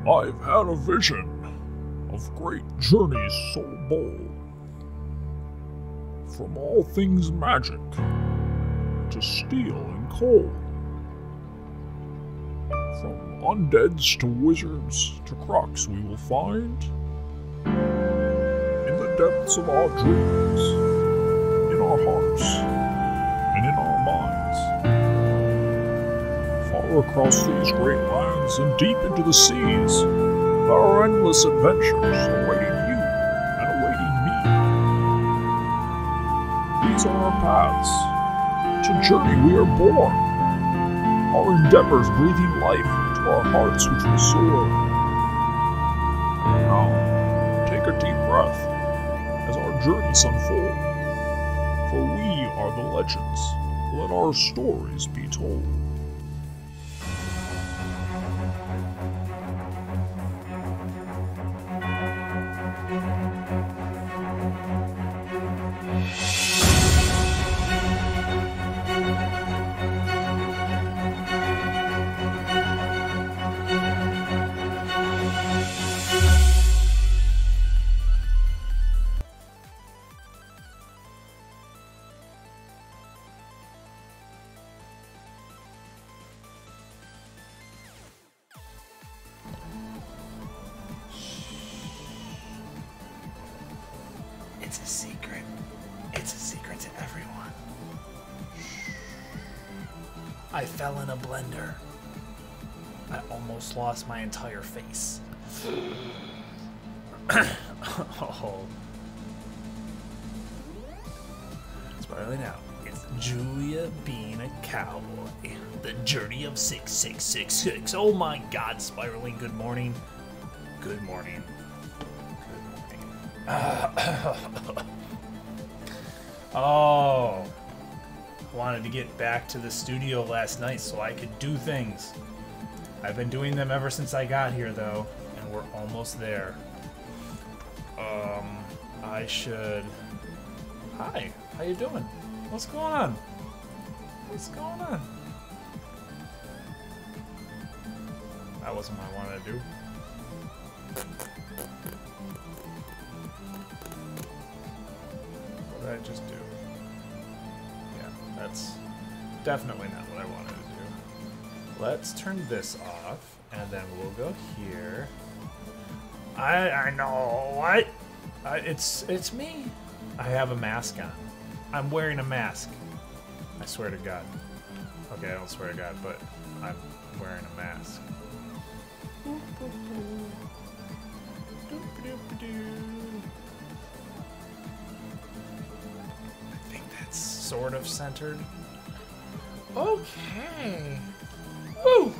I've had a vision of great journeys so bold, from all things magic to steel and cold, from undeads to wizards to crocs we will find in the depths of our dreams, in our hearts, and in our minds. Far across these great lands and deep into the seas, there are endless adventures awaiting you and awaiting me. These are our paths. To journey we are born, our endeavors breathing life into our hearts which will soar. Now, take a deep breath as our journeys unfold, for we are the legends. Let our stories be told. It's a secret. It's a secret to everyone. I fell in a blender. I almost lost my entire face. Oh. Spiraling out. It's Julia being a cowboy. The journey of 6666. Oh my god, spiraling. Good morning. Good morning. Oh, I wanted to get back to the studio last night so I could do things. I've been doing them ever since I got here though, and we're almost there. I should... Hi, how you doing? What's going on? What's going on? That wasn't what I wanted to do. What did I just do? Yeah, that's definitely not what I wanted to do. Let's turn this off, and then we'll go here. I know what? It's me. I have a mask on. I'm wearing a mask. I swear to God. Okay, I don't swear to God, but I'm wearing a mask. I think that's sort of centered. Okay. Woo!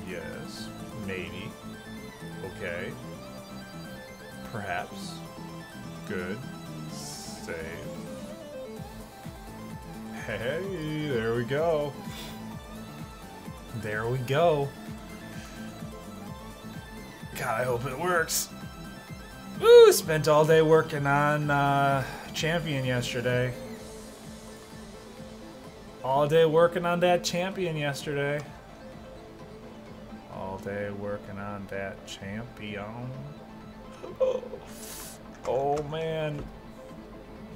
Yes, maybe. Okay. Perhaps. Good. Save. Hey, there we go. There we go. God, I hope it works. Woo! Spent all day working on Champion yesterday. All day working on that Champion yesterday. All day working on that Champion. Oh man.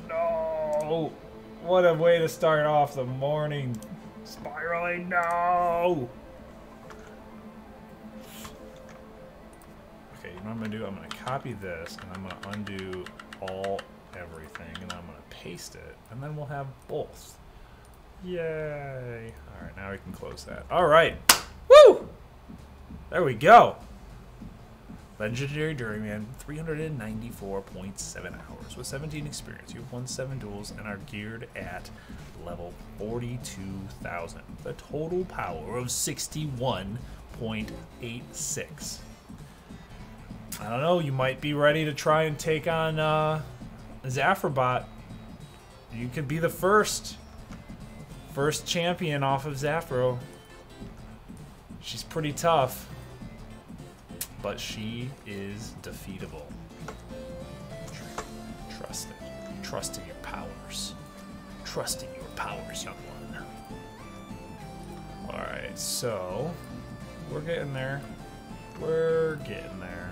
No. What a way to start off the morning. Spiraling, no. Okay, you know what I'm gonna do? I'm gonna copy this and I'm gonna undo everything and I'm gonna paste it and then we'll have both. Yay. Alright, now we can close that. Alright. Woo! There we go. Legendary Journeyman, 394.7 hours with 17 experience. You've won 7 duels and are geared at level 42,000. The total power of 61.86. I don't know, you might be ready to try and take on Zaphrbot. You could be the first champion off of Zaphro. She's pretty tough, but she is defeatable. Trust it. Trust in your powers. trust in your powers, young one. Alright, so we're getting there. We're getting there.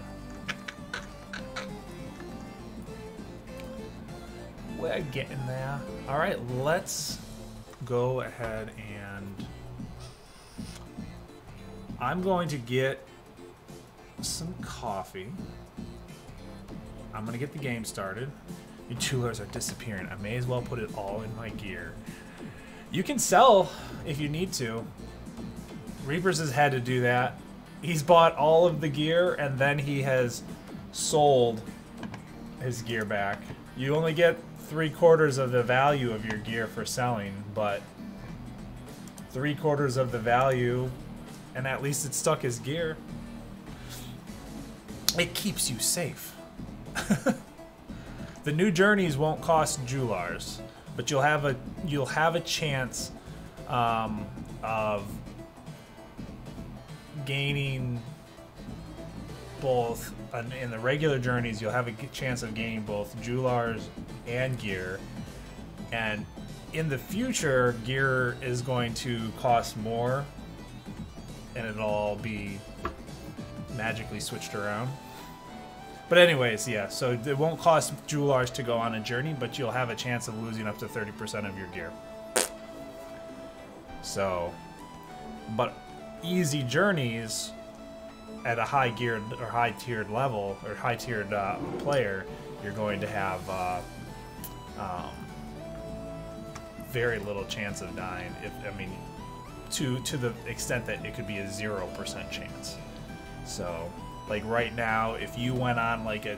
We're getting there. Alright, let's go ahead and I'm going to get some coffee. I'm going to get the game started. Your jewelers are disappearing. I may as well put it all in my gear. You can sell if you need to. Reapers has had to do that. He's bought all of the gear and then he has sold his gear back. You only get 3/4 of the value of your gear for selling, but 3/4 of the value, and at least it stuck his gear. It keeps you safe. The new journeys won't cost Jewelars, but you'll have a chance of gaining both in the regular journeys. You'll have a chance of gaining both Jewelars and gear, and in the future, gear is going to cost more, and it'll all be magically switched around. But anyways, yeah, so it won't cost Jewelars to go on a journey, but you'll have a chance of losing up to 30% of your gear. So, but easy journeys at a high geared or high tiered level or high tiered player, you're going to have very little chance of dying. To the extent that it could be a 0% chance. So, like right now, if you went on like a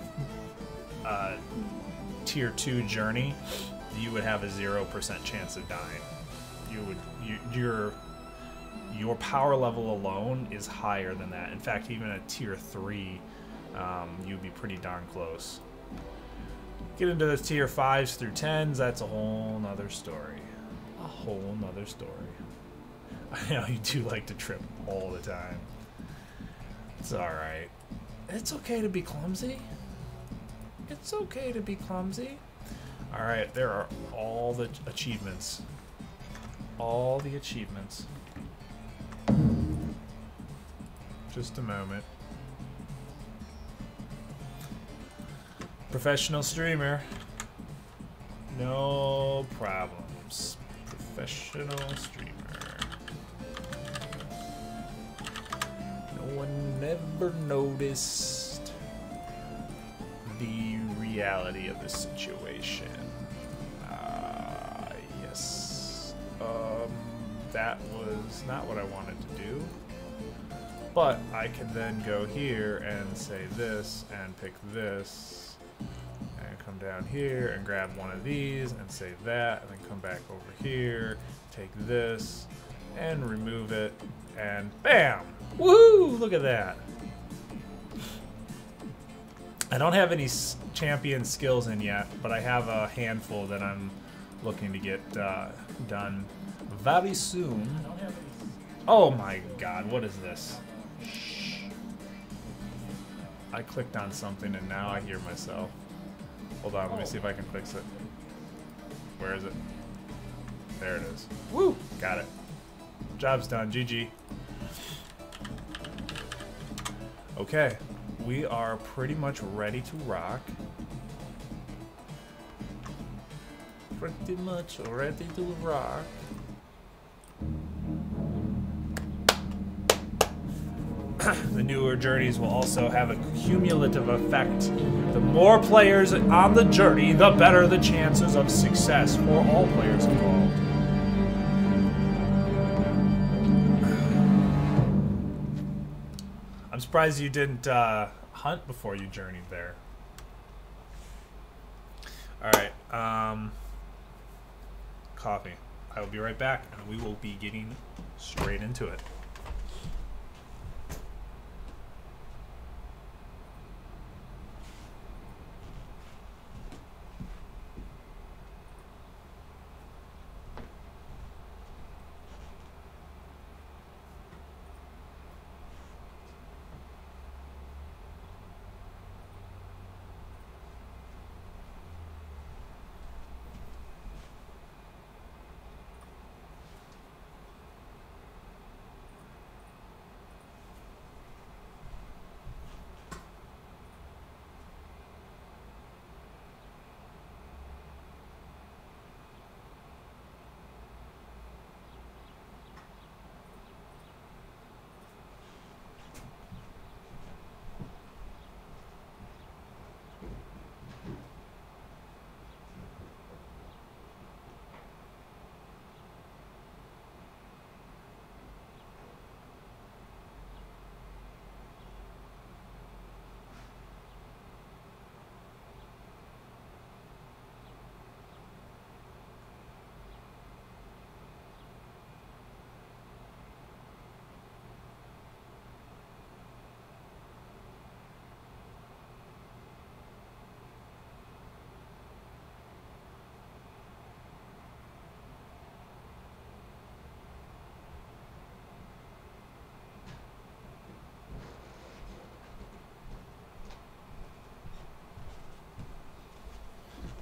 tier 2 journey, you would have a 0% chance of dying. Your power level alone is higher than that. In fact, even at tier 3, you'd be pretty darn close. Get into the tier 5s through 10s, that's a whole nother story. A whole nother story. I know you do like to trip all the time. It's alright. It's okay to be clumsy. It's okay to be clumsy. Alright, there are all the achievements. All the achievements. Just a moment. Professional streamer. No problems. Professional streamer. No one ever noticed the reality of the situation. Yes. That was not what I wanted to do. But I can then go here and say this and pick this and come down here and grab one of these and say that and then come back over here, take this and remove it and bam! Woohoo! Look at that. I don't have any champion skills in yet, but I have a handful that I'm looking to get done very soon. Oh my god, what is this? I clicked on something and now I hear myself. Hold on, let me see if I can fix it. Where is it? There it is. Woo! Got it. Job's done. GG. Okay. We are pretty much ready to rock. Pretty much ready to rock. The newer journeys will also have a cumulative effect. The more players on the journey, the better the chances of success for all players involved. I'm surprised you didn't hunt before you journeyed there. Alright, coffee. I will be right back, and we will be getting straight into it.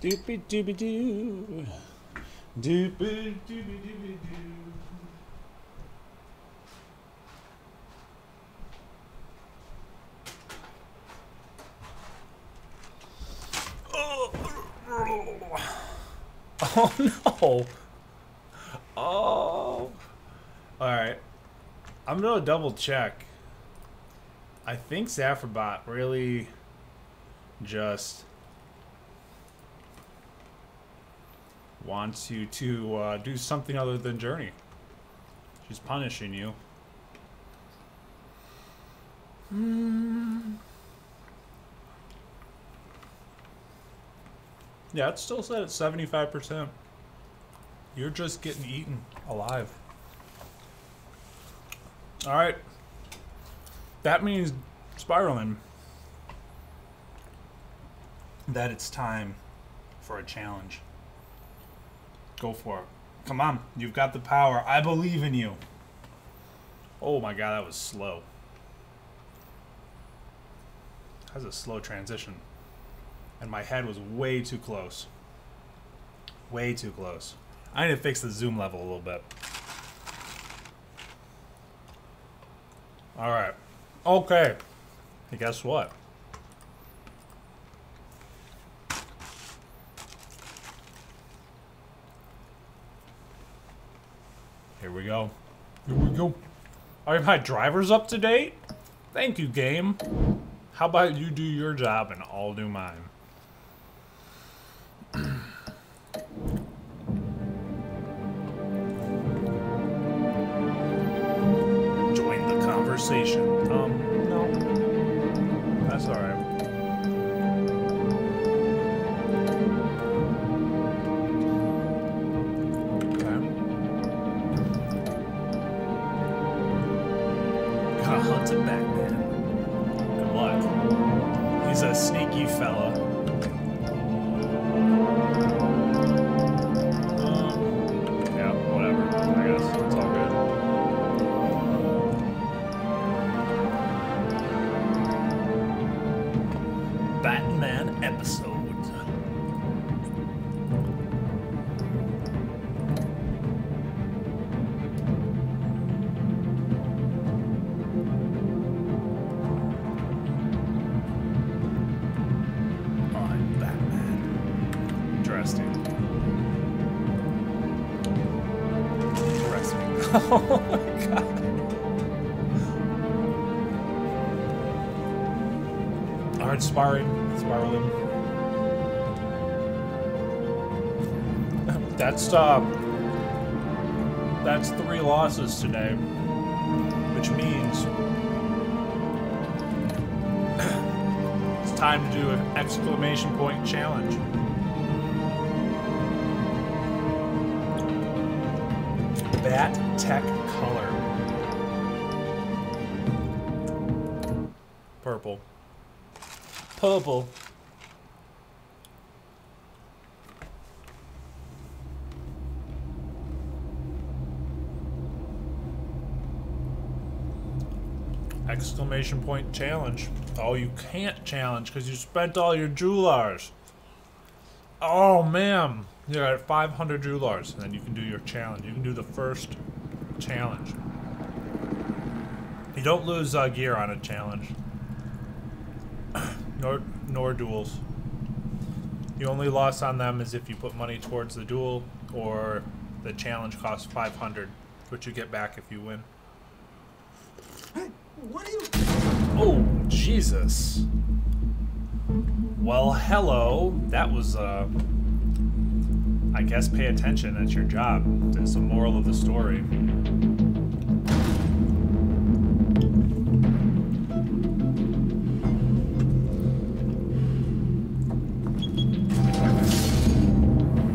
Doopy doopy doo. Doopy doopy doopy doo. Oh no! Oh! Alright. I'm gonna double check. I think Zaphrbot really just wants you to do something other than Journey. She's punishing you. Yeah, it's still set at 75%. You're just getting eaten alive. Alright. That means, Spiraling, that it's time for a challenge. Go for it. Come on, you've got the power. I believe in you. Oh my god, that was slow. That was a slow transition. And my head was way too close. Way too close. I need to fix the zoom level a little bit. Alright. Okay. Hey, guess what? Here we go. Here we go. Are my drivers up to date? Thank you, game. How about you do your job and I'll do mine? Join the conversation. No. That's alright. Gotta hunt him back, man. Good luck. He's a sneaky fella. Yeah, whatever. I guess it's all good. Batman episodes. Oh my god. Alright, spiraling. That's 3 losses today. Which means it's time to do an exclamation point challenge. Bat Tech color. Purple. Purple. Exclamation point challenge. Oh, you can't challenge because you spent all your Joulars. Oh man. You're at 500 Joulars, and then you can do your challenge. You can do the first challenge. You don't lose gear on a challenge. nor duels. The only loss on them is if you put money towards the duel, or the challenge costs 500, which you get back if you win. Hey, what are you... Oh, Jesus. Well, hello. That was, I guess pay attention, that's your job. That's the moral of the story.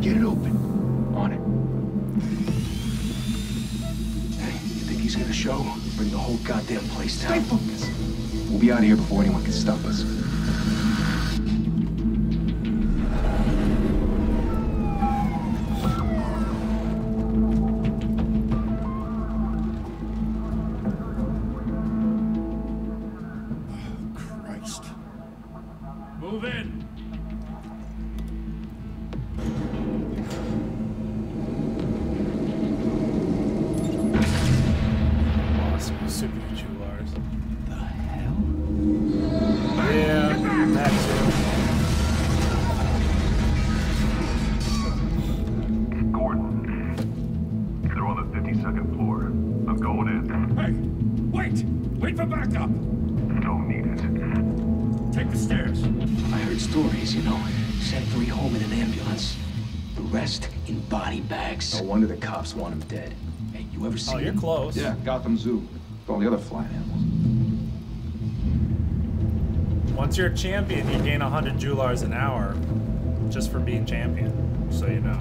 Get it open. On it. Hey, you think he's gonna show? Bring the whole goddamn place down. Stay focused. We'll be out of here before anyone can stop us. backup. Don't need it. Take the stairs. I heard stories, you know. Sent 3 home in an ambulance. The rest in body bags. No wonder the cops want him dead. Hey, you ever seen Oh, you're him? close. Yeah, Gotham Zoo. With all the other flying animals. Once you're a champion, you gain 100 Joulars an hour just for being champion. So you know.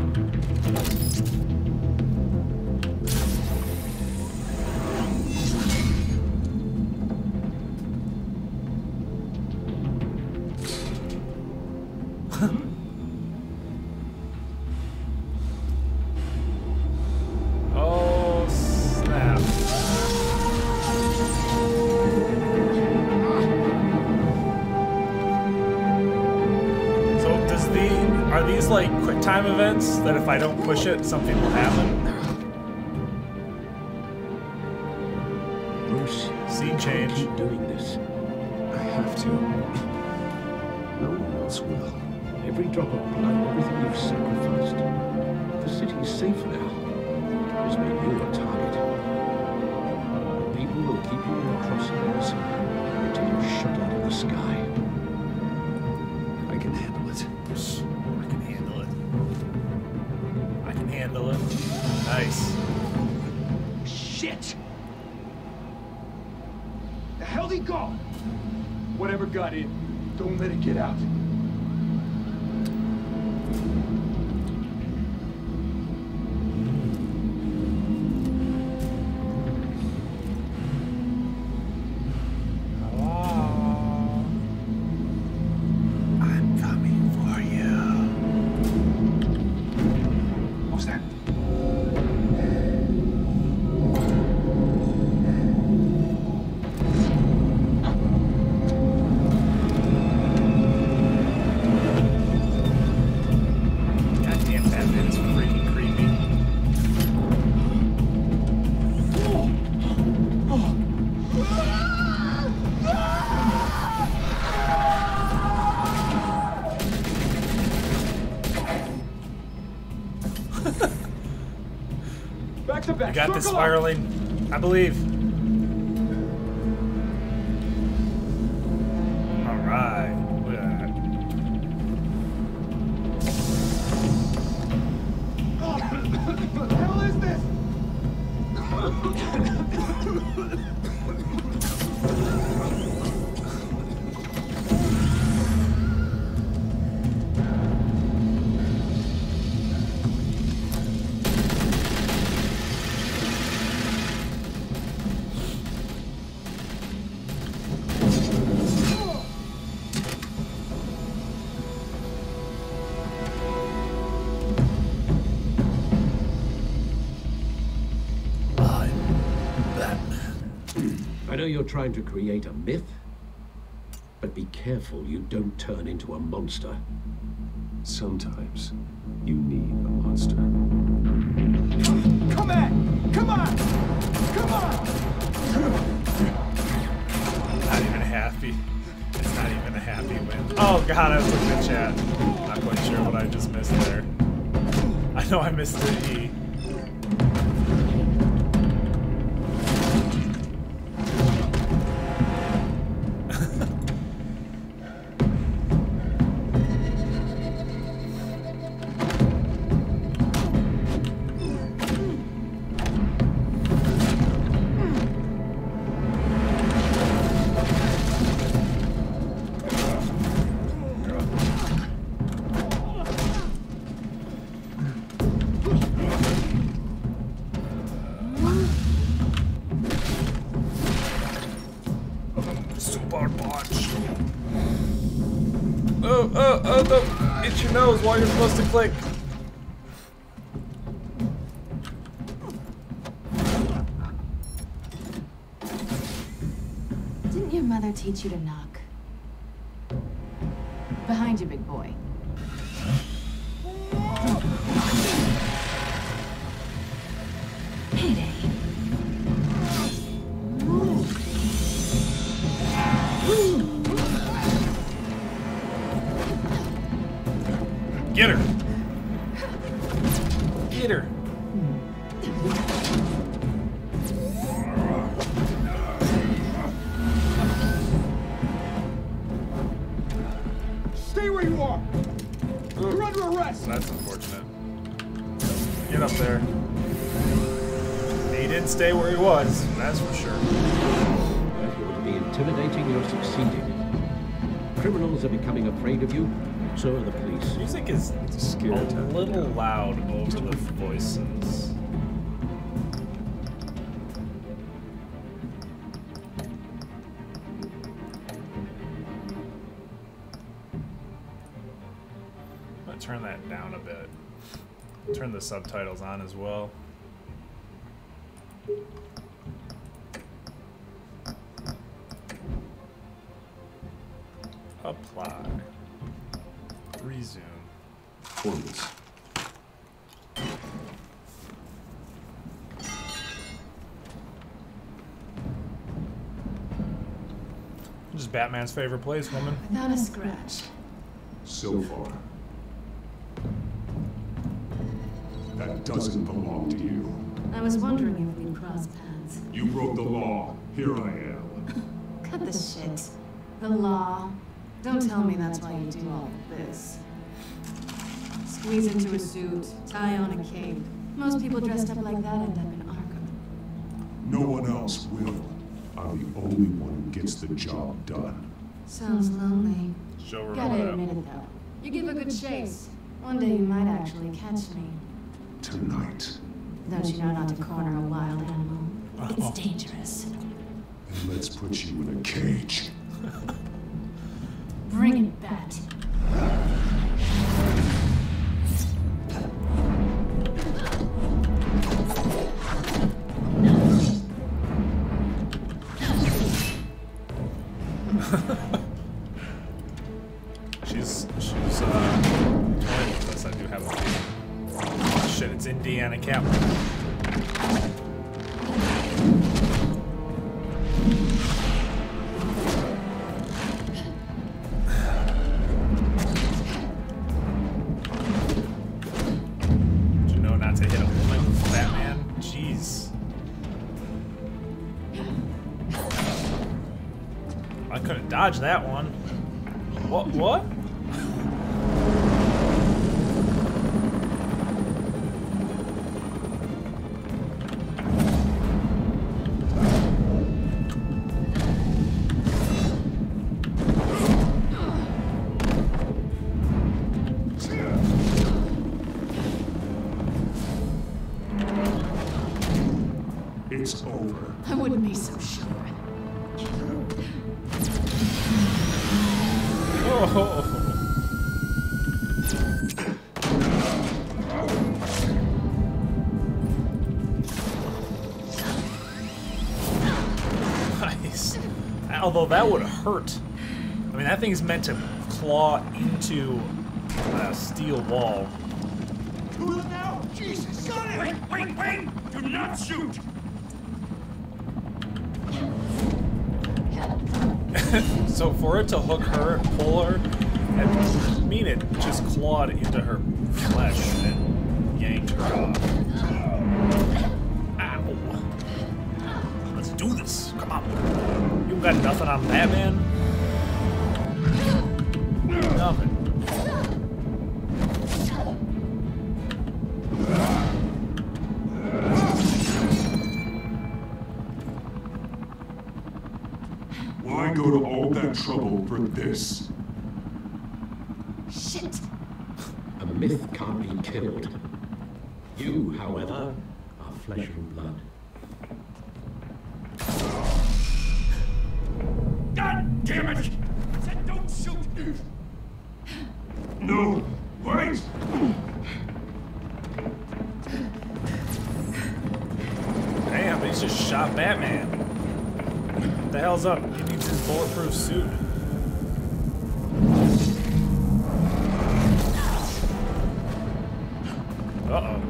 Oh, snap. So are these like quick time events that if I don't push it, something will happen? Bruce, Scene change. keep doing this. I have to. No one else will. Every drop of blood, everything you've sacrificed. The city's safe now. It's made you a target. People will keep you in the crosshairs until you're shot out of the sky. I can handle it. I can handle it. I can handle it. Nice. Shit! The hell'd he go? Whatever got in, don't let it get out. I'm coming for you. What's that? Goddamn, Batman is freaking creepy. Back to back. You got this, Circle up. spiraling. I believe. Alright. Look at that. What the hell is this? I know you're trying to create a myth, but be careful you don't turn into a monster. Sometimes you need a monster. Come on! Come on! Come on! Not even happy. It's not even a happy win. Oh god, I was looking at chat. Not quite sure what I just missed there. I know I missed the E. Super punch. Oh, don't itch your nose while you're supposed to click. Didn't your mother teach you to knock? Behind you, big boy. Payday. Get her. Get her. You're under arrest! That's unfortunate. Get up there. He didn't stay where he was, that's for sure. If you were to be intimidating, you're succeeding. Criminals are becoming afraid of you, so are the police. Music is a little loud over the voices. I'm gonna turn that down a bit. Turn the subtitles on as well. Apply. Resume. Performance. This is Batman's favorite place, woman. Without a scratch. So far. That doesn't belong to you. I was wondering if we'd cross paths. You broke the law. Here I am. Cut the shit. The law. Don't tell me that's why you do all of this. Squeeze into a suit, tie on a cape. Most people dressed up like that end up in Arkham. No one else will. I'm the only one who gets the job done. Sounds lonely. Show her Gotta all admit it though. You give a good chase. One day you might actually catch me. Tonight. Don't you know not to corner a wild animal? It's dangerous. And let's put you in a cage. Bring it, Bat. she's toying with us. I do have a feeling. Oh, shit, it's Indiana Cap. Did you know not to hit a woman, Batman? Jeez. I couldn't dodge that one. What? It's over. I wouldn't be so sure. Oh. Nice. Although that would hurt. I mean, that thing's meant to claw into a steel wall. Who now? Jesus, got it! Wait! Do not shoot! So for it to hook her and pull her, I mean it just clawed into her flesh and yanked her off. Ow. Let's do this. Come on. You got nothing on Batman? Nothing. Why go to all that trouble for this? Shit! A myth can't be killed. You, however, are flesh and blood. God damn it! I said don't shoot! No! Wait! Damn, he's just shot Batman. What the hell's up? He needs his bulletproof suit. Uh-oh.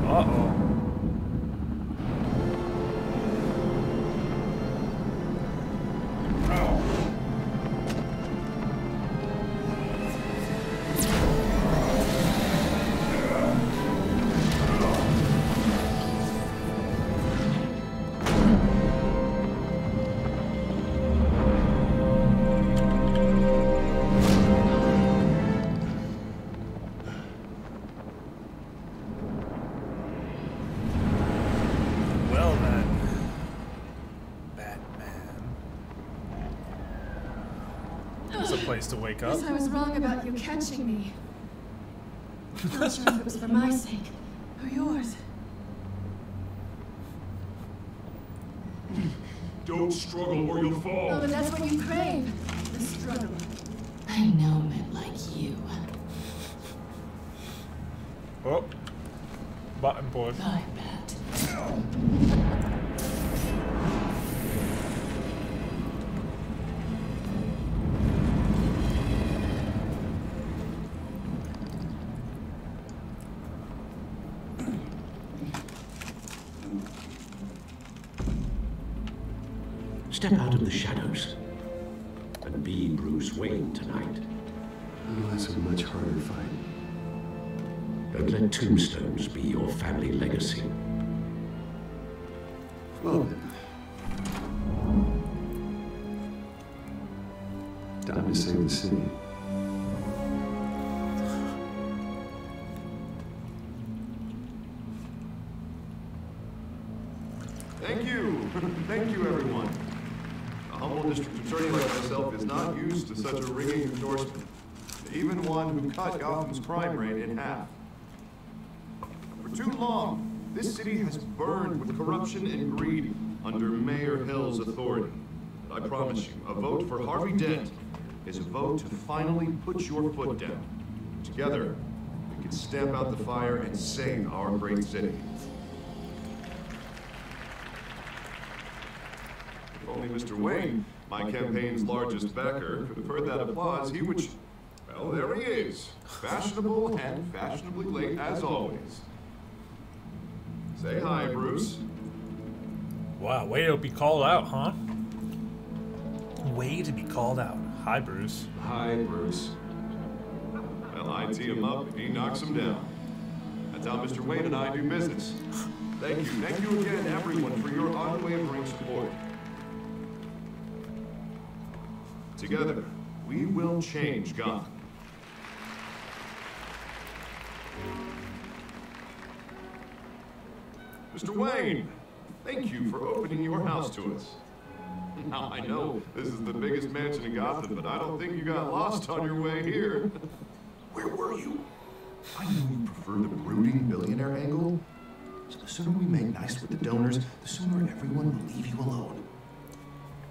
Uh-oh. place to wake up. Guess I was wrong about you catching me. Not sure if it was for my sake or yours. Don't struggle or you'll fall. Oh, but that's what you crave. The struggle. I know men like you. Oh. Button push. I bet. Step out of the shadows and be Bruce Wayne tonight. That's a much harder fight. Don't let tombstones be your family legacy. Well then. Time to save the city. Thank you. Thank you, everyone. A humble district attorney like myself is not used to such a ringing endorsement. Even one who cut Gotham's crime rate in half. For too long, this city has burned with corruption and greed under Mayor Hill's authority. But I promise you, a vote for Harvey Dent is a vote to finally put your foot down. Together, we can stamp out the fire and save our great city. If only Mr. Wayne, my campaign's largest backer, could have heard that applause, he would... Well, there he is. Fashionable and fashionably late as always. Say hi, Bruce. Wow, way to be called out, huh? Way to be called out. Hi, Bruce. Hi, Bruce. Well, I tee him up and he knocks him down. That's how Mr. Wayne and I do business. Thank you again, everyone, for your unwavering support. Together, we will change Gotham. Mr. Wayne, thank you for opening your house to us. Now, I know this is the biggest mansion in Gotham, but I don't think you got lost on your way here. Where were you? I know you prefer the brooding billionaire angle, so the sooner we make nice with the donors, the sooner everyone will leave you alone.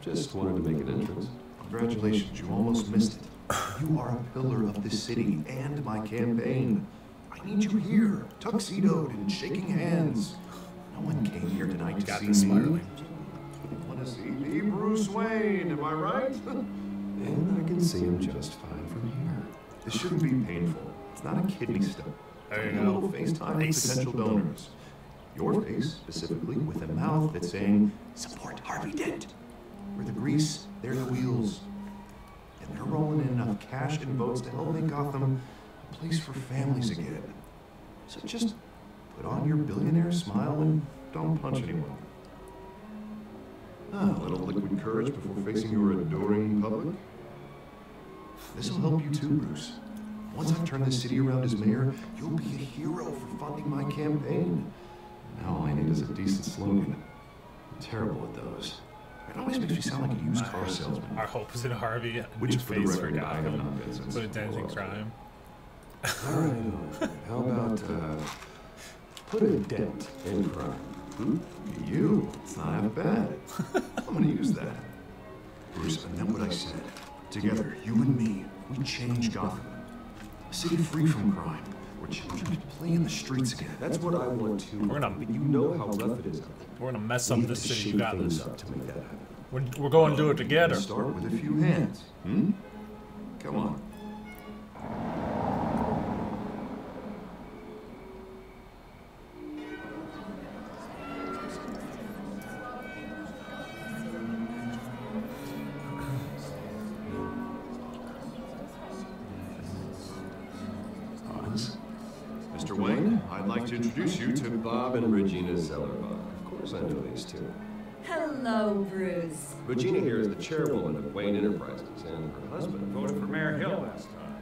Just wanted to make an entrance. Congratulations, you almost missed it. You are a pillar of this city and my campaign. I need you here, tuxedoed and shaking hands. No one came here tonight to see me. They want to see me, Bruce Wayne, am I right? And I can see him just fine from here. This shouldn't be painful. It's not a kidney stone. There you Take a go. little FaceTime with Face. potential donors. Your face, specifically, with a mouth that's saying, support Harvey Dent. We're the grease, they're the wheels. And they're rolling in enough cash and votes to help make Gotham a place for families again. So just put on your billionaire smile and don't punch anyone. A little liquid courage before facing your adoring public. This'll help you too, Bruce. Once I turn this city around as mayor, you'll be a hero for funding my campaign. Now all I need is a decent slogan. I'm terrible at those. It always makes me sound like a used car salesman. Our hope is in Harvey. A Which, new for the face for record, I have Gotham. not been since. Put a dent in crime. All right. How about, put a dent in crime? You? It's not half bad. I'm gonna use that. Bruce, I know what I said. Together, you and me, we change Gotham. A city free from crime, where children can play in the streets again. That's what I want to. We're gonna- But you know how rough it is out there. We're gonna mess up We have this to city. shake You got things this. up to make that happen. We're going to do it together. Start with a few hands. Come on. Hans? Mr. Wayne, I'd like to introduce you to Bob and Regina Zellerbach. Of course I know these two. Hello, Bruce. Regina here is the chairwoman of Wayne Enterprises, and her husband Voted for Mayor Hill last time.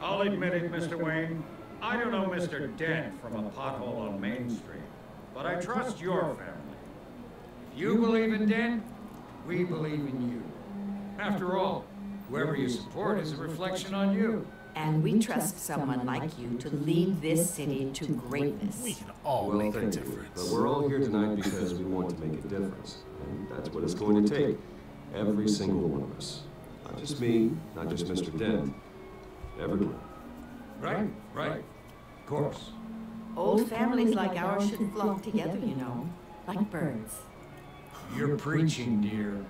I'll admit it, Mr. Wayne. I don't know Mr. Dent from a pothole on Main Street, but I trust your family. If you believe in Dent, we believe in you. After all, Whoever you support is a reflection on you. And we trust someone like you to lead this city to greatness. We can all Well, make a thank you. difference. But we're all here tonight because we want to make a difference. And that's what it's going to take. Every single one of us. Not just me, not just Mr. Dent. Everyone. Right, right. Of course. Old families like ours should flock together, you know, like birds. You're preaching, dear.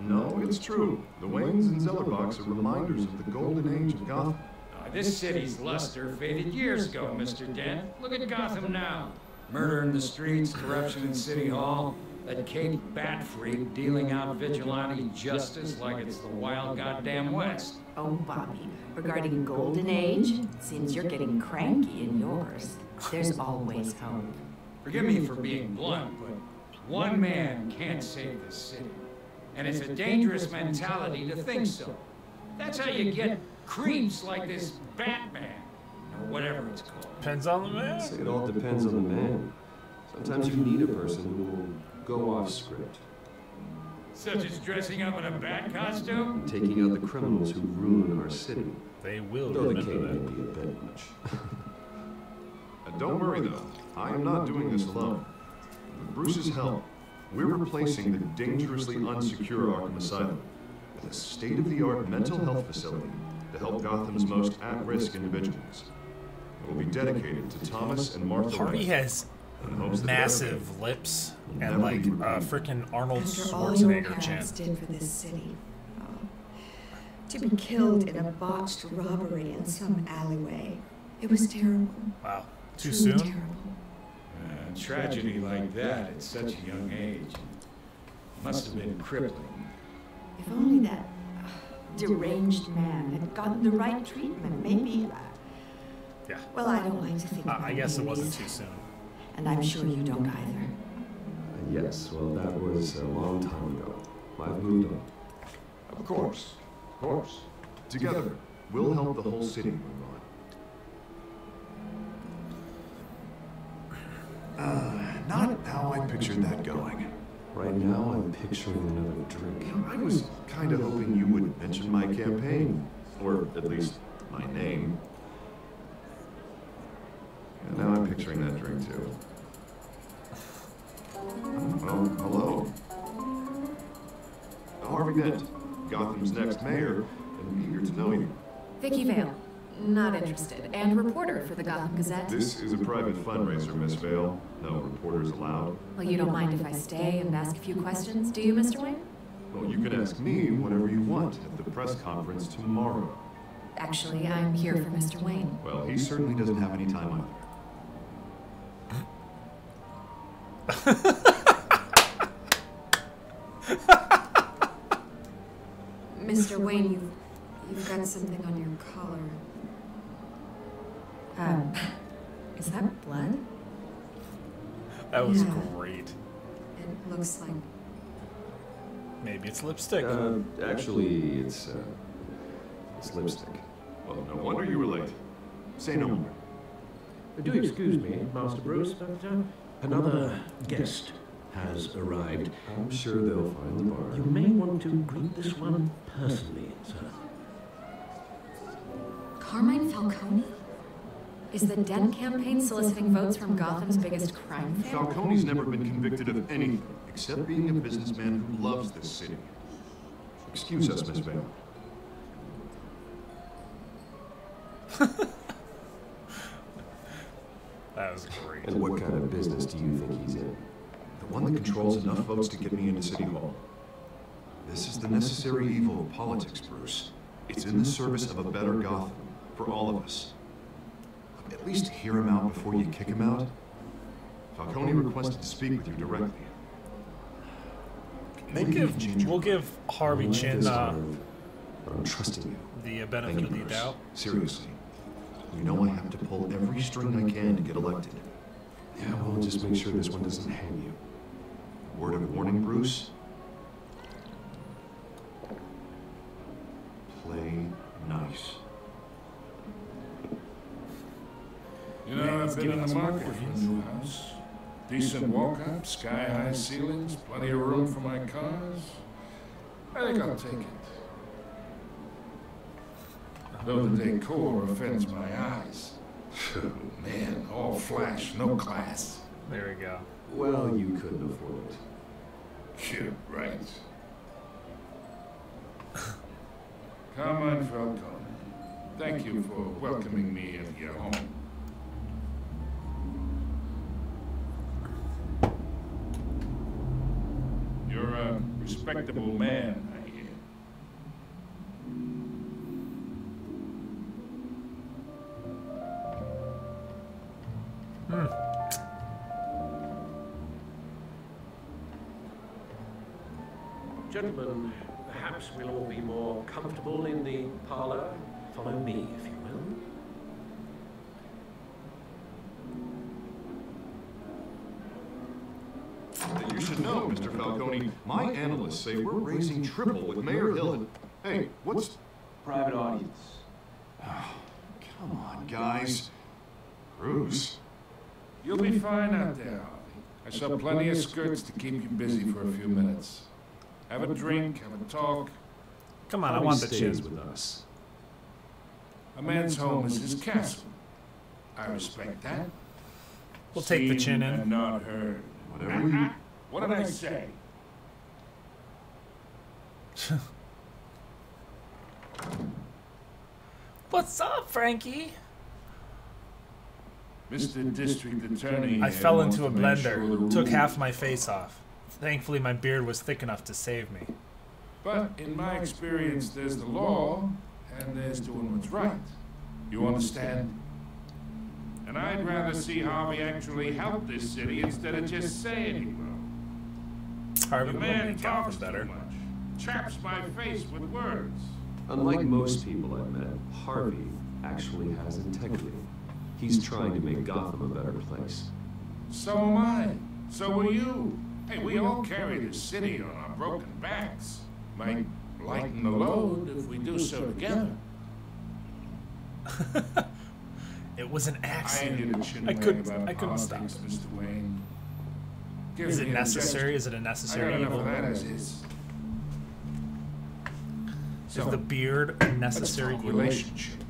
No, it's true. The Waynes and Zellerbachs are reminders of the golden age of Gotham. This city's luster faded years ago, Mr. Dent. Look at Gotham now. Murder in the streets, corruption in City Hall, that Kate Bat Freak dealing out vigilante justice like it's the wild goddamn West. Oh, Bobby, regarding Golden Age, since you're getting cranky in yours, there's always hope. Forgive me for being blunt, but one man can't save this city. And it's a dangerous mentality to think so. That's how you get creeps like this Batman, or whatever it's called. Depends on the man. Say it all depends on the man. Sometimes you need a person who will go off script. Such as dressing up in a bat costume? Taking out the criminals who ruin our city. They will Though the remember Kate that. may be a bit much. Don't worry though, I am not doing this alone. With Bruce's help, we're replacing the dangerously unsecure Arkham Asylum with a state-of-the-art mental health facility to help Gotham's most at-risk individuals. It will be dedicated to Thomas and Martha Harvey Wayne, has in hopes that massive lips and like freaking Arnold After all your Schwarzenegger chin. parents did for this city. Oh, to be killed in a botched robbery in some alleyway. It was terrible. Wow. Too Truly soon? terrible. A tragedy like that at such a young age must have been crippling. If only that deranged man had gotten the right treatment, maybe. Yeah. Well, I don't like to think about I guess it wasn't babies, too soon. and I'm sure you don't either. Yes, well, that was a long time ago. I've moved on. Of course, of course. Together, we'll help the whole city move on. Not how I pictured that going. Right now, I'm picturing another drink. I was kind of hoping you would mention my campaign, or at least my name. And now I'm picturing that drink too. Well, hello. Harvey Dent, Gotham's next mayor, and eager to know you. Vicky Vale, not interested, and reporter for the Gotham Gazette. This is a private fundraiser, Miss Vale. No reporters allowed. Well, you don't mind if I stay and ask a few questions, do you, Mr. Wayne? Well, you can ask me whatever you want at the press conference tomorrow. Actually, I'm here for Mr. Wayne. Well, he certainly doesn't have any time either. Mr. Wayne, you've got something on your collar. Is that blood? That was Yeah. great. It looks like... Maybe it's lipstick. Actually, it's lipstick. Well, no wonder you were late. Say no more. Do excuse me, Master Bruce, but another guest has arrived. I'm sure they'll find the bar. You may want to greet this one personally, sir. Carmine Falcone? Is the Dent campaign soliciting votes from Gotham's biggest crime family? Falcone's never been convicted of anything except being a businessman who loves this city. Excuse us, Miss Vale. That was great. And what kind of business do you think he's in? The one that controls enough votes to get me into City Hall. This is the necessary evil of politics, Bruce. It's in the service of a better Gotham, for all of us. At least hear him out before you kick him out. Falcone requested to speak with you directly. We'll give Harvey Chin I'm trusting you. the benefit Thank you, of the Bruce. doubt. Seriously. You know I have to pull every string I can to get elected. Yeah, well, just make sure this one doesn't hang you. Word of warning, Bruce? Play nice. You know, I've been in the market for a new house. Decent walk-up, sky-high ceilings, plenty of room for my cars. I think I'll take it. though the decor offends my eyes. Man, all flash, no class. There we go. Well, you couldn't afford it. Yeah, right. Come on, Falcone. Thank you for welcoming me into your home. You're a respectable man, I hear. Gentlemen, perhaps we'll all be more comfortable in the parlor. Follow me, if you will. You should know, Mr. Falcone, my analysts say we're raising triple with Mayor Hill and... Hey, what's... Private audience. Oh, come on, guys. Bruce. You'll be fine out there, Harvey. I saw plenty of skirts to keep you busy for a few minutes. Have a drink, have a talk. Come on, I want the stays chin. with us. A man's home is his castle. I respect that. We'll take the chin Seen in. and not heard. Whatever you... What did I say? What's up, Frankie? Mr. District Attorney. I fell wants into a to make sure blender, the took rules- half my face off. Thankfully, my beard was thick enough to save me. But in my experience, there's the law, and there's doing what's right. You understand? And I'd rather see Harvey actually help this city instead of just saying he will. Harvey The will man make talks Gotham better. too much, chaps my face with words. Unlike most people I've met, Harvey actually has integrity. He's trying to make Gotham a better place. So am I. So are you. Hey, we all carry this city on our broken backs. Might lighten the load if we do so together. It was an I ain't accident. here to chin I wag couldn't about stop politics, it. Mr. Wayne. Give Is me it an necessary? objection. Is it a I got necessary enough evil? of that as is. Is the beard a necessary Let's talk evil? relationship.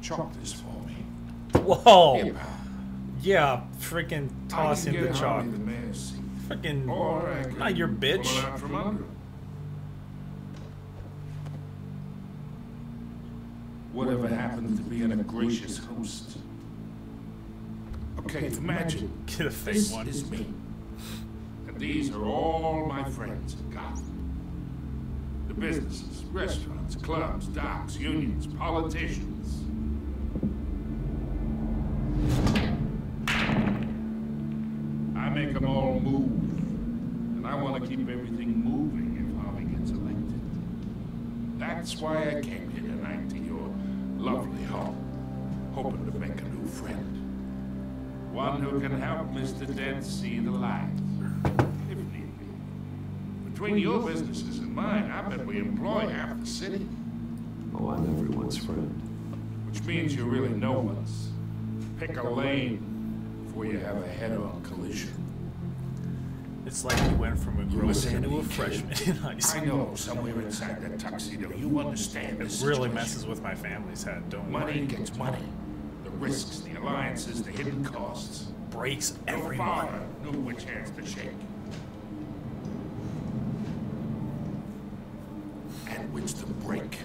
Chalk this for me. Whoa! Here, pal. Yeah, freaking toss I him can the get chalk. Harvey the mayor's seat. Freaking, Or I can not your pull bitch. it out from under him. Whatever happened to being a gracious host? Okay, imagine Get a fake this one. is me. And these are all my friends in Gotham. The businesses, restaurants, clubs, docks, unions, politicians. I make them all move. And I want to keep everything moving if Harvey gets elected. That's why I came here tonight to your lovely home, hoping to make a new friend. One who can help Mr. Dent see the light, if need be. Between your businesses and mine, I bet we employ half the city. Oh, I'm everyone's friend. Which means you're really no one's. Pick a lane before you have a head-on collision. It's like you went from a grown listen to to a me, freshman kid. in high school. I know somewhere inside that tuxedo you understand this It really situation. messes with my family's head, don't Money worry. gets money. The risks, the alliances, the hidden costs. Breaks Your everyone. father knew which hands to shake. And which to break.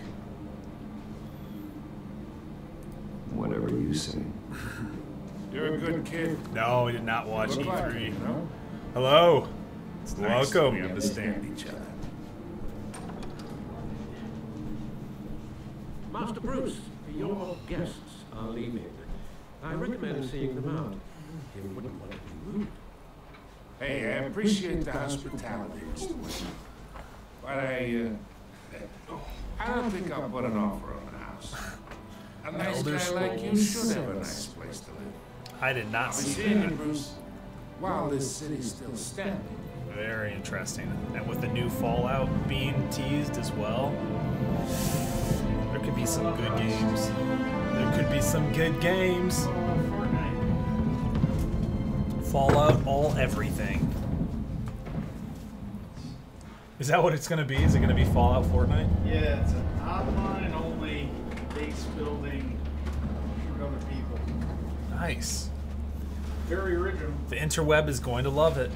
Whatever you say. You're a good kid. No, I did not watch Look like E3. it, you know? Hello. It's nice that Welcome. we understand each other. Master Bruce, your guests are leaving. I recommend seeing them out. You wouldn't want to be rude. Hey, I appreciate the hospitality, Mr. Wayne. But I don't think I'll put an offer on the house. A nice Elder guy like you Scrolls should have a 6. nice place to live. I did not I'll be see seeing you, that. Bruce, while this city's still standing. Very interesting. And with the new Fallout being teased as well, there could be some good games. There could be some good games. Fallout, all everything. Is that what it's gonna be? Is it gonna be Fallout Fortnite? Yeah, it's an online-only base building for other people. Nice. Very original. The interweb is going to love it.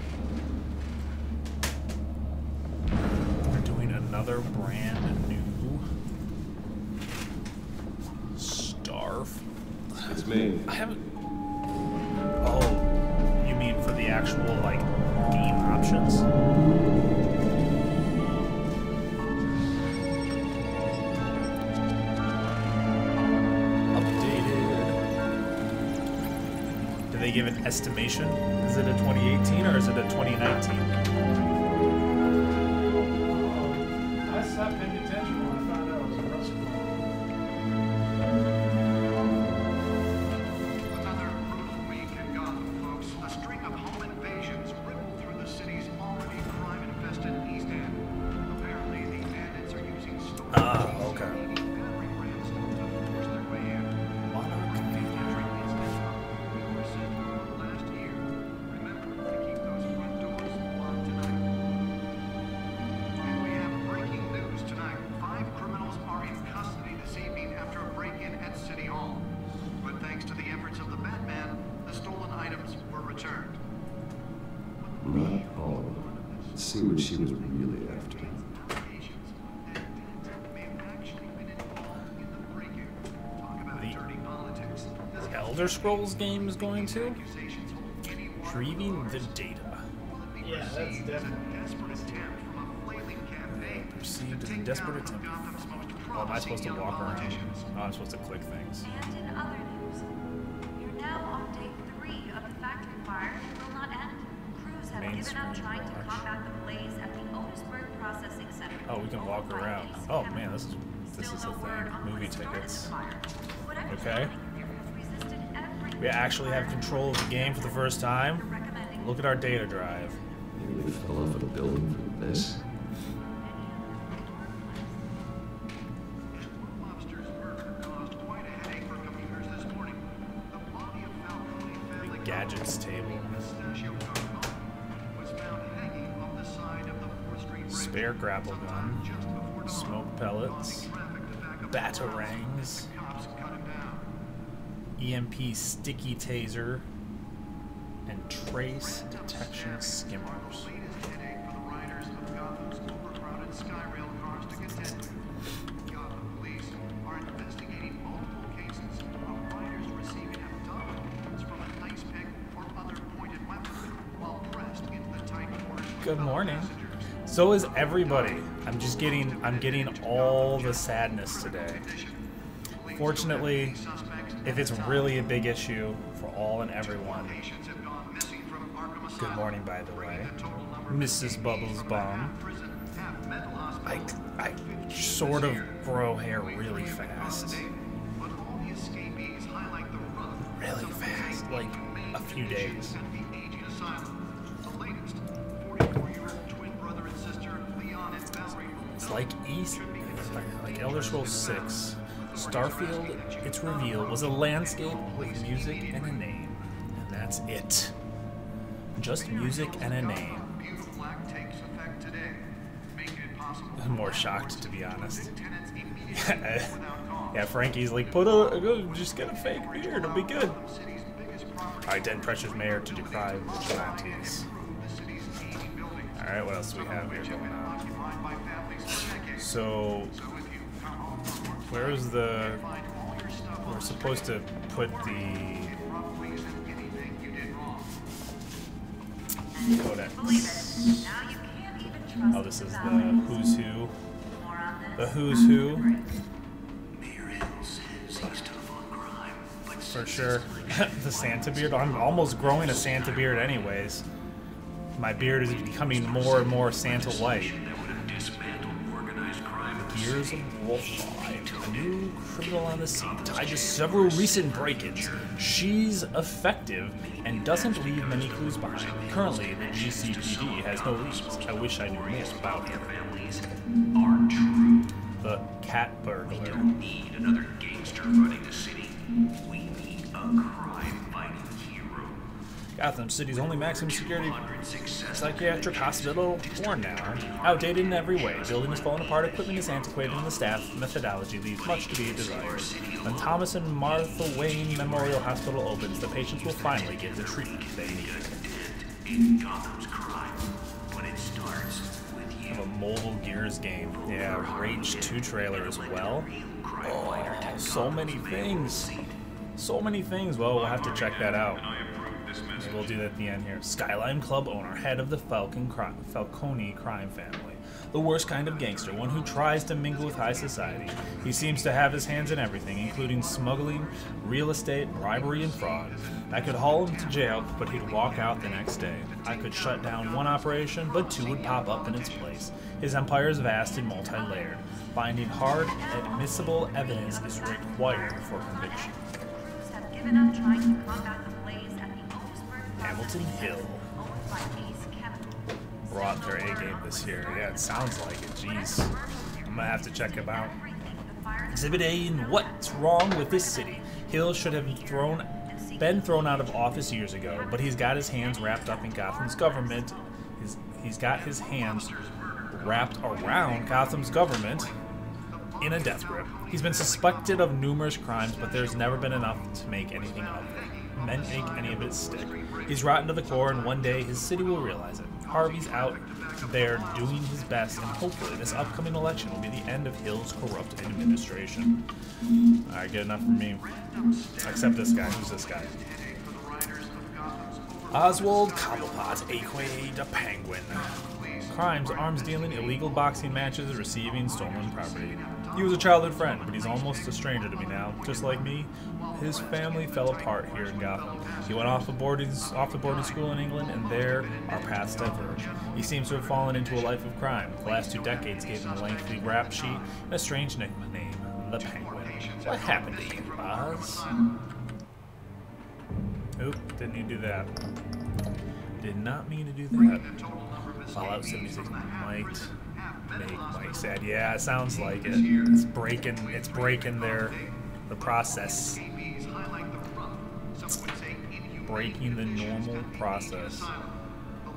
We're doing another brand new Starf. It's me. I haven't. Oh, you mean for the actual like game options? They give an estimation? Is it a 2018 or is it a 2019? I stopped paying attention when I found out it was a restaurant. Another brutal week in Gotham, folks. A string of home invasions rippled through the city's already crime-infested East End. Apparently, the bandits are using stolen okay. battery rams to force their way in. Last year. Remember to keep those front doors locked tonight. And we have breaking news tonight. 5 criminals are in custody this evening after a break-in at City Hall. But thanks to the efforts of the Batman, the stolen items were returned. Not all of them. Let's see what she was really after. The Elder Scrolls game is going to? Retrieving the data. Yeah, that's definitely. Perceived as a desperate attempt. Oh, am I supposed to walk around? Oh, I'm supposed to click things. And in other news, you're now on day 3 of the factory fire that will not end. Crews have given up trying to combat the blaze at the Otisburg Processing Center. Oh, we can walk around. Oh man, this is a thing. Movie tickets. Okay. We actually have control of the game for the first time. Look at our data drive. Maybe they fell off a building from this. The gadgets table. Spare grapple gun. Smoke pellets. Batarangs. EMP sticky taser. And trace detection skimmers. Good morning. So is everybody. I'm getting all the sadness today. Fortunately, if it's really a big issue for all and everyone. Good morning, by the way. Mrs. Bubbles Bomb. I sort of grow hair really fast. Really fast. Like a few days. It's like like Elder Scrolls 6. Starfield, its reveal, was a landscape with music and a name. And that's it. Just music and a name. I'm more shocked, to be honest. Yeah, Frankie's like, just get a fake beard, it'll be good. Alright, Den pressures mayor to decry vigilantes. Alright, what else do we have here going on? So, where's the... We're supposed to put the... Codex. Oh, this is the who's who. The who's who. For sure. The Santa beard. I'm almost growing a Santa beard anyways. My beard is becoming more and more Santa-like. Gears of Wolf, a new criminal on the scene, tied to several recent break-ins. She's effective and doesn't leave many clues behind. Currently, the GCPD has no leads. I wish I knew more about her. The cat burglar. We don't need another gangster running the city. We need a crime-fighting hero. Gotham City's only maximum security psychiatric hospital worn now. Outdated in every way. Building is falling apart, equipment is antiquated, and the staff methodology leaves much to be desired. When Thomas and Martha Wayne Memorial Hospital opens, the patients will finally get the treatment they need. In Gotham's crime, when it starts with you. A mobile Gears game. Yeah, Rage 2 trailer as well. Oh, so many things. So many things. Well, we'll have to check that out. Maybe we'll do that at the end here. Skyline Club owner, head of the Falcone crime family. The worst kind of gangster, one who tries to mingle with high society. He seems to have his hands in everything, including smuggling, real estate, bribery, and fraud. I could haul him to jail, but he'd walk out the next day. I could shut down one operation, but two would pop up in its place. His empire is vast and multi-layered. Finding hard, admissible evidence is required for conviction. Hamilton Hill brought their A game this year. Yeah, it sounds like it. Jeez. I'm gonna have to check him out. Exhibit A in What's Wrong with This City. Hill should have been thrown out of office years ago, but he's got his hands wrapped up in Gotham's government. He's got his hands wrapped around Gotham's government in a death grip. He's been suspected of numerous crimes, but there's never been enough to make anything of it. Men make any of it stick. He's rotten to the core, and one day his city will realize it. Harvey's out there doing his best, and hopefully this upcoming election will be the end of Hill's corrupt administration. Alright, good enough for me. Except this guy. Who's this guy? Oswald Cobblepot, Aquay the Penguin. Crimes, arms dealing, illegal boxing matches, receiving stolen property. He was a childhood friend, but he's almost a stranger to me now. Just like me, his family fell apart here in Gotham. He went off to boarding school in England, and there our paths diverged. He seems to have fallen into a life of crime. The last 2 decades gave him a lengthy rap sheet and a strange nickname, the Penguin. What happened to you, Lars? Oop, didn't mean to do that. Did not mean to do that. Fallout 76 might make Mike sad. Yeah, it sounds like it. It's breaking the process. Breaking the normal process.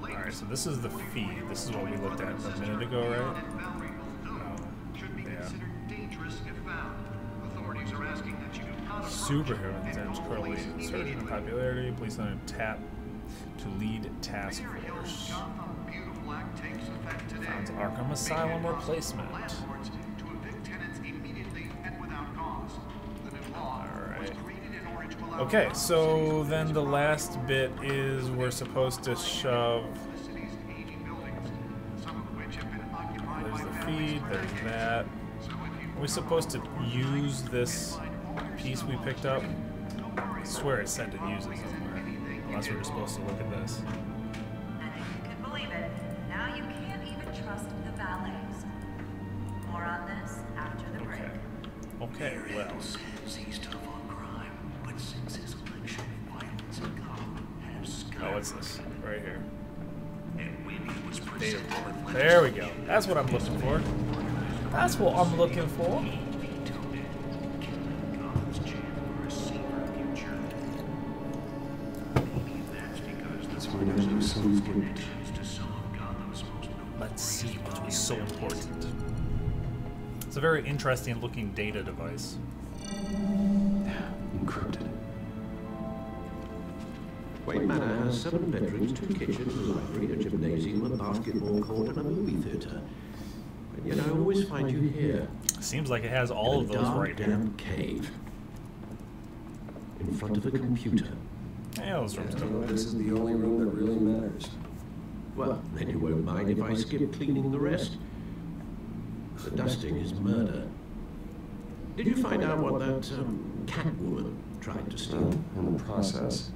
Alright, so this is the feed. This is what we looked at a minute ago, right? Yeah. Superhero attempts currently surging in popularity. Police on a tap to lead task force. Found Arkham Asylum replacement. Alright. Okay, so then the last bit is we're supposed to shove. There's the feed, there's that. Are we supposed to use this piece we picked up? I swear it said to use it somewhere. Unless we're just supposed to look at this. Okay, well. Oh, what's this? Right here. There we go. That's what I'm looking for. That's what I'm looking for. Let's see what was so important. It's a very interesting looking data device. Encrypted. Wayne Manor has 7 bedrooms, 2 kitchens, a library, a gymnasium, a basketball court, and a movie theatre. And yet I always find you here. Seems like it has all of those right here. In a cave. In front of a computer. Yeah, those rooms don't. This is the only room that really matters. Well, then you won't mind if I skip cleaning the rest. The dusting is murder. Did you find out what that cat woman tried to steal? In the process.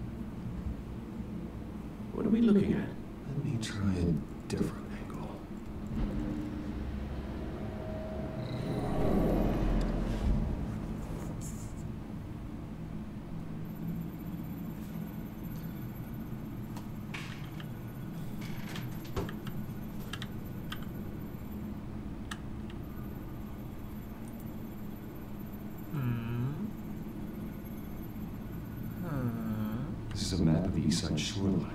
What are we looking at? Let me try a different angle. This is a map of the east side shoreline.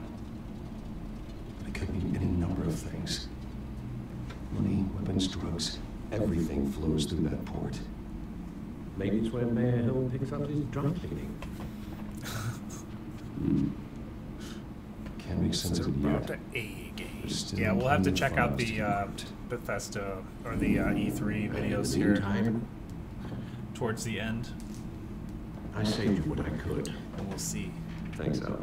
It could mean any number of things. Money, weapons, drugs, everything flows through that port. Maybe it's where Mayor Hill picks up his dry cleaning. Can't make sense of it yet. Yeah, we'll have to check out the Bethesda or the E3 videos here towards the end. I saved you what I could. And we'll see. Thanks, Al.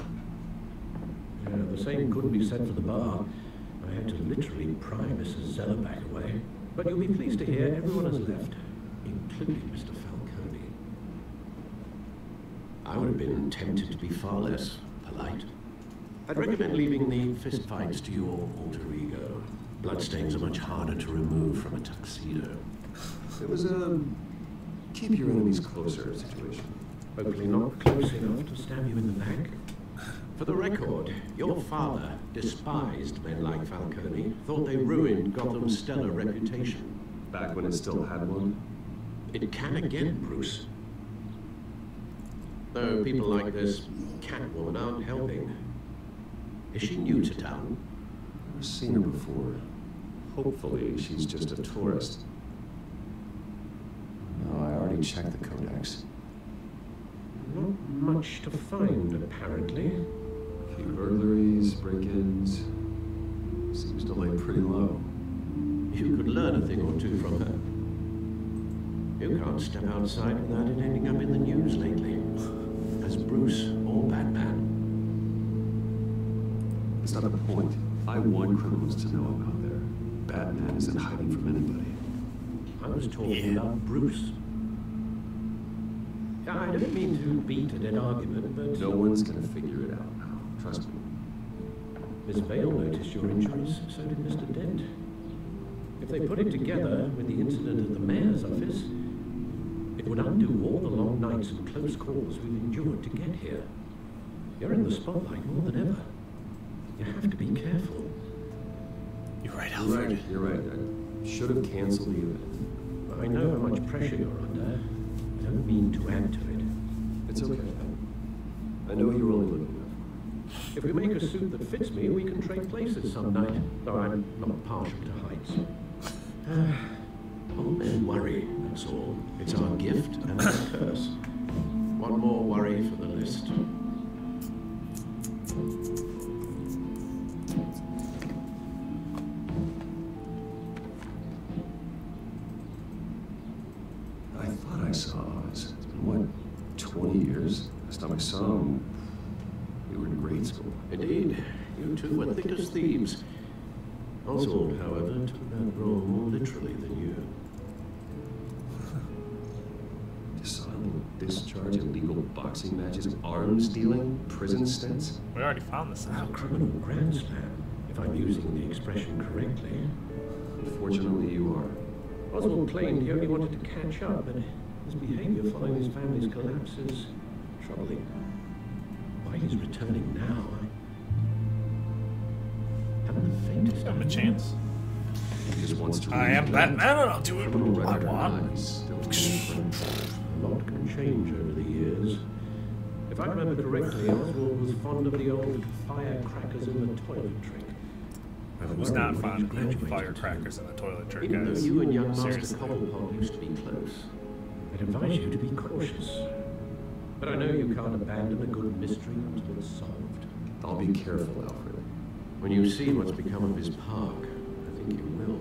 Yeah, the same couldn't be said for the bar. I had to literally pry Mrs. Zeller back away. But you'll be pleased to hear everyone has left, including Mr. Falcone. I would have been tempted to be far less polite. I'd recommend leaving the fistfights to your alter ego. Bloodstains are much harder to remove from a tuxedo. It was a keep your enemies closer situation. Hopefully not close enough to stab you in the back. For the record, your father despised men like Falcone, thought they ruined Gotham's stellar reputation. Back when it still had one? It can again, Bruce. Though people like this Catwoman aren't helping. Is she new to town? I've seen her before. Hopefully, she's just a tourist. No, I already checked the codex. Not much to find, apparently. A few burglaries, break-ins. Seems to lay pretty low. You could learn a thing or two from her. You can't step outside without it ending up in the news lately. As Bruce or Batman. It's not the point. I want criminals to know I'm out there. Batman isn't hiding from anybody. I was talking about Bruce. I don't mean to beat a dead argument, but... No one's gonna figure it out now. Trust me. Miss Vale noticed your injuries, so did Mr. Dent. If they put it together with the incident at the mayor's office, it would undo all the long nights and close calls we've endured to get here. You're in the spotlight more than ever. You have to be careful. You're right, Alfred. You're right. I should have canceled the event. I know how much pressure you're under. I don't mean to add to it. It's okay. I know you're only looking out for me. If we make a suit that fits me, we can trade places some night. Though I'm not partial to heights. Old men worry, that's all. It's our gift and our curse. One more worry for the list. I thought I saw Oz. It's been, what, 20 years? Last time I saw him, we were in grade school. Indeed. You two were thick as thieves. Oswald, however, took that role more literally than you. Disarming, discharge, illegal boxing matches, arms dealing, prison stints. We already found this Our out. criminal grand slam, if I'm using the expression correctly. Unfortunately, you are. Oswald claimed he only wanted to catch up, but his behavior following his family's collapse is troubling. Why he's returning now, I haven't the faintest Give him a chance. He just wants to. I am Batman and I'll do it what I want. A lot can change over the years. If I remember correctly, Oswald was fond of the old firecrackers in the toilet trick. Who's not fond of firecrackers in the toilet trick, Even though guys? you and young Master Seriously. Cobblepot used to be close, I'd advise you to be cautious. But I know you can't abandon a good mystery until it's solved. I'll be careful, Alfred. When you see what's become of his park, I think you will.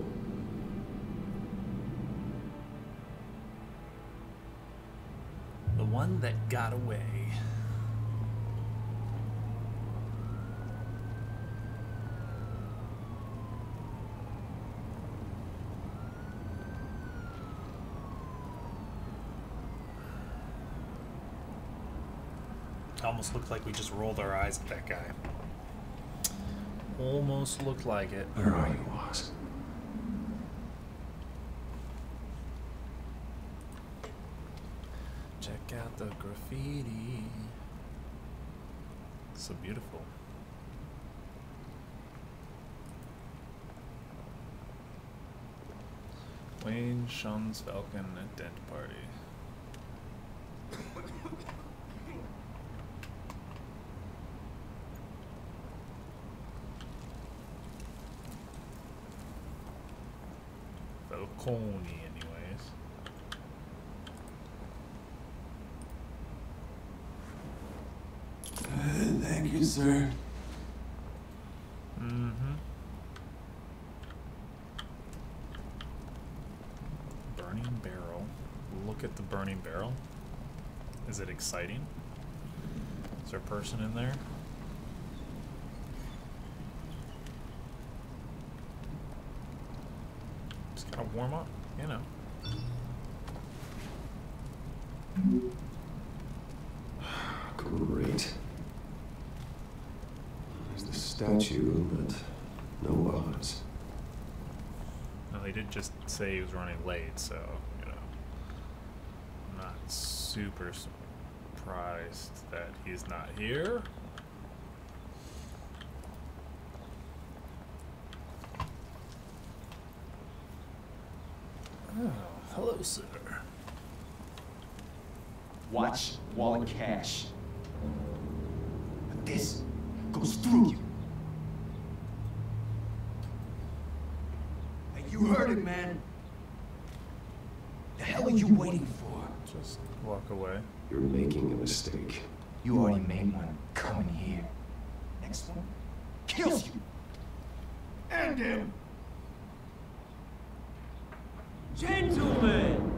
The one that got away. Almost looked like we just rolled our eyes at that guy. Almost looked like it. Where are you, Oz? Check out the graffiti. So beautiful. Wayne shuns Falcon at Dent Party. Coney, anyways. Thank you, sir. Mm-hmm. Burning barrel. Look at the burning barrel. Is it exciting? Is there a person in there? Just gotta warm up, you know. Great. There's the statue, but no odds. No, they did just say he was running late, so, you know. I'm not super surprised that he's not here. Oh, hello, sir. Watch wallet cash. But this goes through you. Hey, you heard it, man. The hell are you waiting for? Just walk away. You're making a mistake. You already made one coming here. Next one kills you. And him. Gentlemen!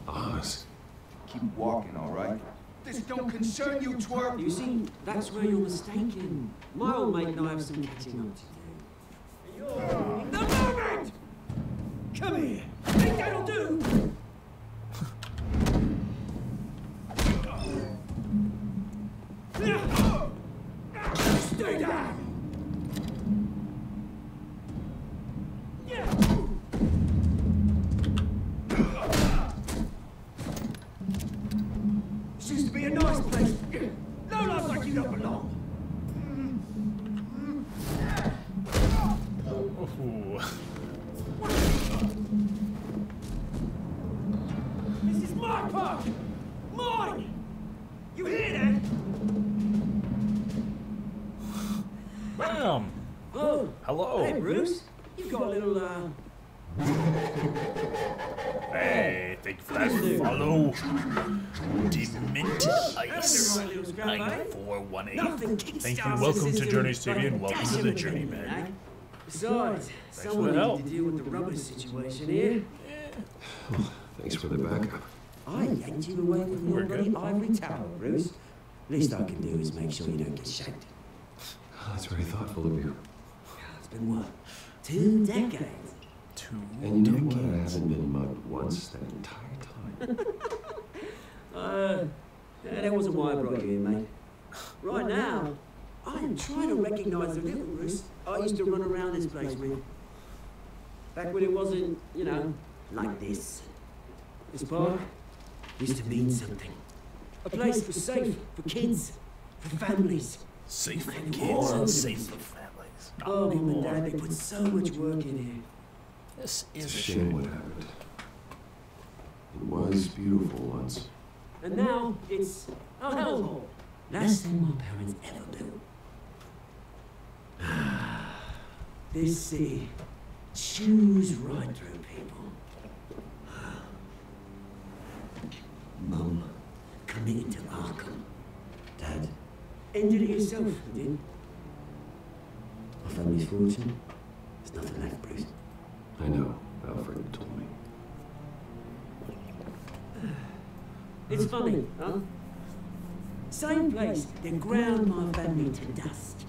Oz. Keep walking, all right? This don't concern you, twerp. You see, that's where you're mistaken. My old mate and I have some catching up to do. You're in the moment! Come here. Think that'll do? Stay down! This used to be a nice place. No life like you don't belong. Ooh. This is my park! Mine! You hear that? Bam! Oh, hello. Hey, Bruce. You've got a little, Hey, thank you for that follow. Demented Ice 9418. Thank you. Welcome to Journeys TV and welcome to the Journeymen. Besides, someone needs to deal with the rubber situation here. Thanks for the backup. I yanked you away from your bloody ivory tower, Bruce. Least I can do is make sure you don't get shanked. That's very thoughtful of you. It's been what? 2 decades? And you know what? I haven't been mugged once that entire time. That wasn't why I brought you in, mate. Right now, I am trying to recognize the little Bruce I used to run around this place with. Back when it wasn't, you know, like this. This park used to mean something. A place for safe, for kids, for families. Safe for kids and safe for families. Oh, Mum and Dad, they put so much work in here. This It's a shame what happened. It was beautiful once. And now it's a hellhole. Last thing my parents ever built. This city chews right through people. Mum committed to Arkham. Dad ended it yourself, you did. My family's fortune. There's nothing left, Bruce. I know. Alfred told me. It's funny, huh? Same place that ground my family to dust.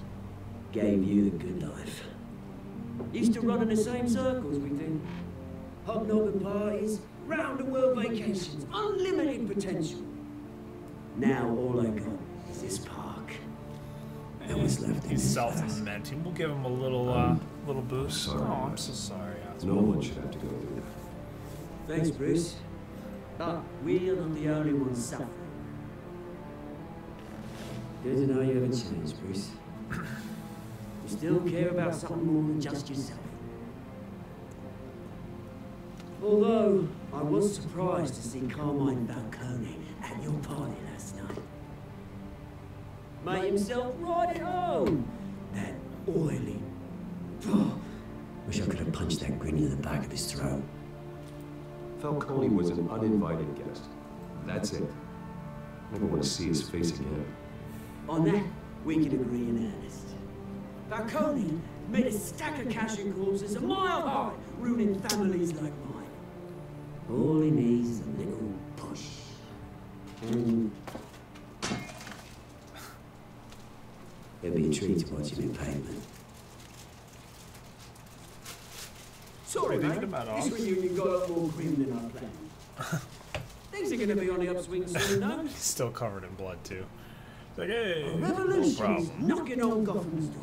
Gave you the good life. Used to run in the same circles we did. Hobnobbing parties, round the world vacations, unlimited potential. Now all I got is this park. That was left in He's this self-lamenting. We'll give him a little little boost. Sorry, Oh, I'm so sorry. No one should have to go through that. Thanks, Bruce. But we are not the only ones suffering. Good to know you haven't changed, Bruce. You still care about something more than just yourself. Although, I was surprised to see Carmine Falcone at your party last night. Made himself right at home. That oily, Wish I could have punched that grin in the back of his throat. Falcone was an uninvited guest. That's it. Never want to see his face again. On that, we can agree in earnest. Falcone made a stack of cash and corpses a mile high, ruining families like mine. All he needs is a little push. It'd be a treat to watch him in pavement. Sorry, mate. This reunion got a lot more grim than I planned. Things are going to be on the upswing soon, though. He's still covered in blood, too. He's like, hey, A no revolution's problem. knocking on Gotham's door,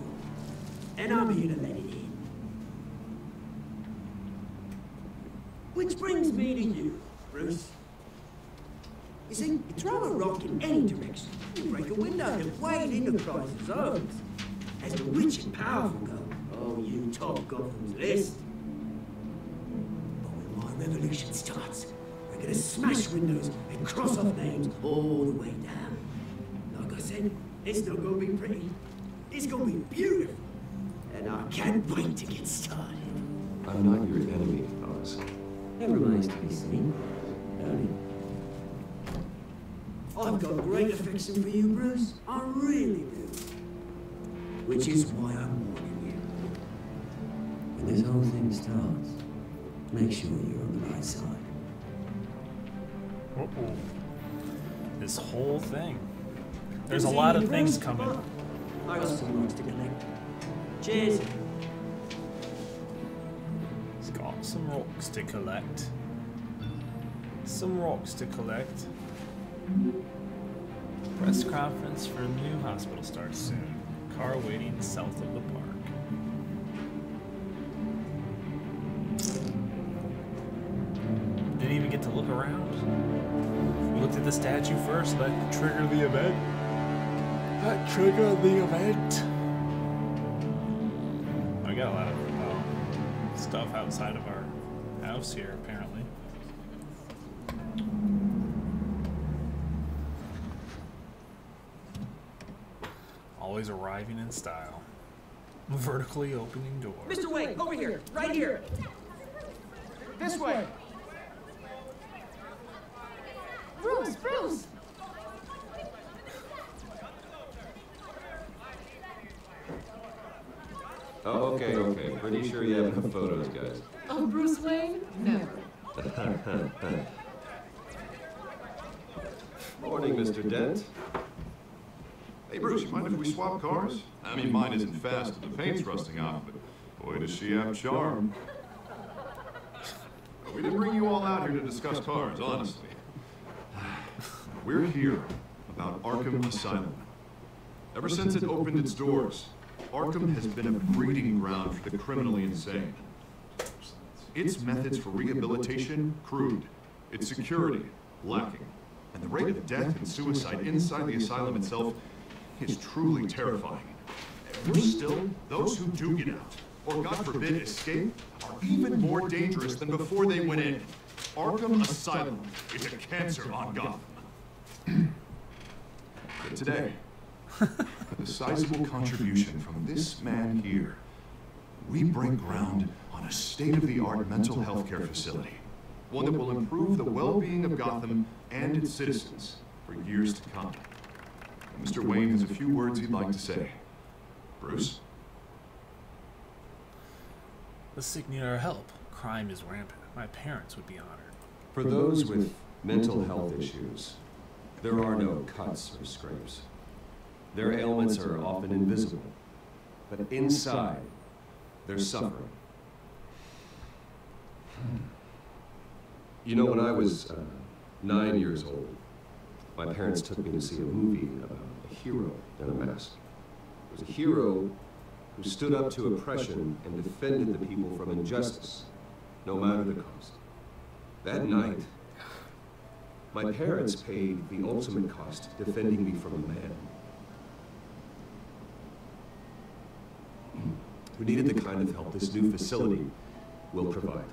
and I'm here to let it in. Which brings me to you, Bruce. You see, you throw a rock in any direction, you break a window and wade into crisis zones. As the rich and powerful go, oh, you top Gotham's list. But when my revolution starts, we're gonna smash windows and cross off names all the way down. Like I said, it's not gonna be pretty. It's gonna be beautiful. And I can't wait to get started. I'm not your enemy, Lars. That remains to be seen, don't it? I've got great affection for you, Bruce. I really do. Which is why I'm warning you. When this whole thing starts, make sure you're on the right side. Uh-oh. This whole thing. There's a lot of things coming. I got some rocks to collect. Cheers. He's got some rocks to collect. Some rocks to collect. Press conference for new hospital starts soon. Car waiting south of the park. Didn't even get to look around. We looked at the statue first. That triggered the event. That triggered the event. We got a lot of stuff outside of our house here, apparently. Always arriving in style. Vertically opening doors. Mr. Wayne, over here, right here. This way. Bruce, Bruce! Oh, okay. Pretty sure you have enough photos, guys. Oh, Bruce Wayne? Never. Morning, Mr. Dent. Hey, Bruce, you mind if we swap cars? I mean, mine isn't fast and the paint's rusting off, but boy, does she have charm. We didn't bring you all out here to discuss cars, honestly. We're here about Arkham Asylum. Ever since it opened its doors, Arkham has been a breeding ground for the criminally insane. Its methods for rehabilitation, crude. Its security, lacking. And the rate of death and suicide inside the asylum itself is truly terrifying. And worse still, those who do get out, or God forbid escape, are even more dangerous than before they went in. Arkham Asylum is a cancer on Gotham. But today, with a sizable contribution from this man here, we break ground on a state-of-the-art mental health care facility. One that will improve the well-being of Gotham and its citizens for years to come. And Mr. Wayne has a few words he'd like to say. Bruce? The sick need our help. Crime is rampant. My parents would be honored. For those with mental health issues, there are no cuts or scrapes. Their ailments are often invisible, but inside, they're suffering. You know, when I was 9 years old, my parents took me to see a movie about a hero in a mask. It was a hero who stood up to oppression and defended the people from injustice, no matter the cost. That night, my parents paid the ultimate cost defending me from a man who needed the kind of help this new facility will provide.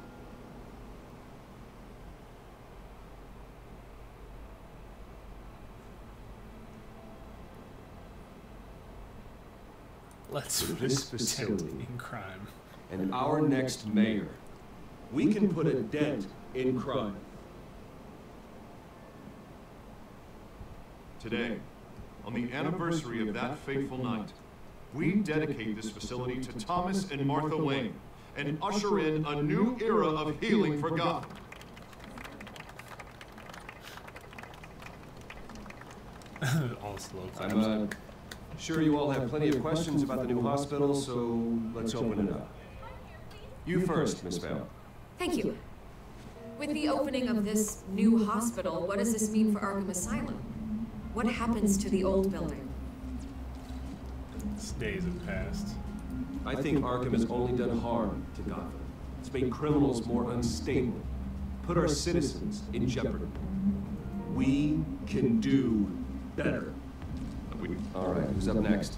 Let's this facility in crime. and our next mayor. We can put a dent in crime. Today, on the anniversary of that fateful night, we dedicate this facility to Thomas and Martha Wayne and usher in a new era of healing for Gotham. All slow I'm sure you all have plenty of questions about the new hospital, so let's open it up. You first, Miss Vale. Thank you. With the opening of this new hospital, what does this mean for Arkham Asylum? What happens to the old building? Days have passed. I think Arkham has only done harm to Gotham. It's made criminals more unstable, put our citizens in jeopardy. We can do better. All right, who's up next?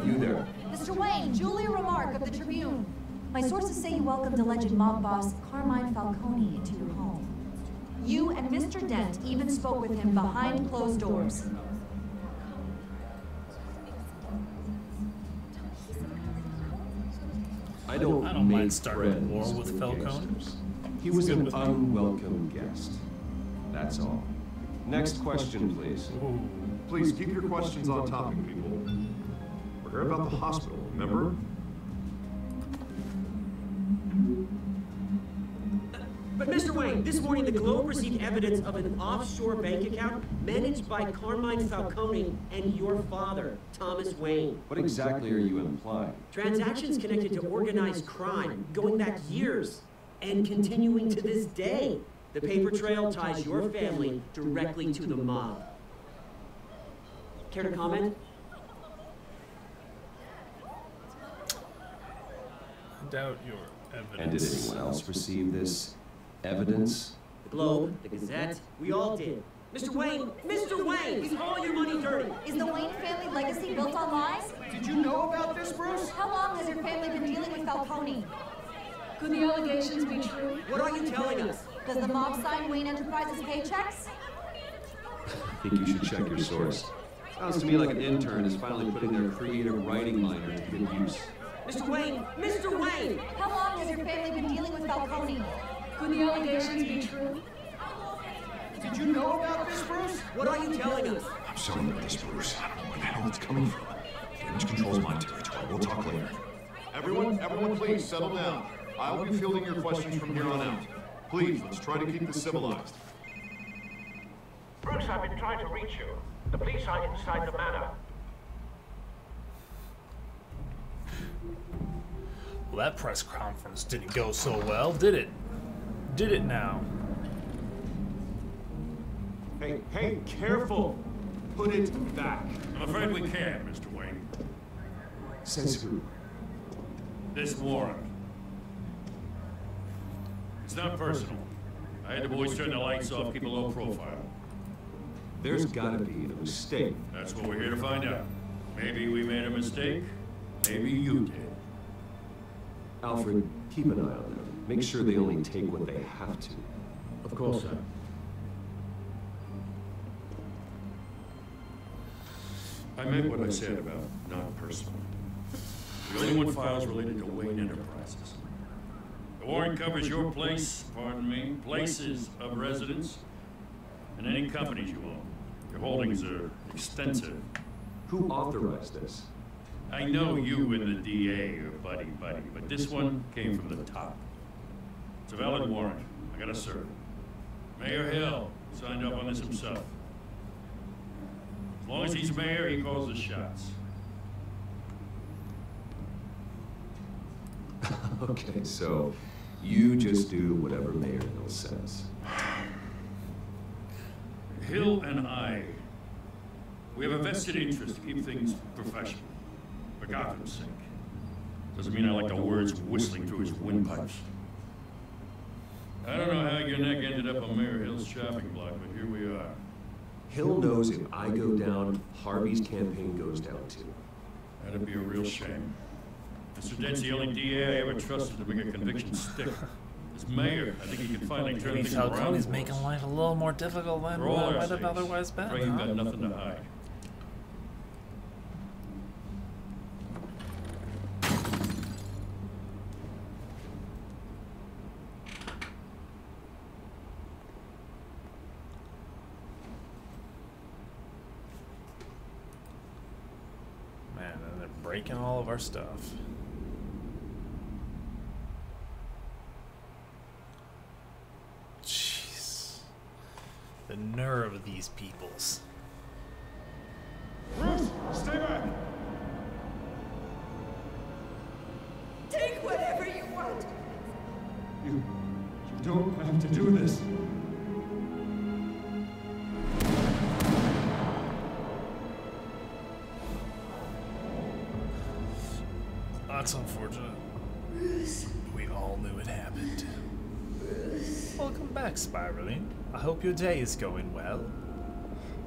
You there. Mr. Wayne, Julia Remark of the Tribune. My sources say you welcomed alleged mob boss Carmine Falcone into your home. You and Mr. Dent even spoke with him behind closed doors. I don't mind starting a war with Falcone. He was an unwelcome guest. That's all. Next question, please. Please keep your questions on topic, people. We're here about the hospital, remember? But Mr. Wayne, this morning the Globe received evidence of an offshore bank account managed by Carmine Falcone and your father, Thomas Wayne. What exactly are you implying? Transactions connected to organized crime, going back years, and continuing to this day. The paper trail ties your family directly to the mob. Care to comment? I doubt your evidence. And did anyone else receive this evidence? The Globe, the Gazette, we all did. Mr. Wayne, he's all your money dirty. Is the Wayne family legacy built on lies? Did you know about this, Bruce? How long has your family been dealing with Falcone? Could the allegations be true? What are you telling us? Does the mob sign Wayne Enterprises paychecks? I think you should check your source. Sounds to me like an intern is finally putting their creative writing minor to good use. Mr. Wayne! How long has your family been dealing with Falcone? Could the allegations be true? Did you know about this, Bruce? What are you telling us? I'm sorry about this, Bruce. I don't know where the hell it's coming from. Damage control's my territory. We'll talk later. Everyone, please settle down. I'll be fielding your questions from here on out. Please, let's try to keep this civilized. Bruce, I've been trying to reach you. The police are inside the manor. Well, that press conference didn't go so well, did it? Did it now? Hey, careful! Put it back. I'm afraid we can't, Mr. Wayne. Says who? This warrant. It's not personal. I had the boys turn the lights off, keep a low profile. There's gotta be a mistake. That's what we're here to find out. Maybe we made a mistake. Maybe you did. Alfred, keep an eye on them. Make sure they only take what they have to. Of course, sir. I meant what I said about not personal. We only want files related to Wayne Enterprises. The warrant covers your place, pardon me, places of residence, and any companies you own. Your holdings are extensive. Who authorized this? I know you and the DA are buddy-buddy, but this one came from the top. It's a valid warrant. I gotta serve it. Mayor Hill signed up on this himself. As long as he's mayor, he calls the shots. Okay, so you just do whatever Mayor Hill says. Hill and I, we have a vested interest to keep things professional. For Gotham's sake. Doesn't mean I like the words whistling through his windpipes. I don't know how your neck ended up on Mayor Hill's shopping block, but here we are. Hill knows if I go down, Harvey's campaign goes down too. That'd be a real shame. Mr. Dent's the only DA I ever trusted to make a conviction stick. As mayor, I think he can finally turn things around. Falcone's making life a little more difficult than what might have otherwise been. Pray you've got nothing to hide. breaking all of our stuff. Jeez. The nerve of these peoples. Ruth, stay back! Take whatever you want. You don't have to do this. That's unfortunate. Bruce. We all knew it happened. Bruce. Welcome back, Spiraling. I hope your day is going well.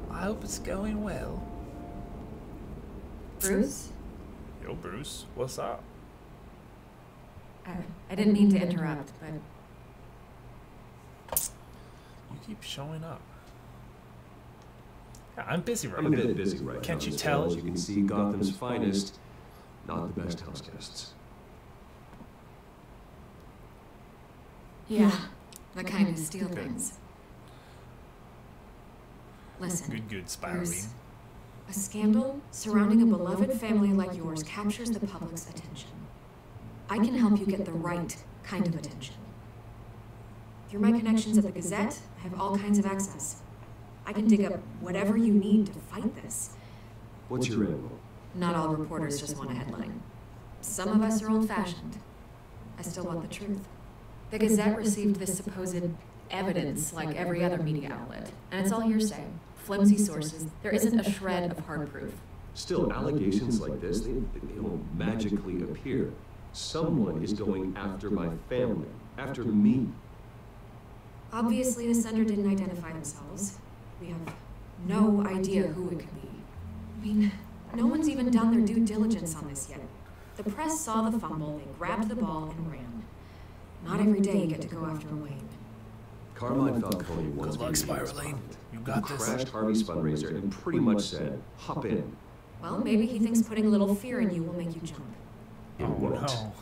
I hope it's going well. Bruce? Yo, Bruce, what's up? I didn't mean to interrupt, but You keep showing up. Yeah, I'm busy right I'm a bit busy right now. Can't you Miss tell? Bell. As you can see, Gotham's finest, not the best house guests. yeah, that kind of steal things. Listen, Good, Spiraling. Bruce, a scandal surrounding a beloved family like yours captures the public's attention. I can help you get the right kind of attention. Through my connections at the Gazette, I have all kinds of access. I can dig up whatever you need to fight this. What's your angle? Not all reporters just want a headline. Some of us are old-fashioned. I still want the truth. The Gazette received this supposed evidence like every other media outlet, and it's all hearsay, flimsy sources. There isn't a shred of hard proof. Still, allegations like this, they don't magically appear. Someone is going after my family, after me. Obviously, the sender didn't identify themselves. We have no idea who it could be. I mean, no one's even done their due diligence on this yet. The press saw the fumble, they grabbed the ball and ran. Not every day you get to go after a Wayne. Carmine Falcone wants Good luck, Spiraling. You got this. Crashed Harvey's fundraiser and pretty much said, hop in. Well, maybe he thinks putting a little fear in you will make you jump. It won't. No.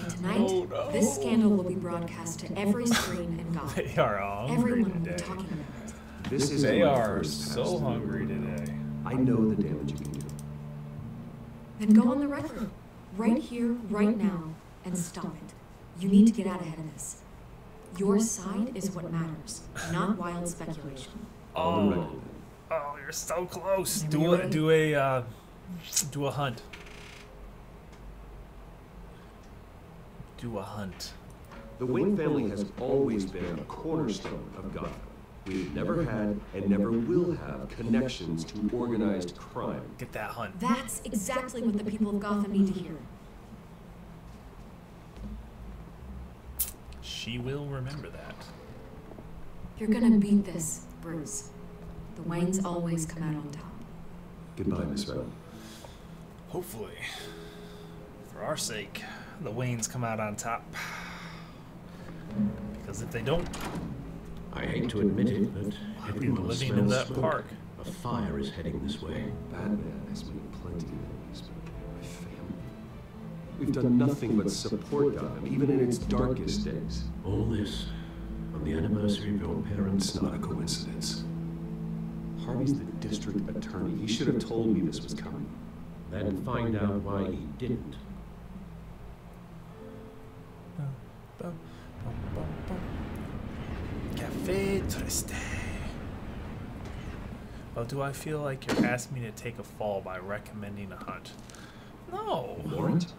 By tonight, this scandal will be broadcast to every screen in Gotham. They are hungry Everyone will be today. talking about it. This is They my are first pass so through. hungry today. I know the damage you can do. Then go on the record, right here, right now, and stop it. You need to get out ahead of this. Your side is what matters, not wild speculation. On the record. Oh, you're so close. Maybe Do you're a right. do a hunt. Do a hunt. The Wayne family has always been a cornerstone of Gotham. We've never had and never will have connections to organized crime. Get that hunt. That's exactly what the people of Gotham need to hear. She will remember that. You're gonna beat this, Bruce. The Waynes always come out on top. Goodbye, Miss Bell. Hopefully, for our sake, the Waynes come out on top. Because if they don't, I hate to admit it, but everyone living in smells that smoke. park. A fire is heading this way. Batman has made plenty of enemies, but my family. We've done nothing but support Gotham, even in its darkest days. All this on the anniversary of your parents' It's not a coincidence. Harvey's the district attorney. He should have told me this was coming. Then find out why he didn't. Café Triste. Well, do I feel like you're asking me to take a fall by recommending a hunt? No. Warrant?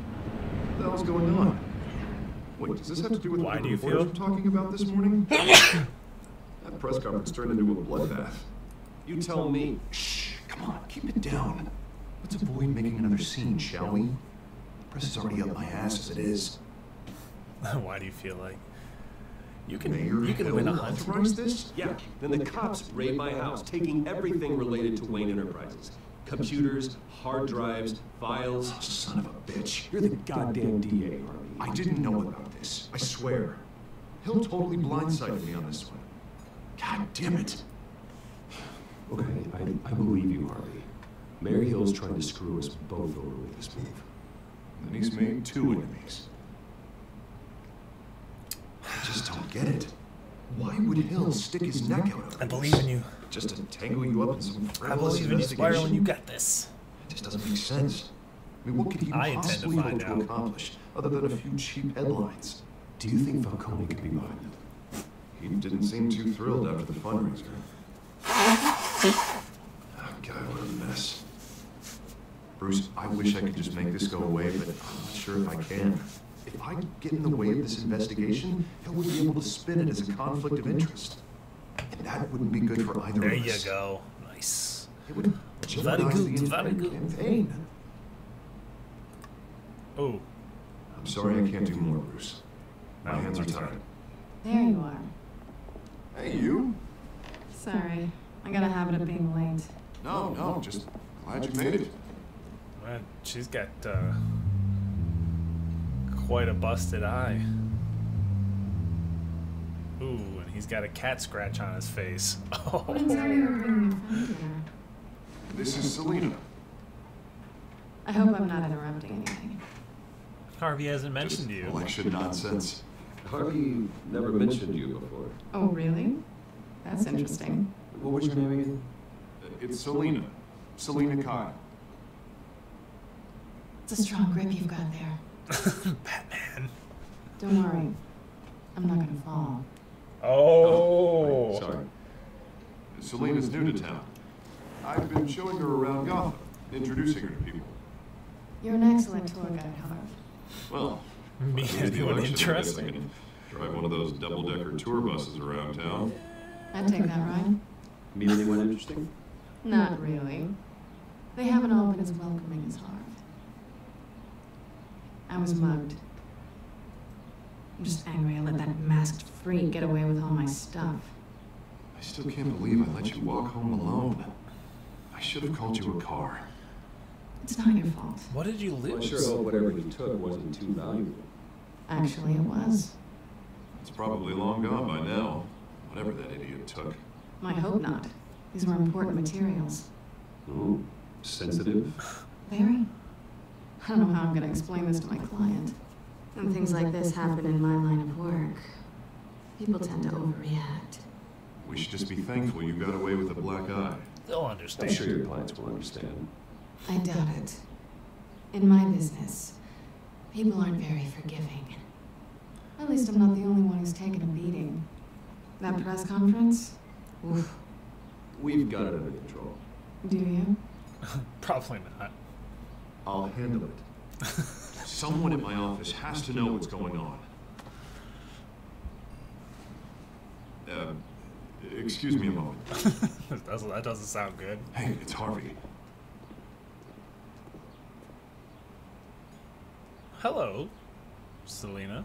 What the hell's going on? Wait, does this have to do with Why what do the you reporters feel? were talking about this morning? That press conference turned into a bloodbath. You tell me. Shh, come on, keep it down. Let's avoid making another scene, shall we? The press is already up my ass as it is. Why do you feel like you can Mayor win a Hill hunt? authorized this? Yeah, then the cops raid my house, taking everything related to Wayne Enterprises. Computers, hard drives, files. Son of a bitch. You're the goddamn DA, Harvey. I didn't know about this, I swear. Hill totally blindsided me on this one. God damn it. Okay, I believe you, Harvey. Mayor Hill's trying to screw us both over with this move. And he's made 2 enemies. I just don't get it. Why would Hill stick his neck out over I believe this? in you. Just to tangle you up in some I frivolous believe in you, Spiraling. investigation? You got this. It just doesn't make sense. I mean, what could he possibly hope to accomplish other than a few cheap headlines? Do you think Falcone could be behind it? He didn't seem too thrilled after the fundraiser. Oh, God, what a mess. Bruce, I wish I could just make this go away, but I'm not sure if I can. If I get in the way of this investigation, Hill would be able to spin it as a conflict of interest. And that wouldn't be good for either There of you us. go. Nice. It would jeopardize the entire campaign. Oh. I'm sorry I can't do more, Bruce. My hands are tied. There you are. Hey, you. Sorry. I got a habit of being late. No, just glad you made it. Man, she's got quite a busted eye. Ooh, and he's got a cat scratch on his face. Oh. You didn't tell me you were bringing your friend here. This is Selena. I hope I'm not interrupting anything. Harvey hasn't mentioned you. Election nonsense. Harvey never mentioned you before. Oh, really? That's interesting. What was your name again? It's Selena. Selena Kyle. It's a strong grip you've got there. Batman. Don't worry. I'm not gonna fall. Oh. Sorry. Selena's new to town. I've been showing her around Gotham, introducing her to people. You're an excellent tour guide, Harv. Well, Me anyone interesting? Drive one of those double-decker tour buses around town. I'd take that ride. Meet anyone interesting? Not really. They haven't all been as welcoming as Harv. I was mugged. I'm just angry I let that masked freak get away with all my stuff. I still can't believe I let you walk home alone. I should have called you a car. It's not your fault. What did you I lose? sure hope whatever he took wasn't too valuable. Actually, it was. It's probably long gone by now, whatever that idiot took. I hope not. These were important materials. Oh, sensitive? Very. I don't know how I'm going to explain this to my client. When things like this happen in my line of work, people tend to overreact. We should just be thankful you got away with a black eye. They'll I'm understand. sure your clients will understand. I doubt it. In my business, people aren't very forgiving. At least I'm not the only one who's taken a beating. That press conference? Oof. We've got it under control. Do you? Probably not. I'll handle it. Someone at my office has to know what's going on. Excuse me a moment. That doesn't sound good. Hey, it's Harvey. Hello, Selena.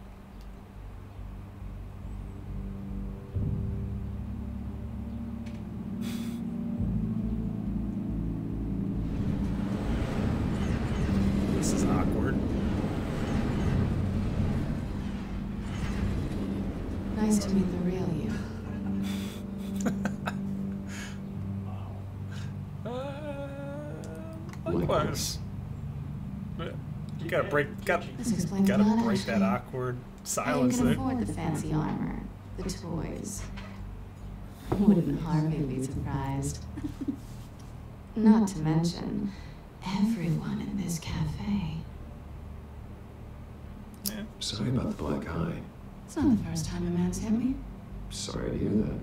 This is awkward. Nice to meet the real you. Likewise. You gotta break, This explains a gotta lot, break that actually. awkward How you silence can there. afford the fancy armor, the toys. Wouldn't Harvey be surprised? Not to mention, everyone in this cafe. Sorry about the black eye. It's not the first time a man's hit me. Sorry to hear that.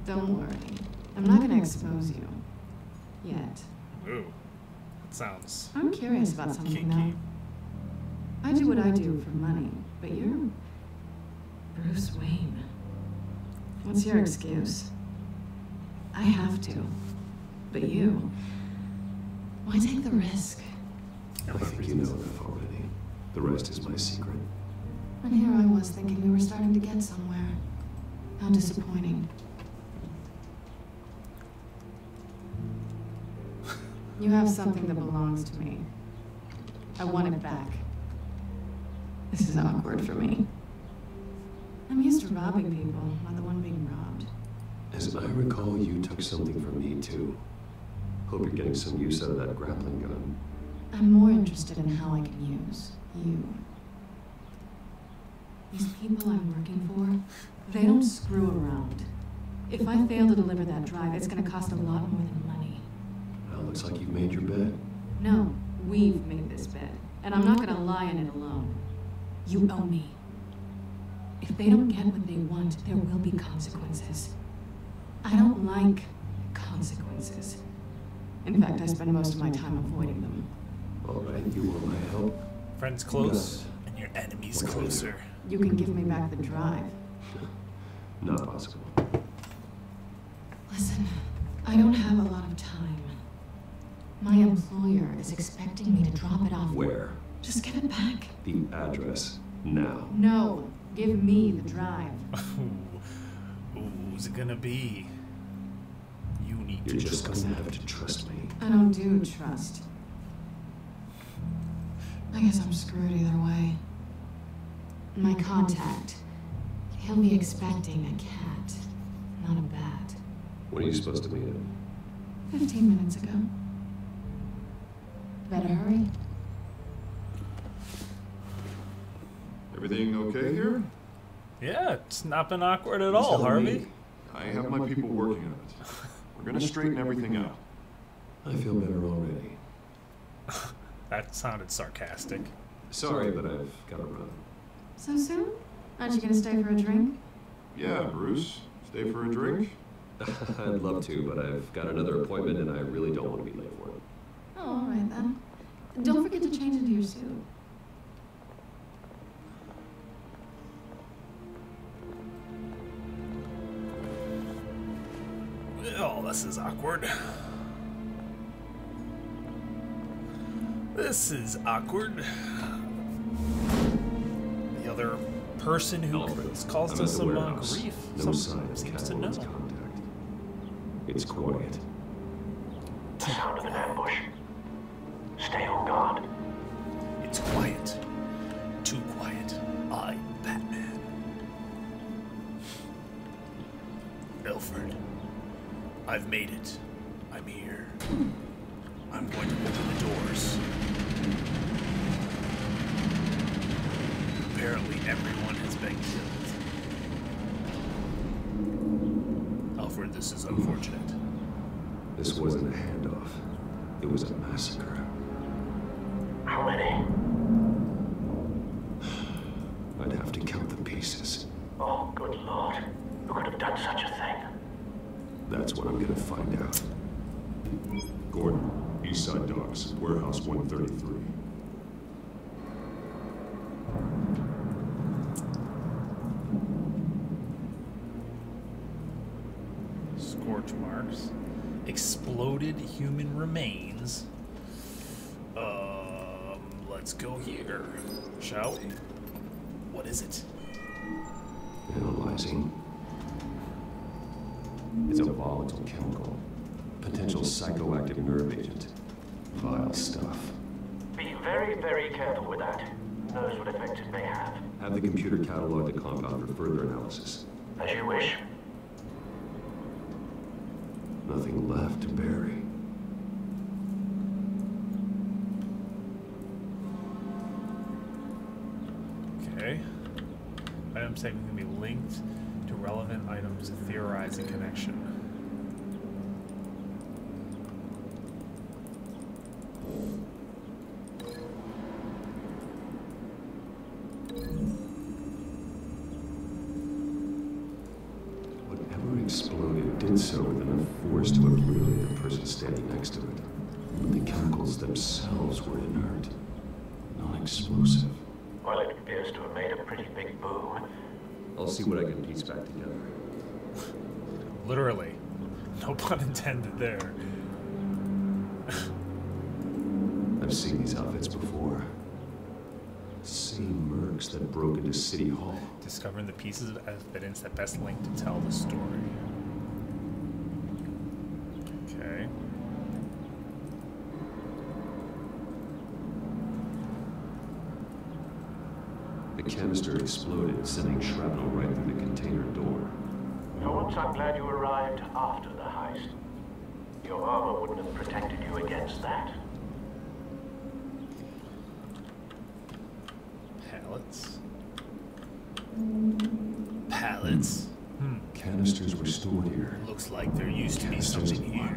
Don't worry. I'm not gonna expose you. Yet. Ooh, that sounds I'm curious about something kinky. though. I do what I do for money, but you're Bruce Wayne. What's your excuse? I have to. But you, why take the risk? I think you know enough already. The rest is my secret. And here I was thinking we were starting to get somewhere. How disappointing. You have something that belongs to me. I want it back. This is awkward for me. I'm used to robbing people, not the one being robbed. As I recall, you took something from me too. Hope you're getting some use out of that grappling gun. I'm more interested in how I can use you. These people I'm working for, they don't screw around. If I fail to deliver that drive, it's going to cost a lot more than money. Well, looks like you've made your bed. No, we've made this bed, and I'm not gonna lie in it alone. You owe me. If they don't get what they want, there will be consequences. I don't like consequences. In fact, I spend most of my time avoiding them. All right, you want my help? Friends close, and your enemies closer. You can give me back the drive. Not possible. Listen, I don't have a lot of time. My employer is expecting me to drop it off. Where? Just give it back. The address, now. No, give me the drive. Who's it gonna be? You need You're to just gonna have to trust me. I don't do trust. I guess I'm screwed either way. My contact, he'll be expecting a cat, not a bat. When are you supposed to meet him? 15 minutes ago. Better hurry. Everything okay here? Yeah, it's not been awkward at all, Harvey. I have my people working on it. We're gonna straighten everything out. I feel better already. That sounded sarcastic. Sorry, but I've got to run. So soon? Aren't you gonna stay for a drink? Yeah, Bruce. Stay for a drink? I'd love to, but I've got another appointment and I really don't want to be late for it. Oh, all right then. Don't forget to change into your suit. Oh, this is awkward. This is awkward. The other person who has caused us some grief seems to know. It's quiet. The sound of an ambush. Stay on guard. It's quiet. Too quiet. I'm Batman. Ilford, I've made it. I'm here. I'm going to open the doors. Apparently everyone has been killed. Alfred, this is unfortunate. This wasn't a handoff. It was a massacre. How many? I'd have to count the pieces. Oh, good Lord. Who could have done such a thing? That's what I'm gonna find out. Gordon, Eastside Docks, Warehouse 133. Scorch marks. Exploded human remains. Let's go here, shall we? What is it? Analyzing. It's a volatile chemical. Potential psychoactive nerve agent. Vile stuff. Be very, very careful with that. Who knows what effect it may have. Have the computer catalog the compound for further analysis. As you wish. Nothing left to bury. Okay. Items taken can be linked to relevant items to theorize a connection. Whatever exploded did so with enough force to obliterate the person standing next to it. But the chemicals themselves were inert, non-explosive. Well, it appears to have made a pretty big boom. I'll see what I can piece back together. Literally. No pun intended there. I've seen these outfits before. Same mercs that broke into City Hall. Discovering the pieces of evidence that best link to tell the story. Okay. The canister exploded, sending shrapnel right through the container door. For once, I'm glad you arrived after the heist. Your armor wouldn't have protected you against that. Pallets. Pallets. Canisters were stored here. Looks like there used to be something here.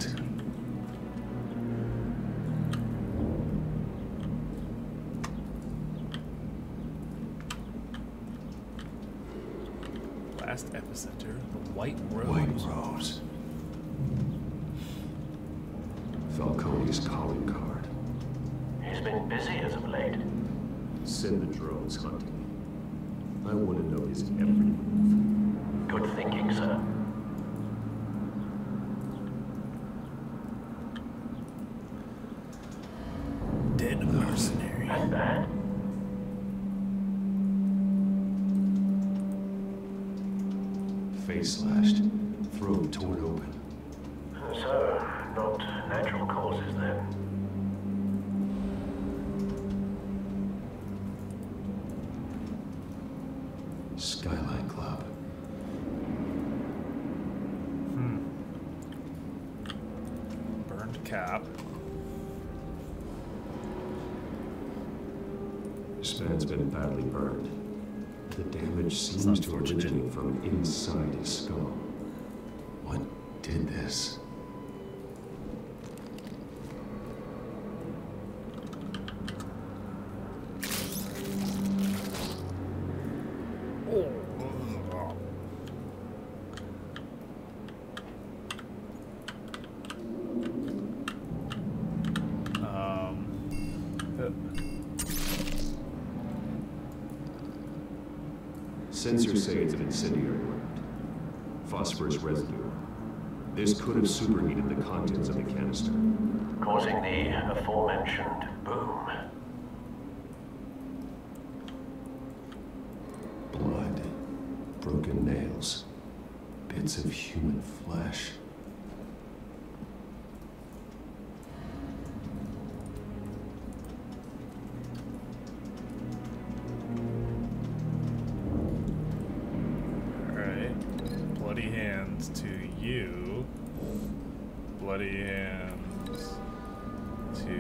Last epicenter, the White Rose. White Rose. Falcone's calling card. He's been busy as of late. Send the drones hunting. I want to know his every move. Good thinking, sir. Dead mercenary. And that? Face slashed, throat torn open. So, not natural causes then. Skyline Club. Burned cap. This man's been badly burned. The damage seems to originate from inside his skull. What did this? Sensors say it's an incendiary round. Phosphorus residue. This could have superheated the contents of the canister, Causing the aforementioned boom. blood, broken nails, bits of human flesh. Bloody hands to you. Bloody hands to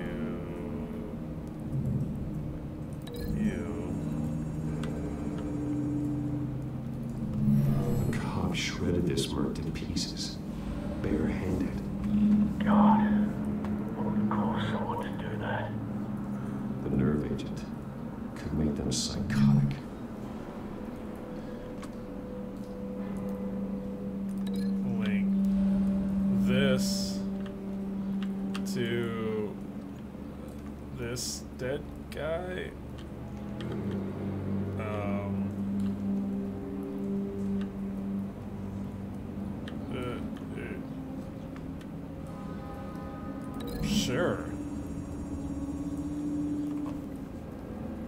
you. The cops shredded this merc to pieces, barehanded. God. What would cause someone to do that? The nerve agent could make them psychotic. This to this dead guy. Sure.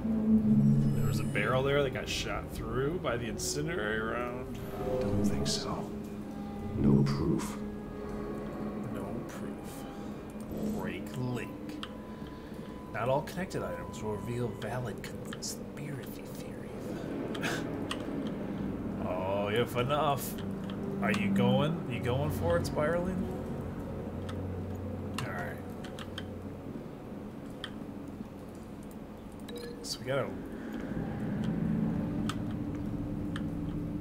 There was a barrel there that got shot through by the incendiary round. Don't think so. No proof. Break link. Not all connected items will reveal valid conspiracy theories. Oh, if enough. Are you going? You going for it, Spiraling? Alright. So we gotta...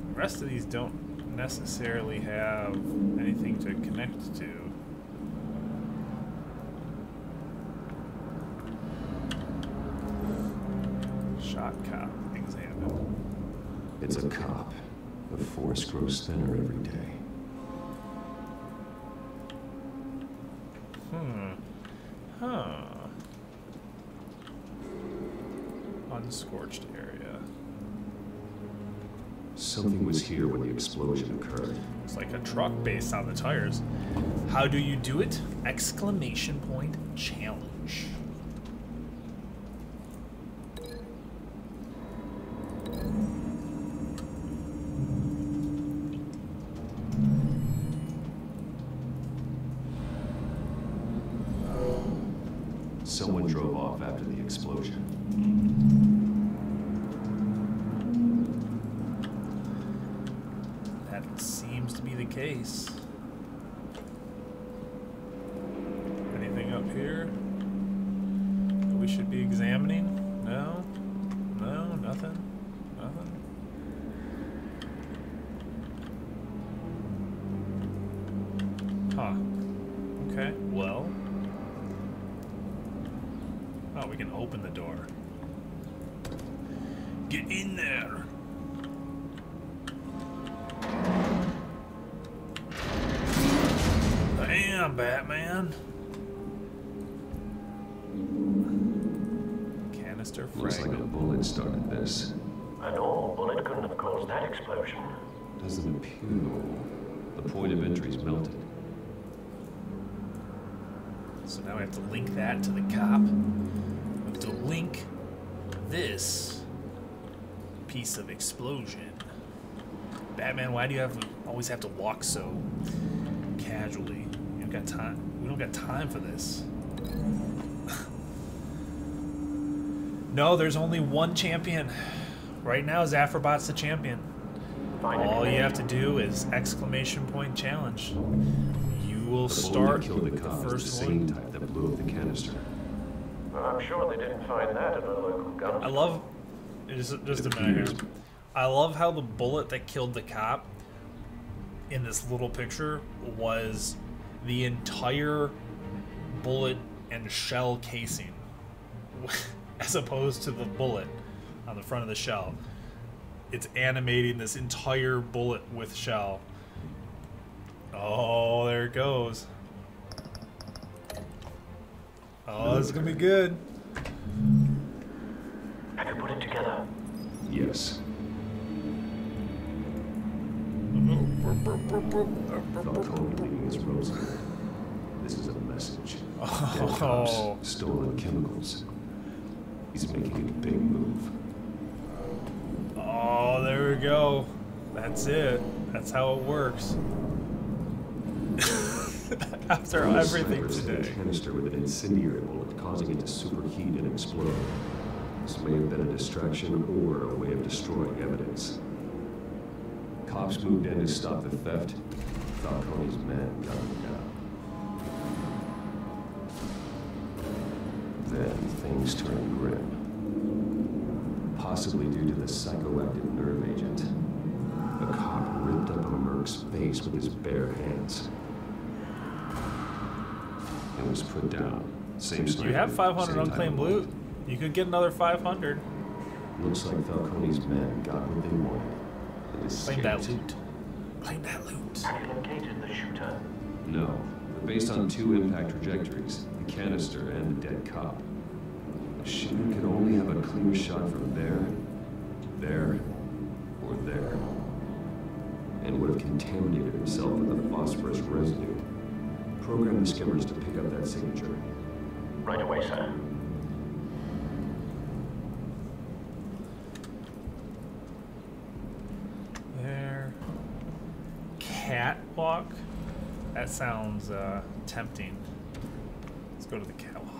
The rest of these don't necessarily have anything to connect to. Shot cop examine. It's a cop. The force grows thinner every day. Huh. Unscorched area. Something was here when the explosion occurred. It's like a truck based on the tires. How do you do it? Exclamation point challenge. Someone drove off after the explosion. That seems to be the case. Anything up here that we should be examining? No? No? Nothing? Nothing? Huh. Okay, well. Oh, we can open the door. Get in there! down, Batman. Canister Looks like a fragment. bullet started this. A normal bullet couldn't have caused that explosion. Doesn't appear. The point of entry's melted. So now we have to link that to the cop. We have to link this piece of explosion. Batman, why do you always have to walk so casually? You don't got time. We don't got time for this. No, there's only one champion. Right now, Zaphrbot's the champion. All you have to do is exclamation point challenge. You will start killed the with the cop first is the one. same type that blew up the canister. Well, I'm sure they didn't find that at a local gun store. I love. Just a minute here. I love how the bullet that killed the cop in this little picture was the entire bullet and shell casing, as opposed to the bullet on the front of the shell. It's animating this entire bullet with shell. Oh, there it goes. Oh, this is gonna be good. Have you put it together? Yes. Falcone leading his rosary. This is a message. Dead cops, stolen chemicals. He's making a big move. Oh, there we go. That's it. That's how it works. After everything today. A canister with an incendiary bullet, causing it to superheat and explode. This may have been a distraction or a way of destroying evidence. Cops moved in to stop the theft. Falcone's men got him down. Then things turned grim. Possibly due to the psychoactive nerve agent. A cop ripped up a merc's face with his bare hands. And was put down. Same You have 500 unclaimed loot. You could get another 500. Looks like Falcone's men got what they wanted. And Claim that escaped. loot. Claim that loot. Have you located the shooter? No, but based on 2 impact trajectories, the canister and the dead cop, the shooter could only have a clear shot from there, or there, and would have contaminated himself with the phosphorus residue. Program the skimmers to pick up that signature. Right away, sir. There. Catwalk? That sounds tempting. Let's go to the catwalk.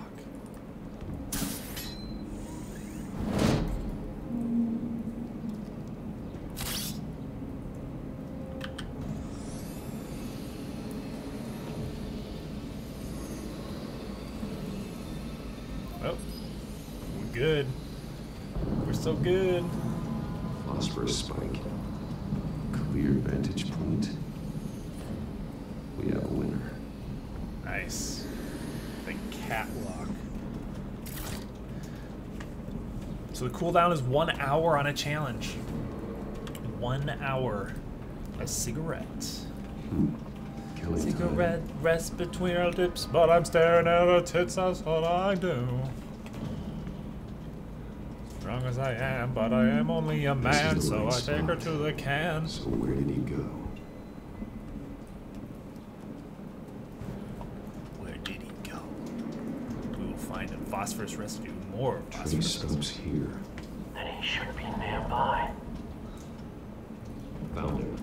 Oh, we're good. We're so good. Phosphorus spike. Clear vantage point. We have a winner. Nice. The catwalk. So the cooldown is 1 hour on a challenge. 1 hour. A cigarette. Cigarette rests between our lips, but I'm staring at her tits, that's all I do. Strong as I am, but I am only a man, so I take her to the can. So where did he go? Where did he go? We will find a phosphorus residue, more phosphorus Stops here. Then he should be nearby. Found him.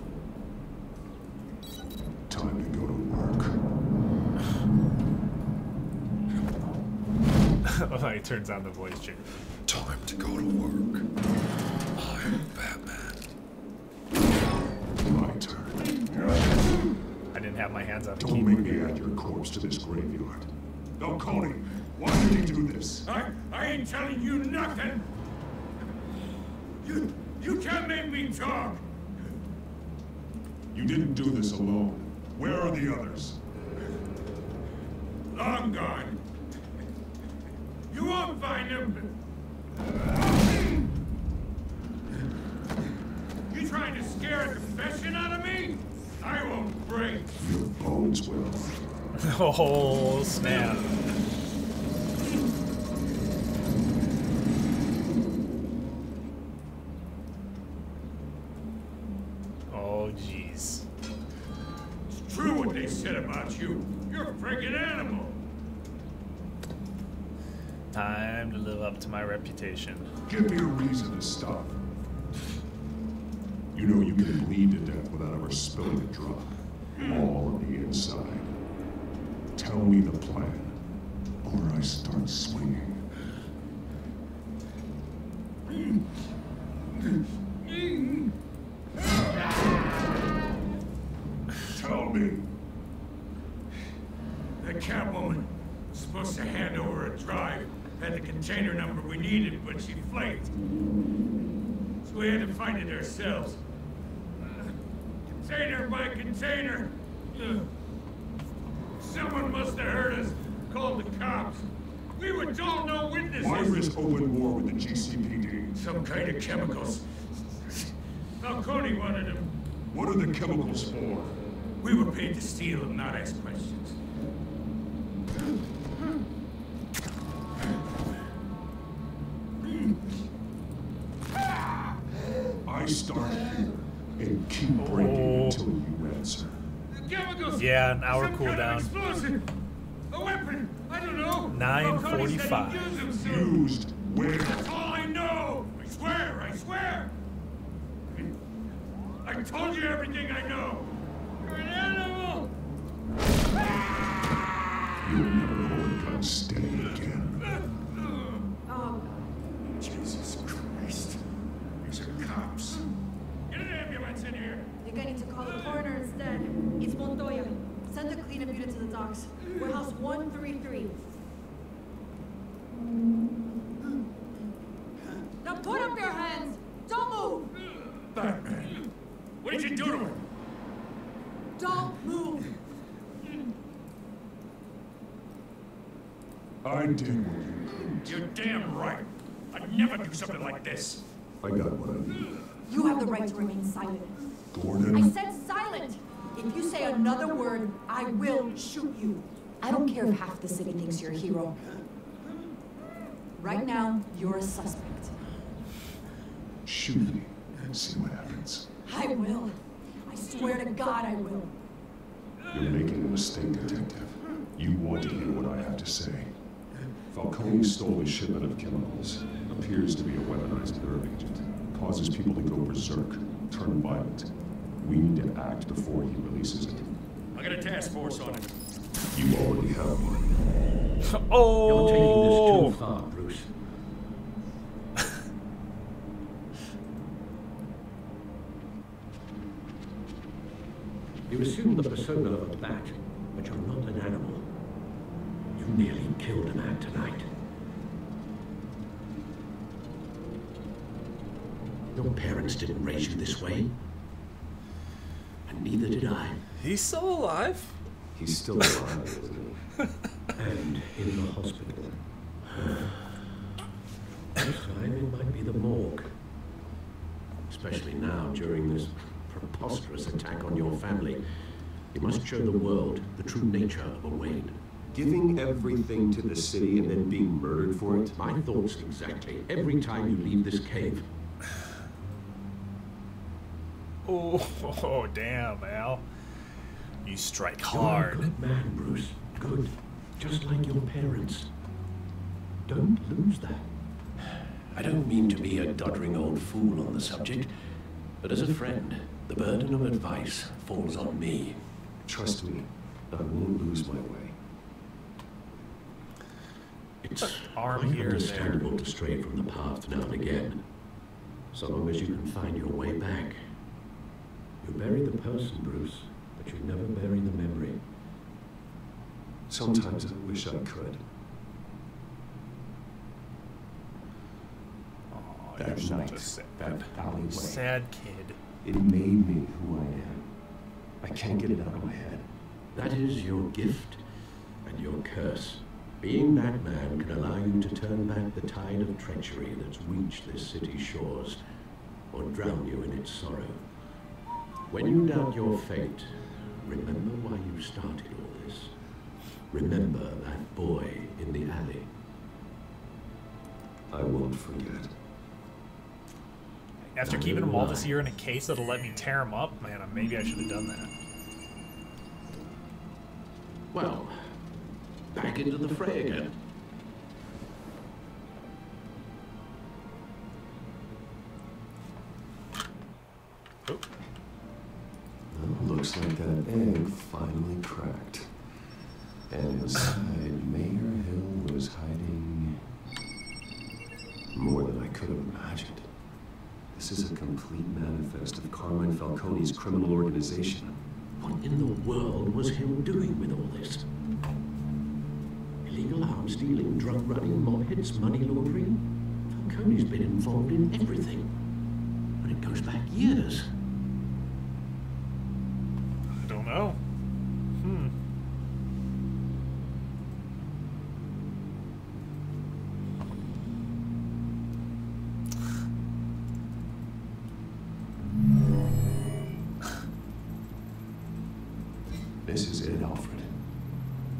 Time to go to work. Oh, he turns on the voice changer. Time to go to work. I'm Batman. My turn. I didn't have my hands on the Don't keyboard. make me add your corpse to this graveyard. Falcone, why did he do this? I ain't telling you nothing. You can't make me talk. You didn't do this alone. Where are the others? Long gone. You won't find him. You trying to scare a confession out of me? I won't break. Your bones will. Oh, snap. Oh, jeez. It's true what they said about you. You're a friggin' animal. Time to live up to my reputation. Give me a reason to stop. You know you can bleed to death without ever spilling a drop. All on the inside. Tell me the plan, or I start swinging. Tell me. The Catwoman was supposed to hand over a drive. Had the container number we needed, but she flaked. So we had to find it ourselves. Container by container. Someone must have heard us, called the cops. We were told no witnesses. Why risk open war with the GCPD? Some kind of chemicals. Falcone wanted them. What are the chemicals for? We were paid to steal and not ask questions. I start here and keep breaking until you answer. Chemicals! Yeah, an hour Some kind of cooldown. explosive! A weapon! I don't know! 9:45. Used where? That's all I know! I swear! I swear! I told you everything I know! You're an animal! You'll never hold a gun steady again. Oh, Jesus Christ. These are cops. Get an ambulance in here! I think I need to call the coroner instead. It's Montoya. Send a cleanup unit to the docks. Warehouse 133. Now put up your hands! Don't move! Batman! What did you do to him? Don't move! I did what you couldn't. You're damn right. I'd never do something like this. I got what I need. You have the right to remain silent. Gordon? I said silent! If you say another word, I will shoot you. I don't care if half the city thinks you're a hero. Right now, you're a suspect. Shoot me and see what happens. I will. I swear to God I will. You're making a mistake, Detective. You want to hear what I have to say. Falcone stole a shipment of chemicals. Appears to be a weaponized nerve agent. Causes people to go berserk, turn violent. We need to act before he releases it. I got a task force on it. You already have one. Oh! You're taking this too far, Bruce. You assume the persona of a bat, but you're not an animal. You nearly killed a man tonight. Your parents didn't raise you this way. And neither did I. He's still alive? He's still alive, isn't he? And in the hospital. This time it might be the morgue. Especially now, during this preposterous attack on your family. You must show the world the true nature of a Wayne. Giving everything to the city and then being murdered for it? My thoughts exactly. Every time you leave this cave. Oh, damn, Al. You strike You're hard. a good man, Bruce. Good. Just like your parents. Don't lose that. I don't mean to be a doddering old fool on the subject, but as a friend, the burden of advice falls on me. Trust me, I won't lose my way. It's arm quite here and there. understandable to stray from the path now and again, so long as you can find your way back. You bury the person, Bruce, but you never bury the memory. Sometimes I wish I could. Oh, That you're night, such a sad, that alleyway. sad kid. It made me who I am. I can't get it out of my head. That is your gift and your curse. Being that man can allow you to turn back the tide of treachery that's reached this city's shores, or drown you in its sorrow. When you doubt your fate, remember why you started all this. Remember that boy in the alley. I won't forget. After keeping them all this year in a case that'll let me tear them up, man, maybe I should have done that. Well, back into the fray again. Oh. Well, looks like that egg finally cracked. And inside, Mayor Hill was hiding more than I could have imagined. This is a complete manifest of Carmine Falcone's criminal organization. What in the world was Hill doing with all this? Illegal arms dealing, drug running, mob hits, money laundering? Falcone's been involved in everything. But it goes back years. I don't know. This is it, Alfred.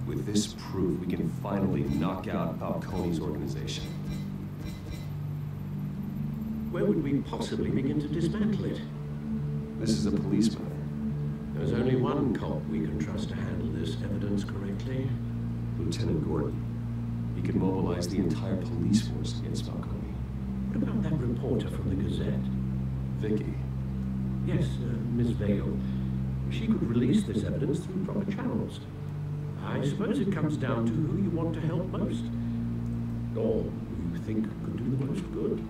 With this proof, we can finally knock out Falcone's organization. Where would we possibly begin to dismantle it? This is a police matter. There's only one cop we can trust to handle this evidence correctly. Lieutenant Gordon. He could mobilize the entire police force against Falcone. What about that reporter from the Gazette? Vicky. Yes, Miss Vale. She could release this evidence through proper channels. I suppose it comes down to who you want to help most. Or who you think could do the most good.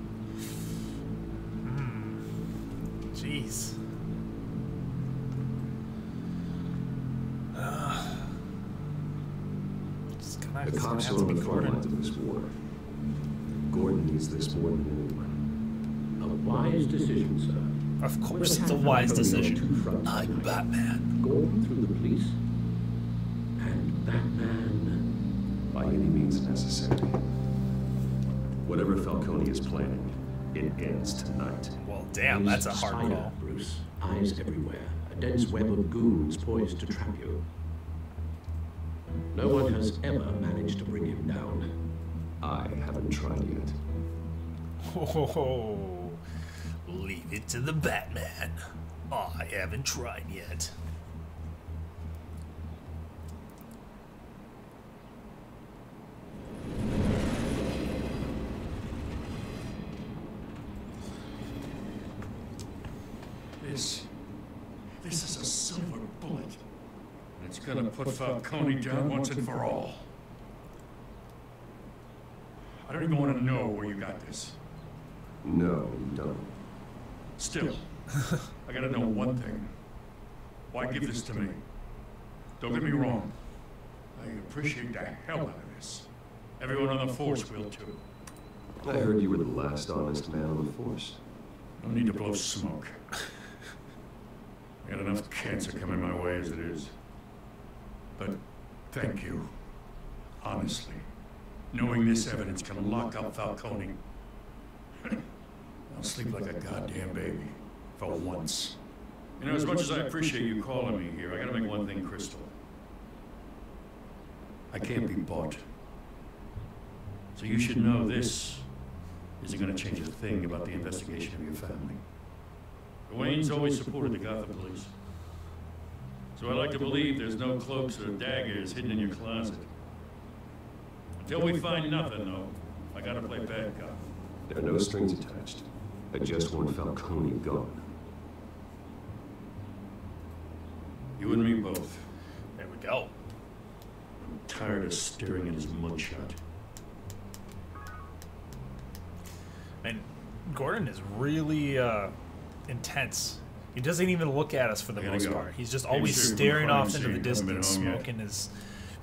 Jeez. The cops are on the front lines of this war. Gordon needs this more than anyone. A wise decision, sir. Of course, it's a wise decision. I'm Batman. Gordon through the police, and Batman by any means necessary. Whatever Falcone is planning, it ends tonight. Well, damn, that's a hard call. Bruce, eyes everywhere, a dense web of goons poised to trap you. No one has ever managed to bring him down. I haven't tried yet. Oh. Leave it to the Batman. I haven't tried yet. This is a silver bullet. And it's gonna put Falcone down once and for all. I don't even want to know where you got this. No, you don't. Still, I gotta know one thing. Why give this to me? Don't get me wrong. I appreciate the hell out of this. Everyone on the force will too. I heard you were the last honest man on the force. No need to blow smoke. I got enough cancer coming my way as it is. But thank you. Honestly. Knowing this evidence can lock up Falcone. I'll sleep like a goddamn baby. For once. You know, as much as I appreciate you calling me here, I gotta make one thing crystal. I can't be bought. So you should know this isn't gonna change a thing about the investigation of your family. Wayne's always supported the Gotham police. So I like to believe there's no cloaks or daggers hidden in your closet. Until we find nothing, though, I gotta play bad cop. There are no strings attached. I just want Falcone gone. You and me both. There we go. I'm tired of staring at his mugshot. And Gordon is really intense. He doesn't even look at us for the most part. He's just always staring off into the distance, smoking his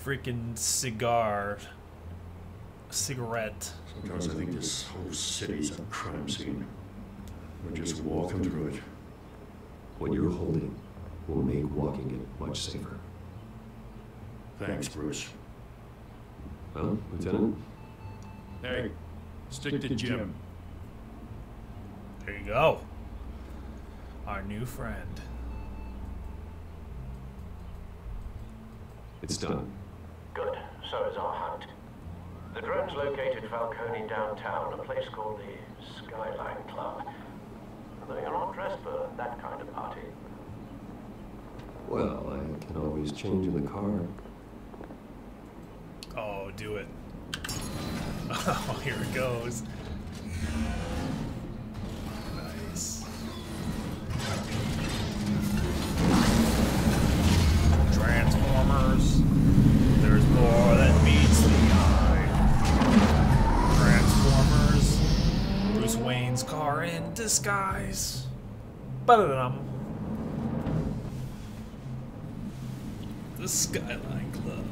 freaking cigarette. Sometimes I think this whole city's a crime scene. We're just walking through it. What you're holding will make walking it much safer. Thanks, Bruce. Well, Lieutenant? Hey, stick to Jim. There you go. Our new friend. It's done. Good. So is our hunt. The drones located Falcone downtown, a place called the Skyline Club. Though you're not dressed for that kind of party. Well, I can always change in the car. Oh, do it. Oh, here it goes. Nice. Transformers. There's more than meets the eye. Transformers. Bruce Wayne's car in disguise. Ba-da-dum. The Skyline Club.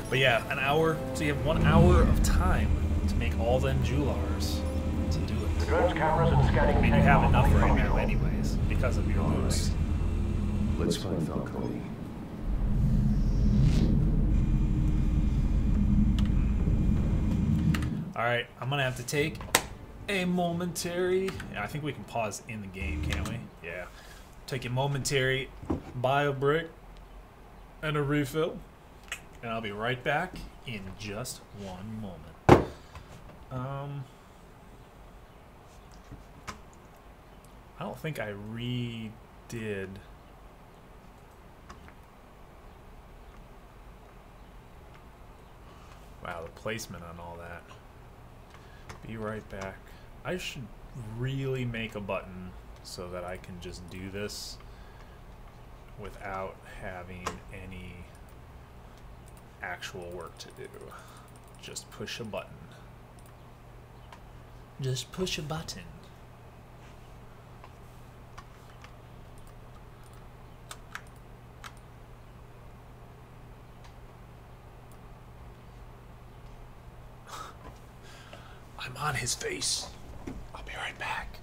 But yeah, an hour, so you have 1 hour of time to make all them Jewelars to do it. The drone's cameras and scanning. I mean, you have enough right now anyways, because of your boost. Let's find Falcone. Alright, I'm gonna have to take a momentary... I think we can pause in the game, can't we? Yeah. Take a momentary bio break and a refill. And I'll be right back in just one moment. I don't think I redid... Wow, the placement on all that. Be right back. I should really make a button so that I can just do this without having any actual work to do. Just push a button. Just push a button. I'm on his face. I'll be right back.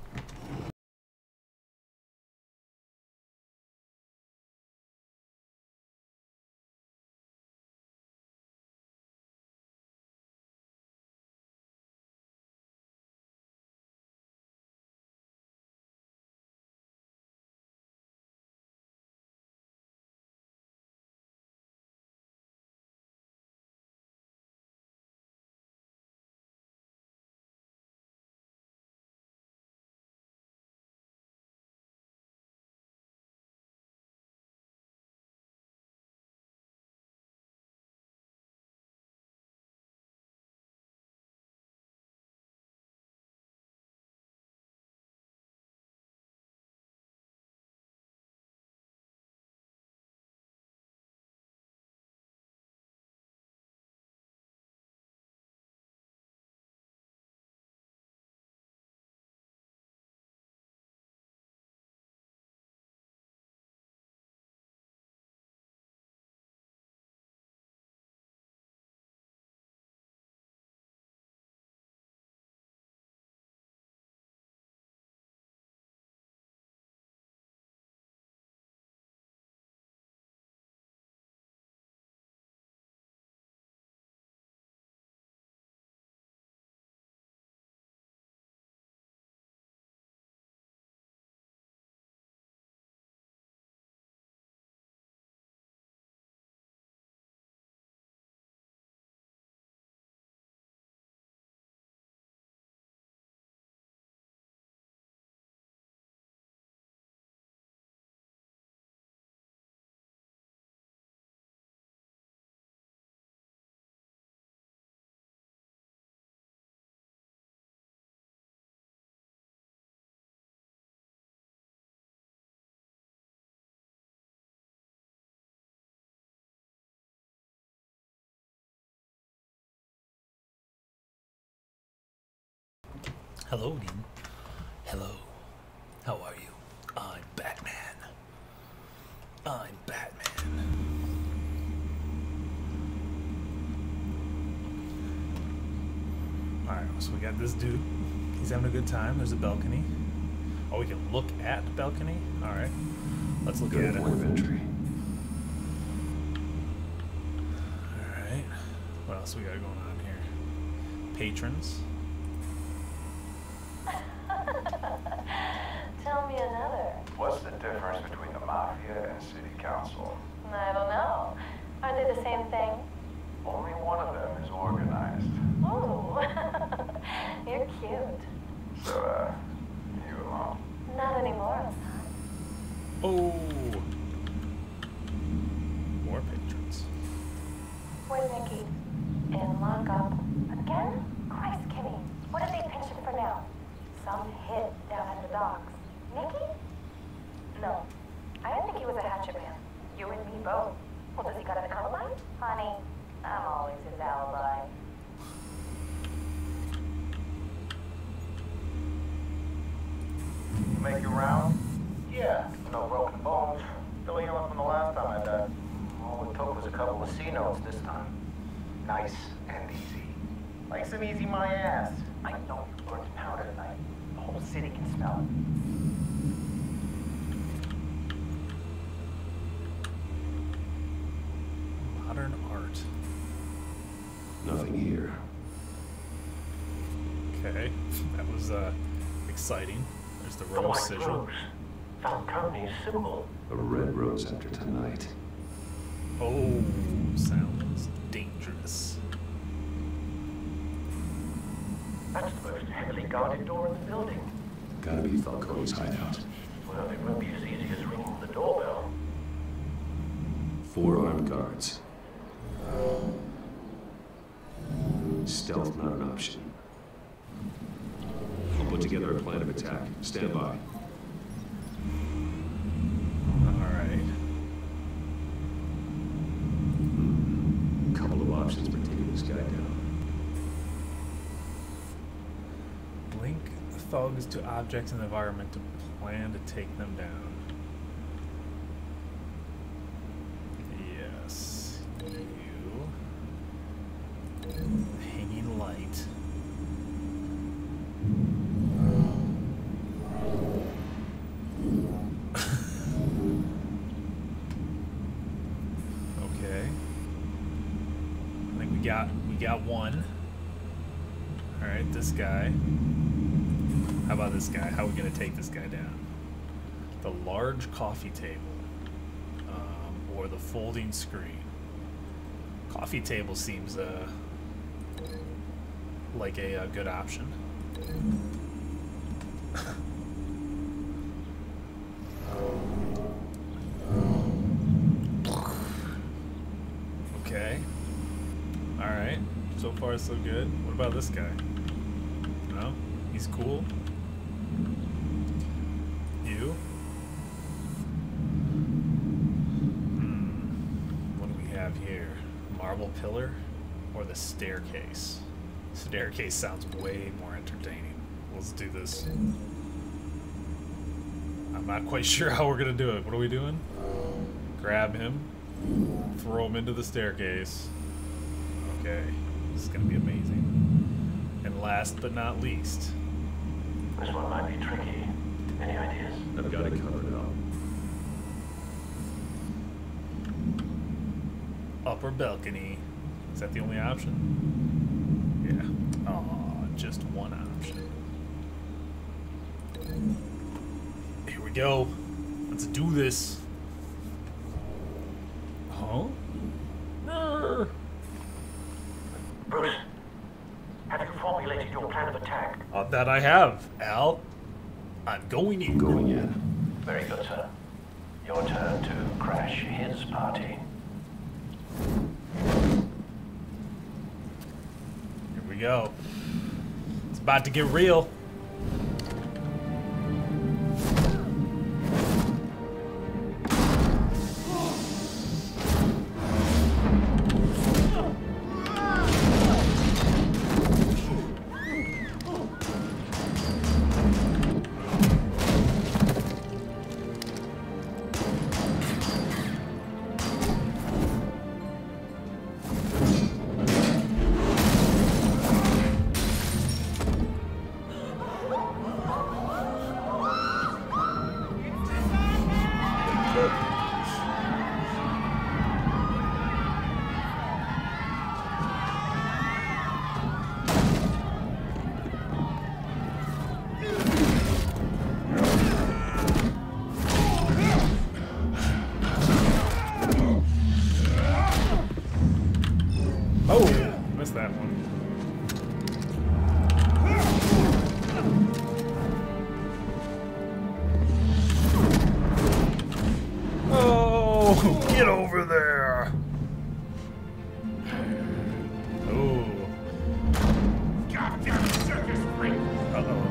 Hello, Dean. Hello. How are you? I'm Batman. I'm Batman. Alright, so we got this dude. He's having a good time. There's a balcony. Oh, we can look at the balcony? Alright. Let's look at it. Point of entry. Alright. What else we got going on here? Patrons. difference between the Mafia and City Council? I don't know. Aren't they the same thing? Only one of them is organized. Ooh. You're cute. So, you alone? Not anymore. Oh. More patrons. Where's Nikki? In lockup. Again? Christ, Kimmy. What did they pinch him for now? Some hit down at the docks. Nikki? No. I didn't think he was a hatchet man. You and me both. Well, does he got an alibi? Honey, I'm always his alibi. Make your round? Yeah, no broken bones. Still healing from the last time I died. All it took was a couple of C notes this time. Nice and easy. Like some easy my ass. I know you burnt powder tonight. The whole city can smell it. Modern art. Nothing here. Okay, that was exciting. There's the rose sigil. Falcone's symbol. A red rose after tonight. Oh, sounds dangerous. That's the most heavily guarded door in the building. Gotta be Falcone's hideout. Well, it won't be as easy as ringing the doorbell. 4 armed guards. Stealth not an option. I'll put together a plan of attack. Stand by. Alright. Couple of options for taking this guy down. Link thugs to objects in the environment to plan to take them down. Yes. You. Hanging light. Okay. I think we got one. Alright, this guy. How about this guy? How are we gonna take this guy down? The large coffee table. Or the folding screen. Coffee table seems like a good option. Okay. Alright. So far so good. What about this guy? No? He's cool? You? What do we have here? Marble pillar or the staircase? Staircase sounds way more entertaining. Let's do this. I'm not quite sure how we're gonna do it. What are we doing? Grab him, throw him into the staircase. Okay, this is gonna be amazing. And last but not least, This one might be tricky. Any ideas? I've got it covered up. upper balcony. Is that the only option? Yeah. Oh, just one option. Here we go. Let's do this. Huh? No. Bruce, have you formulated your plan of attack? That I have, Al. I'm going in. Going in. Very good, sir. Your turn to crash his party. Here we go. It's about to get real. Oh! Missed that one. Oh! Get over there! Oh. Goddamn circus freak! Uh-oh.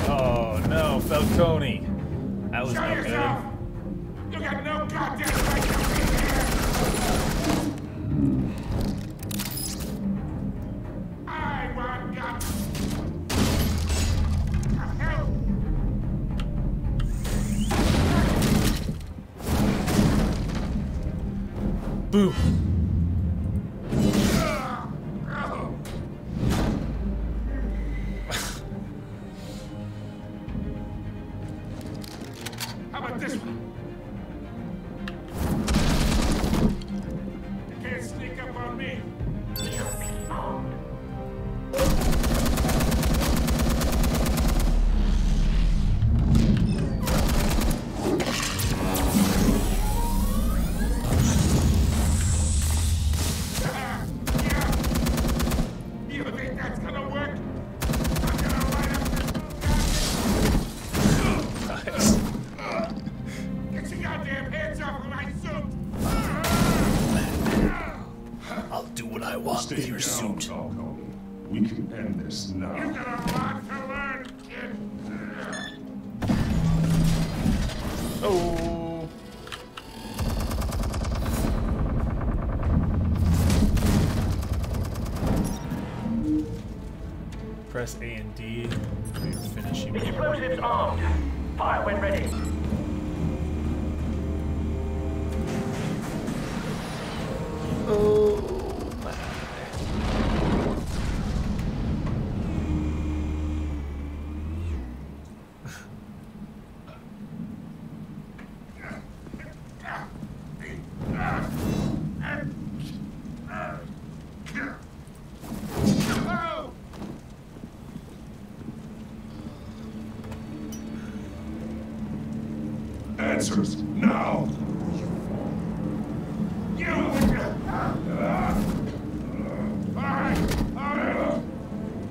Oh no, Falcone. That was no good. You got no goddamn right to be here! I want God. Help! Boo! How about this one? You can't sneak up on me. You think that's gonna work? I'm gonna light up this. Get your goddamn hands off of my suit! I'll do what I want with your suit. Falcone. We can end this now. You've got a lot to learn, kid. Oh. Press A and D for your finishing. Explosives armed. Fire when ready. Oh my. Answers now.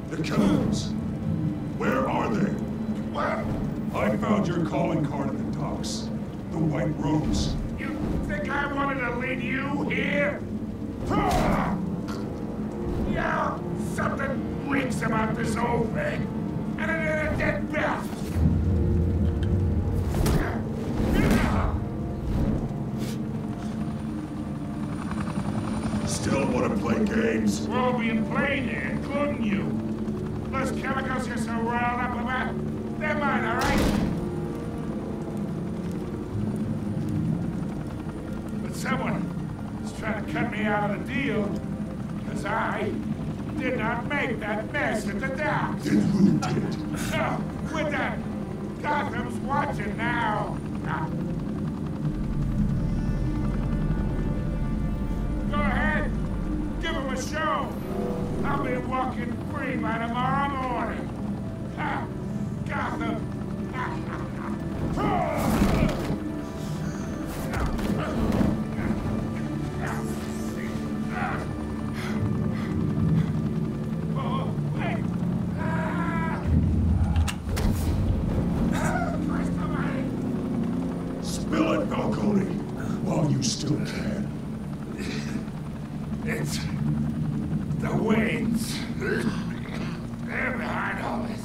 The killers. Where are they? What? I found your calling card at the docks. The White Rose. You think I wanted to lead you here? Yeah, something reeks about this whole thing. And it ain't a dead bat. Still want to play games? We're all being played here, including you. Those chemicals you're so riled up about, they're mine, all right? But someone is trying to cut me out of the deal, because I did not make that mess at the docks. Then who did? No, with that, Gotham's watching now. Go ahead, give him a show. I'll be walking free by tomorrow morning. Ha! Gotham! Oh, wait! Spill it, Falcone, while you still can. It's the Waynes. They're behind all this.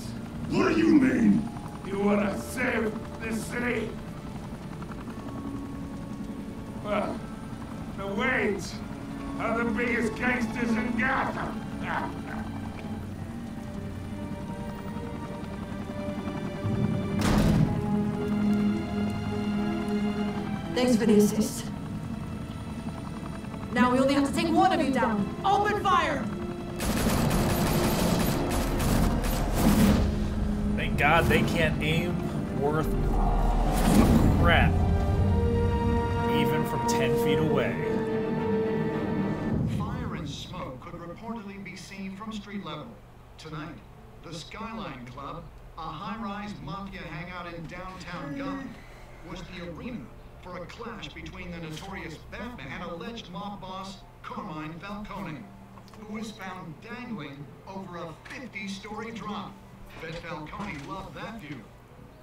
What do you mean? You want to save this city? Well, the Waynes are the biggest gangsters in Gotham. Thanks for the assist. Now we only have to take one of you down. Open fire! Thank God they can't aim worth a crap, even from 10 feet away. Fire and smoke could reportedly be seen from street level. Tonight, the Skyline Club, a high-rise mafia hangout in downtown Gotham, was the arena for a clash between the notorious Batman and alleged mob boss Carmine Falcone, who was found dangling over a 50-story drop. Bet Falcone loved that view.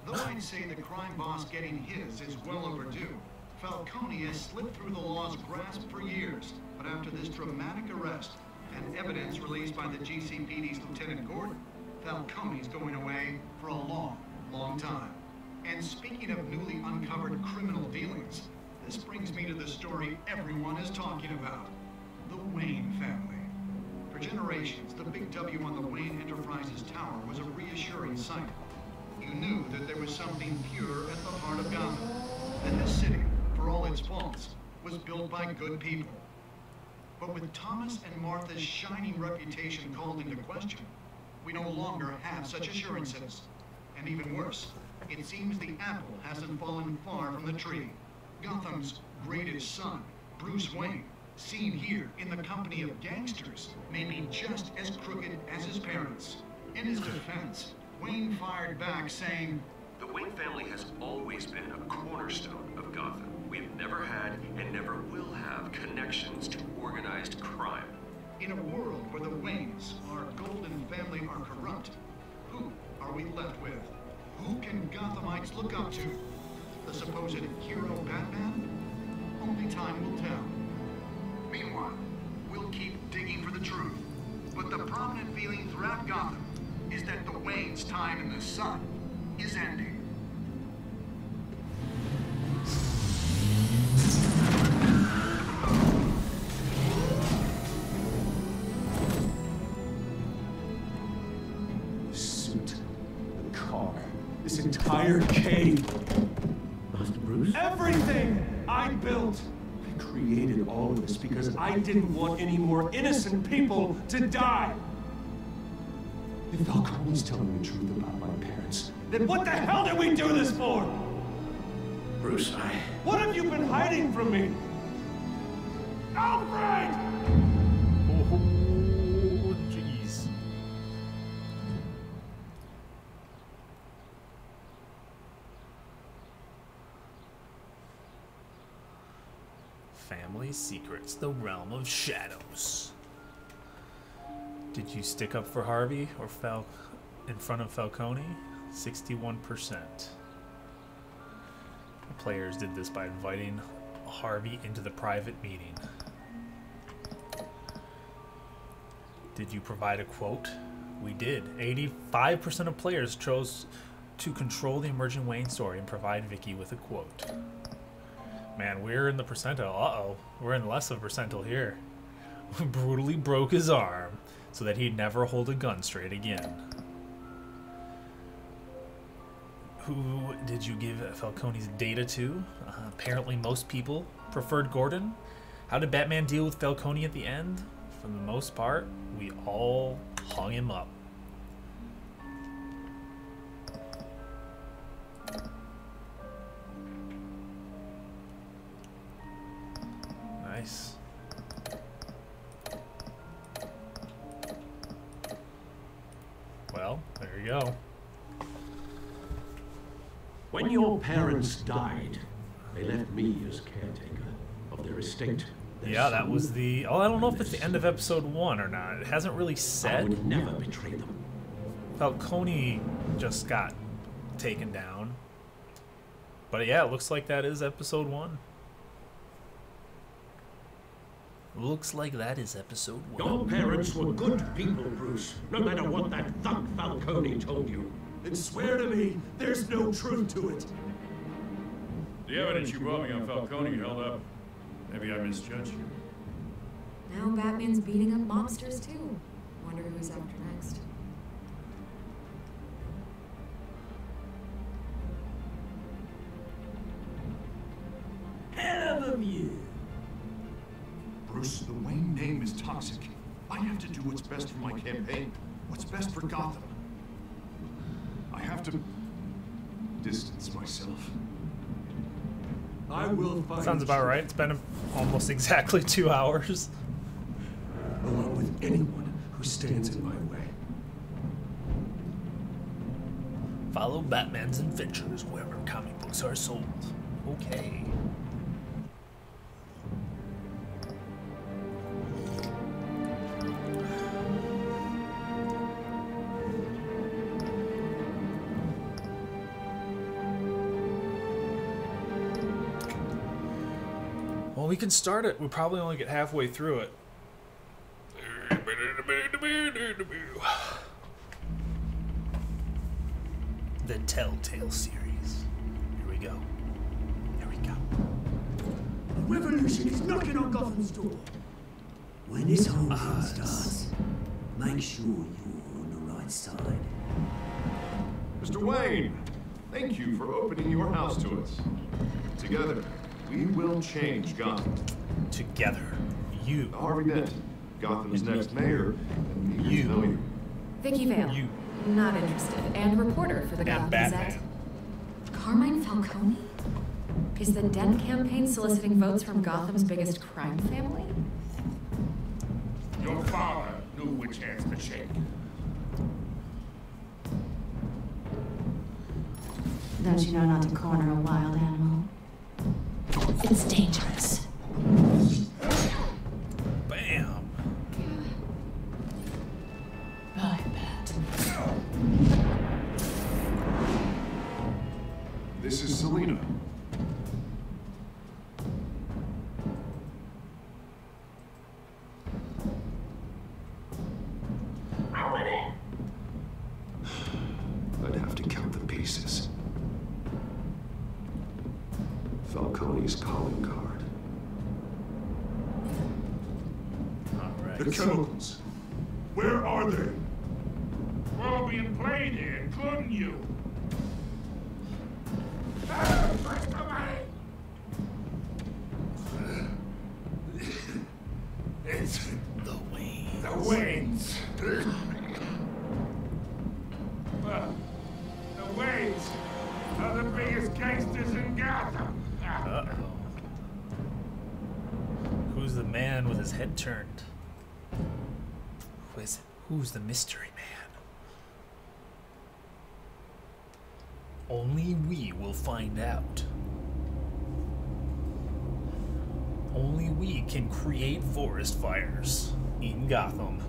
Though I'd say the crime boss getting his is well overdue, Falcone has slipped through the law's grasp for years, but after this dramatic arrest and evidence released by the GCPD's Lieutenant Gordon, Falcone's going away for a long, long time. And speaking of newly uncovered criminal dealings, this brings me to the story everyone is talking about, the Wayne family. For generations, the big W on the Wayne Enterprises tower was a reassuring sight. You knew that there was something pure at the heart of Gotham, that this city, for all its faults, was built by good people. But with Thomas and Martha's shining reputation called into question, we no longer have such assurances. And even worse, it seems the apple hasn't fallen far from the tree. Gotham's greatest son, Bruce Wayne, seen here in the company of gangsters, may be just as crooked as his parents. In his defense, Wayne fired back saying, "The Wayne family has always been a cornerstone of Gotham. We have never had and never will have connections to organized crime." In a world where the Waynes, our golden family, are corrupt, who are we left with? Who can Gothamites look up to? The supposed hero Batman? Only time will tell. Meanwhile, we'll keep digging for the truth. But the prominent feeling throughout Gotham is that the Waynes' time in the sun is ending. The suit, the car, this entire cave. Master Bruce? Everything I built! I created all of this because I didn't want any more innocent people to die! If Falcone's telling the truth about my parents, then what the hell did we do this for? Bruce, What have you been hiding from me? Alfred! Oh, jeez. Family secrets, the realm of shadows. Did you stick up for Harvey or in front of Falcone? 61%. The players did this by inviting Harvey into the private meeting. Did you provide a quote? We did. 85% of players chose to control the emerging Wayne story and provide Vicky with a quote. Man, we're in the percentile. Uh-oh. We're in less of a percentile here. We brutally broke his arm so that he'd never hold a gun straight again. Who did you give Falcone's data to? Apparently most people preferred Gordon. How did Batman deal with Falcone at the end? For the most part, we all hung him up. Nice. Well, there you go. When your parents died, they left me as caretaker of their estate. Yeah, that was the... Oh, I don't know if it's the end of episode 1 or not. It hasn't really said. I would never betray them. Falcone just got taken down. But yeah, it looks like that is episode 1. Looks like that is episode 1. Your parents were good people, Bruce, no matter what that thug Falcone told you. Then swear to me there's no truth to it. The evidence you brought me on Falcone held up. Maybe I misjudged you. Now Batman's beating up mobsters too. Wonder who's after next. Hell of a view. Bruce, the Wayne name is toxic. I have to do what's best for my campaign. What's best for Gotham. I have to distance myself. I will find... Sounds about right. It's been almost exactly 2 hours. Along with anyone who stands in my way. Follow Batman's adventures wherever comic books are sold. Okay. We can start it. We'll probably only get halfway through it. The Telltale series. Here we go. Here we go. A revolution is knocking on Gotham's door. When this whole thing starts, make sure you're on the right side. Mr. Wayne, thank you for opening your house to us. Together, we will change Gotham. Together, you. Harvey Dent, Gotham's next mayor, and eager to know you. Vicky Vale. You. Not interested. And reporter for the Gotham Gazette. Carmine Falcone? Is the Dent campaign soliciting votes from Gotham's biggest crime family? Your father knew which hands to shake. Don't you know not to corner a wild animal? It's dangerous. Bam. I bet. This is Selina. How many? I'd have to count the pieces. Falcone's calling card. All right. The chemicals. Where are they? We're all being played here, including you. It's the Waynes. The Waynes. Well, the Waynes are the biggest gangsters in Gotham. Uh-oh. Who's the man with his head turned? Who is it? Who's the mystery man? Only we will find out. Only we can create forest fires in Gotham.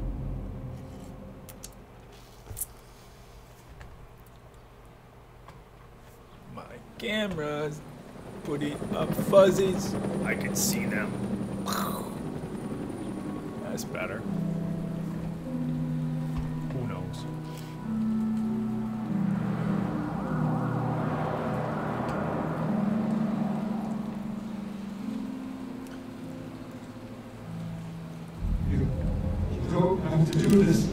My camera's putting up fuzzies. I can see them. That's better. Who knows? You don't have to do this.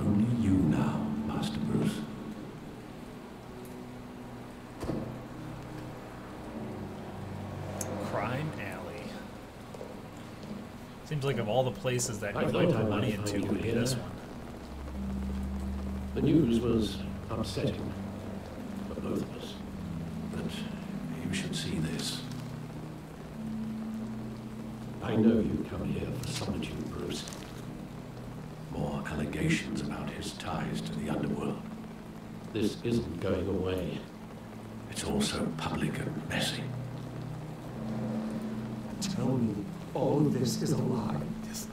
Only you now, Master Bruce. Crime Alley. Seems like of all the places that I you thought put I might money find into, you would be here. this one. The news was upsetting for both of us. But you should see this. I know you come here for solitude, Bruce. More allegations about his ties to the underworld. This isn't going away. It's also public and messy. Tell me all of this is a lie.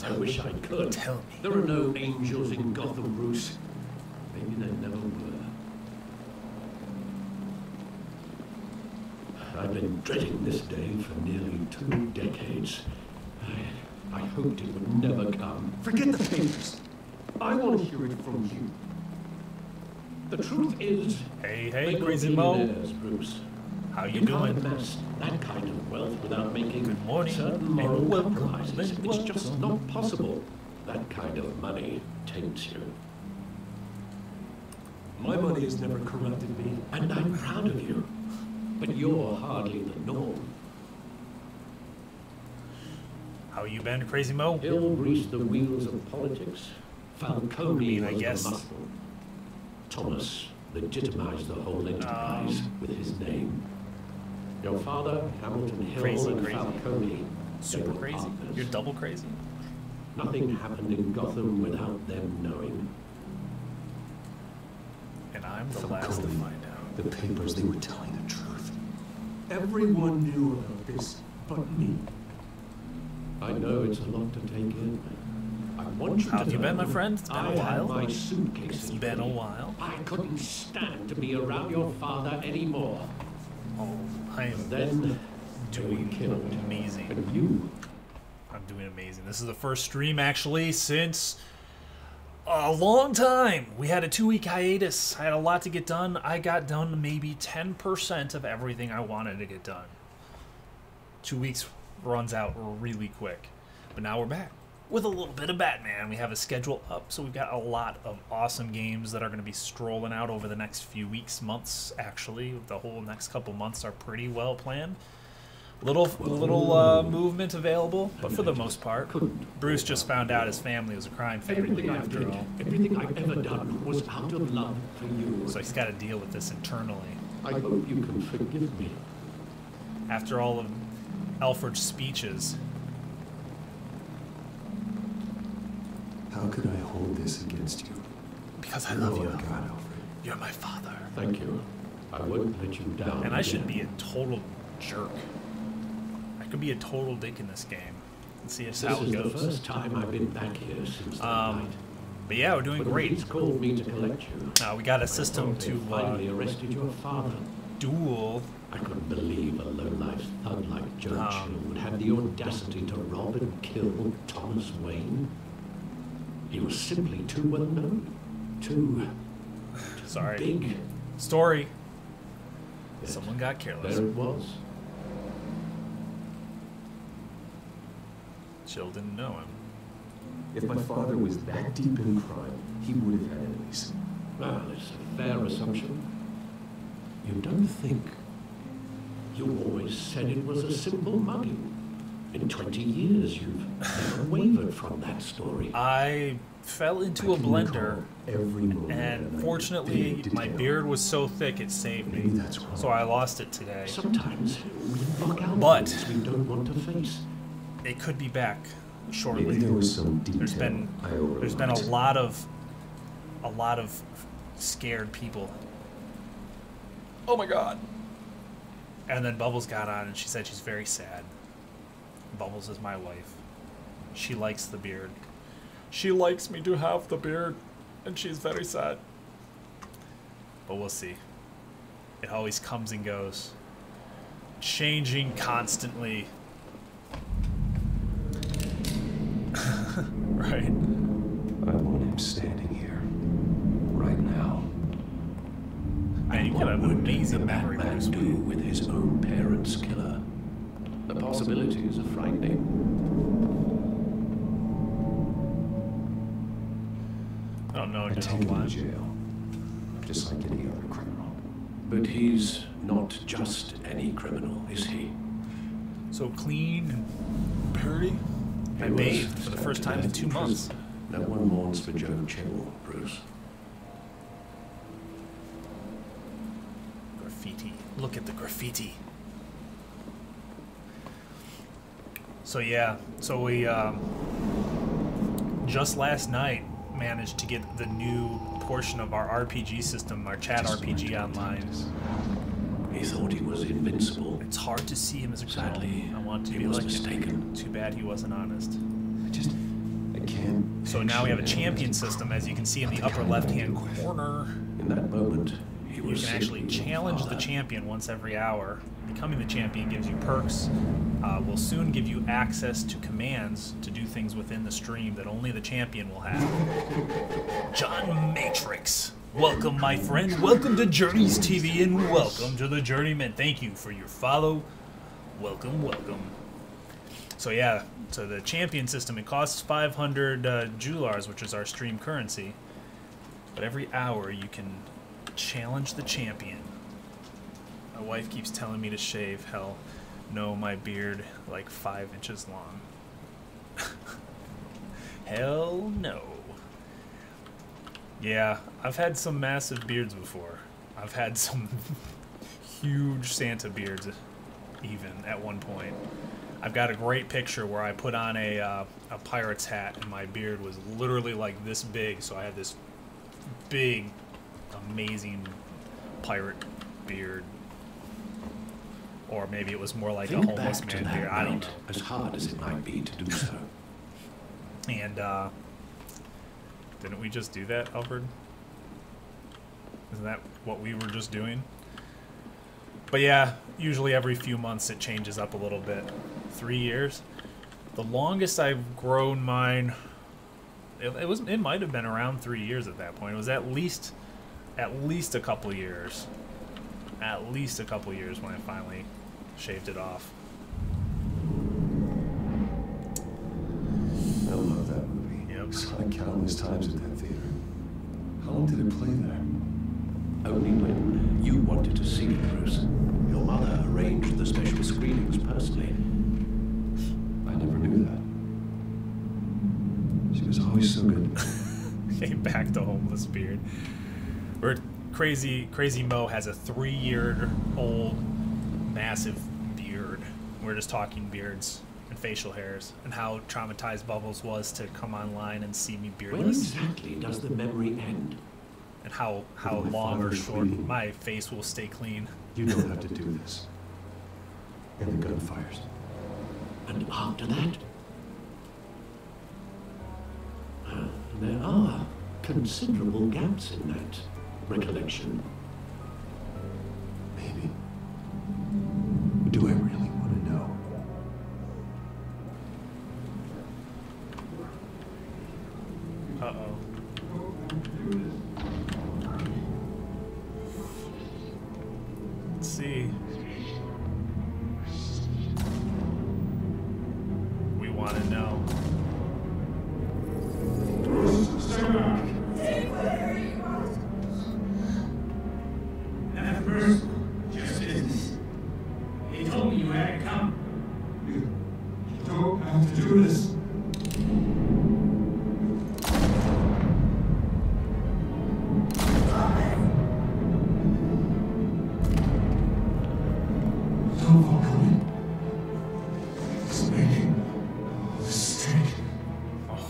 I wish I could. Tell me. There are no angels in Gotham, Bruce. Maybe there never were. I've been dreading this day for nearly 2 decades. I hoped it would never come. Forget the papers. I want to hear it from you. The truth is, Hey, they were Crazy Mo. billionaires, Bruce. How you You doing? can't amass that kind of wealth without making Good morning, certain and moral welcome. compromises. It's just not possible. That kind of money taints you. My money has never corrupted me. And I'm proud of you. But you're hardly the norm. How you been, Crazy Mo? He'll grease the wheels of politics. Falcone I was guess. the muscle. Thomas legitimized the whole enterprise with his name. Your father, Hamilton Hill, Crazy, and crazy. Falcone, Super they were crazy. partners. You're double crazy. Nothing happened in Gotham without them knowing. And I'm the last to find out. The papers, they were telling the truth. Everyone knew about this but me. I know it's a lot to take in. I want you How to have you know been, my friend? It's been a I had while. my suitcases It's been a ready. while. I couldn't stand to be around your father anymore. Oh, I am Then doing amazing. And you? I'm doing amazing. This is the first stream actually since a long time. We had a 2-week hiatus. I had a lot to get done. I got done maybe 10% of everything I wanted to get done. 2 weeks runs out really quick. But now we're back with a little bit of Batman. We have a schedule up, so we've got a lot of awesome games that are going to be strolling out over the next few weeks, months, actually. The whole next couple months are pretty well planned. Little movement available, but for the most part, Bruce just found out his family was a crime family after all. Everything I've ever done was out of love for you. So he's got to deal with this internally. I hope you can forgive me. After all of Alfred's speeches. How could I hold this against you? Because I love you. God, Alfred. You're my father. Thank you. I won't let you down. And I should be a total jerk. I could be a total dick in this game. Let's see how it goes. This is the first time I've been back here since that night. But yeah, we're doing great. He's called me to collect you. We got a system to finally arrested your father. Duel. I couldn't believe a low-life thug like Joe Chill would have the audacity to rob and kill Thomas Wayne. He was simply too well known, too big. Story. Someone got careless. There it was. Chill didn't know him. If my father was that deep in crime, he would have had enemies. Well, it's a fair assumption. You don't think? You always said it was a simple mugging. In 20 years, you've never wavered from that story. I fell into a blender, and fortunately, my beard was so thick it saved me. So I lost it today. Sometimes we look out but we don't want to face. It could be back shortly. Maybe there was some detail there's been a lot of scared people. Oh my god. And then Bubbles got on and she said she's very sad. Bubbles is my wife. She likes the beard. She likes me to have the beard, and she's very sad. But we'll see. It always comes and goes. Changing constantly. Right. I want him standing here. Right now. Man, you can have an amazing memory. What would do with his own parents' killer? The possibilities are frightening. I don't know. I take him to jail, just like any other criminal. But he's not just any criminal, is he? So clean and pretty. I bathed for the first time in 2 months. No one mourns for Joe Chill, Bruce. Graffiti. Look at the graffiti. So yeah, so we just last night managed to get the new portion of our RPG system, our chat RPG online. He thought he was invincible. It's hard to see him as a criminal. Sadly, I want to he be was like mistaken. him. Too bad he wasn't honest. I can't. So now we have a champion system, as you can see in the upper left-hand corner. In that moment, he You was can actually challenge the champion once every hour. Becoming the champion gives you perks. Will soon give you access to commands to do things within the stream that only the champion will have. John Matrix. Welcome, my friend. Welcome to Journeys TV, and welcome to the Journeymen. Thank you for your follow. Welcome, welcome. So yeah, so the champion system, it costs 500 Julars, which is our stream currency. But every hour you can challenge the champion. My wife keeps telling me to shave. Hell, no, my beard like 5 inches long. Hell no. Yeah, I've had some massive beards before. I've had some huge Santa beards even at one point. I've got a great picture where I put on a pirate's hat and my beard was literally like this big, so I had this big, amazing pirate beard. Or maybe it was more like a homeless man beard. I don't know. As hard as it might be to do so. And didn't we just do that, Alfred? Isn't that what we were just doing? But yeah, usually every few months it changes up a little bit. 3 years. The longest I've grown mine, it might have been around 3 years at that point. It was at least a couple years. At least a couple years when I finally shaved it off. I love that movie. Yep. Saw it countless times at that theater. How long did it play there? Only when you wanted to see it, Bruce. Your mother arranged the special screenings personally. I never knew that. She was always so good. Came back to homeless beard. We're Crazy Mo has a 3-year-old massive beard. We're just talking beards and facial hairs and how traumatized Bubbles was to come online and see me beardless. When exactly does the memory end? And how long or short my face will stay clean. You don't have to do this. And the gun fires. And after that? There are considerable gaps in that recollection. Maybe. Do I really want to know? Uh-oh. Let's see. We want to know. That person just is. He told me you had to come. You don't have to do this.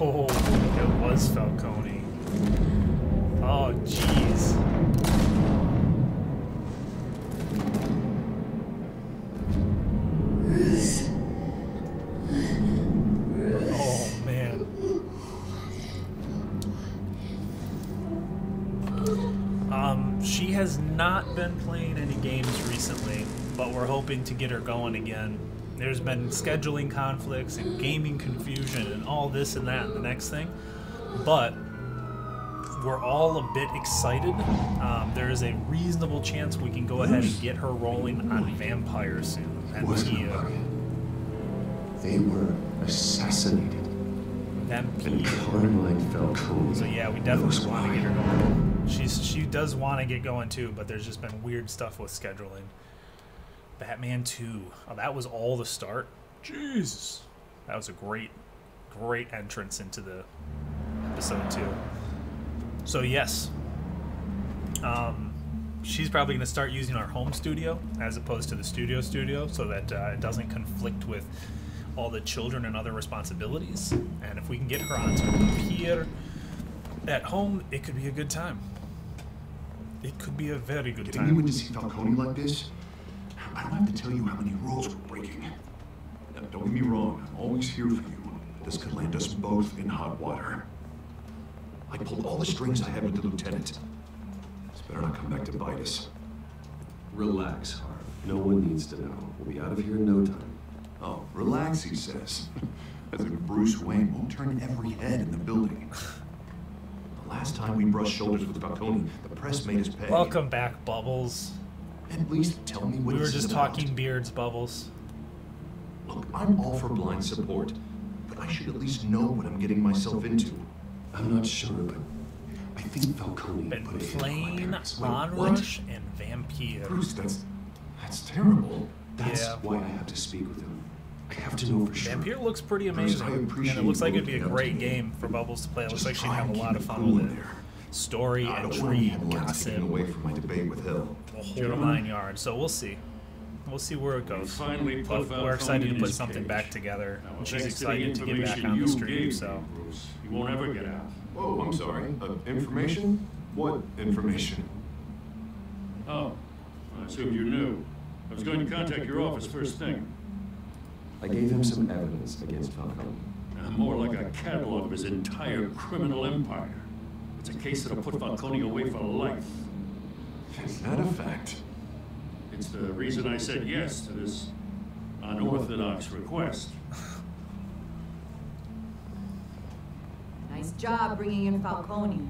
Oh, it was Falcone. Oh, jeez. Oh, man. She has not been playing any games recently, but we're hoping to get her going again. There's been scheduling conflicts and gaming confusion and all this and that and the next thing, but we're all a bit excited. There is a reasonable chance we can go ahead and get her rolling on Vampire soon. And Hiya. They were assassinated. Vampire. Carmine Falcone. So yeah, we definitely want to get her going. She does want to get going too, but there's just been weird stuff with scheduling. Batman 2. Oh, that was all the start? Jesus. That was a great entrance into the episode 2. So yes. She's probably going to start using our home studio as opposed to the studio so that it doesn't conflict with all the children and other responsibilities. And if we can get her onto here at home, it could be a good time. It could be a very good time. Getting you in to see Falcone like this? I don't have to tell you how many rules we're breaking. Now, don't get me wrong, I'm always here for you. This could land us both in hot water. I pulled all the strings I had with the lieutenant. This better not come back to bite us. Relax, Harv. No one needs to know. We'll be out of here in no time. Oh, relax, he says. As if Bruce Wayne won't turn every head in the building. The last time we brushed shoulders with Falcone, the press made us pay. Welcome back, Bubbles. At least tell me what we were this just is about. talking beards, Bubbles. Look, I'm all for blind support, but I should at least know what I'm getting myself into. I'm not sure, but I think Falcone Been put it playing in my parents. Onrush and Vampire. Bruce, that's terrible. That's Yeah. why I have to speak with him. I have to know for sure. Vampire looks pretty Bruce, amazing, I and appreciate it looks like it'd be a you looking great up to me. game for Bubbles to play. It looks Just like she'd try have a and lot keep of it fun cool with in it. there. Story, I don't want intrigue, any headlines gossip, getting away from my debate with Hill. the whole 9 yards. So we'll see. We'll see where it goes. Finally put But we're excited Falcone to in put his something cage. back together. Now, And she's thanks to the excited to get back information on the you stream. gave So me, Bruce, you won't ever get out. Oh, I'm sorry. Information? What information? Oh, I assumed you knew. I was going to contact your office first thing. I gave him some evidence against Falcone. More like a catalog of his entire criminal empire. It's a case that'll put Falcone away for life. Is that a fact? It It's the reason I said yes to this unorthodox request. Nice job bringing in Falcone.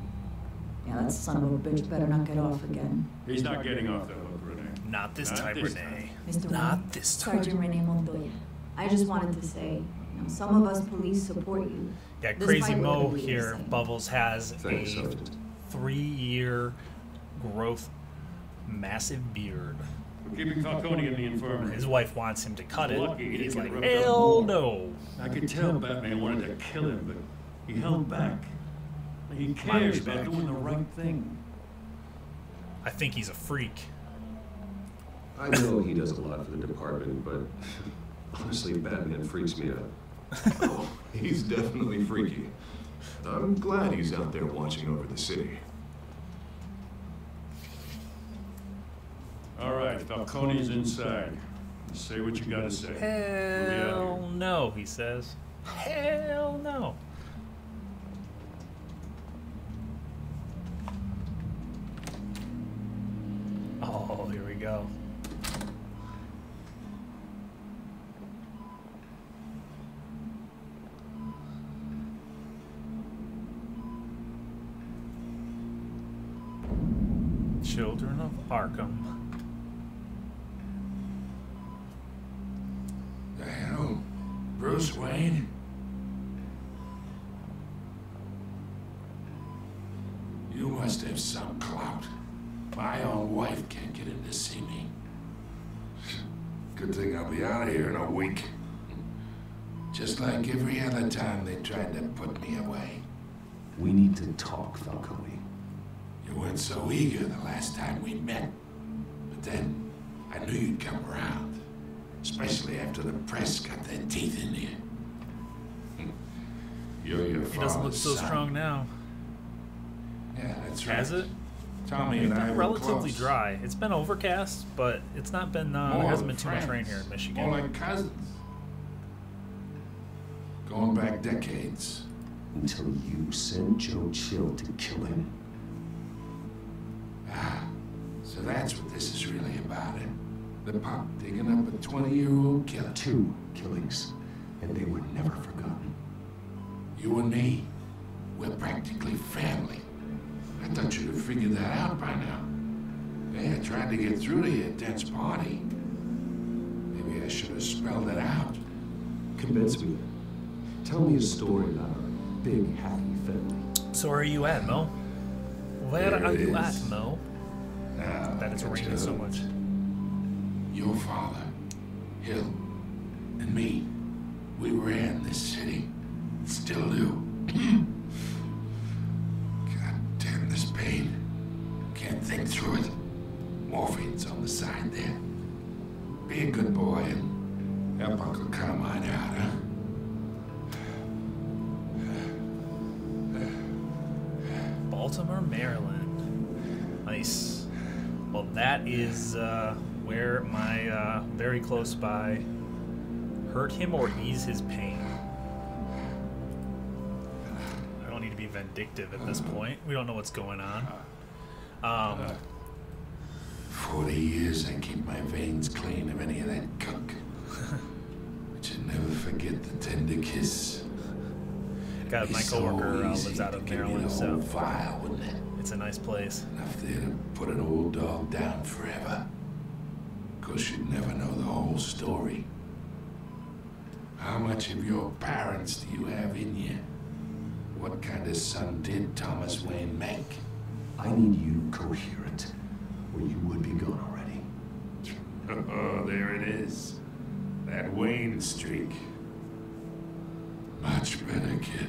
Yeah, that son of a bitch better not get off again. He's not getting off the hook, Renee. Not this time, Renee. Mr. Not Wayne, this time. Sergeant Renee Montoya. I just wanted to say, some of us police support you. Yeah, This Crazy fight Mo wouldn't be the here, same. Bubbles, has Thanks, a Sergeant. 3-year growth, massive beard. We're keeping Falcone in the infirmary. His wife wants him to cut it. Lucky he He's didn't like, get rubbed up hell more. no. I could tell Batman wanted to kill him, but he held back. He cares about doing the right thing. I think he's a freak. I know he does a lot for the department, but honestly, Batman freaks me out. Oh, he's definitely freaky. I'm glad he's out there watching over the city. All right, Falcone's inside. Say what you gotta say. Hell no, he says. Hell no. Oh, here we go. Children of Arkham. The hell? Bruce Wayne? You must have some clout. My own wife can't get in to see me. Good thing I'll be out of here in a week. Just like every other time they tried to put me away. We need to talk, Falcone. You weren't so eager the last time we met. But then, I knew you'd come around. Especially after the press got their teeth in you. You're your He doesn't look father's so son. strong now. Yeah, that's right. Has it? Tommy It's and I been were relatively close. dry. It's been overcast, but it's not been. There More hasn't been too much friends. rain here in Michigan. More like cousins. Going back decades. Until you sent Joe Chill to kill him. Ah, so that's what this is really about, eh? The pop digging up a 20-year-old killer. 2 killings, and they were never forgotten. You and me, we're practically family. I thought you'd have figured that out by now. Yeah, I tried to get through to you at Dent's party. Maybe I should have spelled it out. Convince me. Tell me a story about our big, happy family. So where are you at, Mo? Where There are it you is. at, Mo? Now, That it's I got raining you so hooked. much. Your father, Hill, and me, we ran this city. Still do. God damn this pain. Can't think through it. Morphine's on the side there. Be a good boy and help Uncle Carmine out, huh? Baltimore, Maryland. Nice. Well, that is where my very close by hurt him or ease his pain. I don't need to be vindictive at this point. We don't know what's going on. 40 years I keep my veins clean of any of that gunk. But you never forget the tender kiss. Got my coworker lives out of Maryland, so Vile, wouldn't it? it's a nice place. Enough there to put an old dog down forever. 'Cause you'd never know the whole story. How much of your parents do you have in you? What kind of son did Thomas Wayne make? I need you coherent, or you would be gone already. Oh, there it is. That Wayne streak. Much better, kid.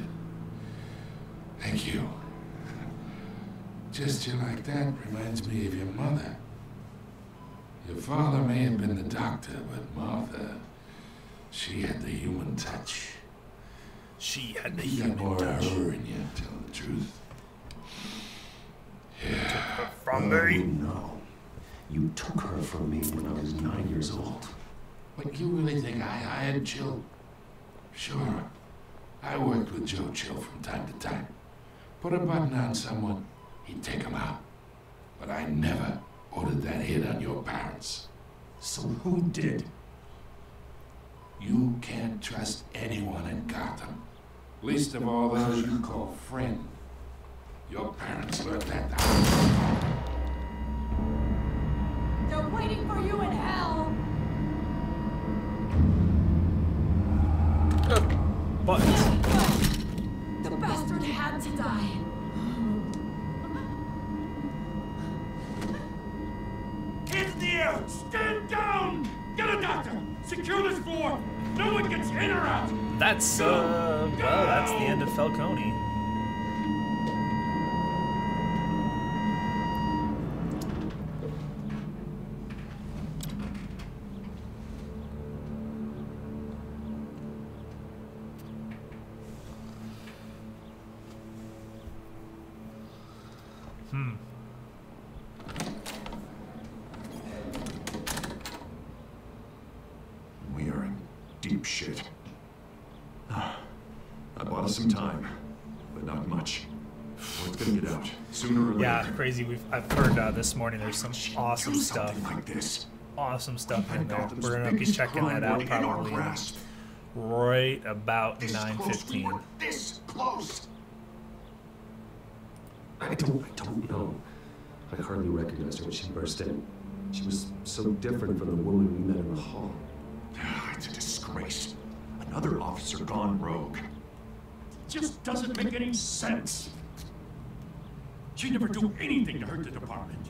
Thank you. Gesture like that reminds me of your mother. Your father may have been the doctor, but Martha, she had the human touch. She had the You got human more touch. of her in you, to tell the truth. Yeah. From You me. know. You took her from me when I was 9 years old. But you really think I hired Chill? Sure. I worked with Joe Chill from time to time. Put a button on someone, he'd take him out. But I never ordered that hit on your parents. So who did? You can't trust anyone in Gotham. Least of all those you call friend. Your parents learned that down. They're waiting for you in hell! Buttons. The bastard had to die. Hands in the air! Stand down! Get a doctor! Secure this floor! No one gets in or out! That's, well, that's the end of Falcone. We are in deep shit. I bought us some time, but not much. Word's gonna get out sooner or later. Yeah, crazy. I've heard this morning there's some awesome stuff. Like this. Awesome stuff in there. We're gonna be checking that out probably right about 9:15. This close. I don't know. I hardly recognized her when she burst in. She was so different from the woman we met in the hall. It's a disgrace. Another officer gone rogue. Just doesn't make any sense. She'd never do anything to hurt the department.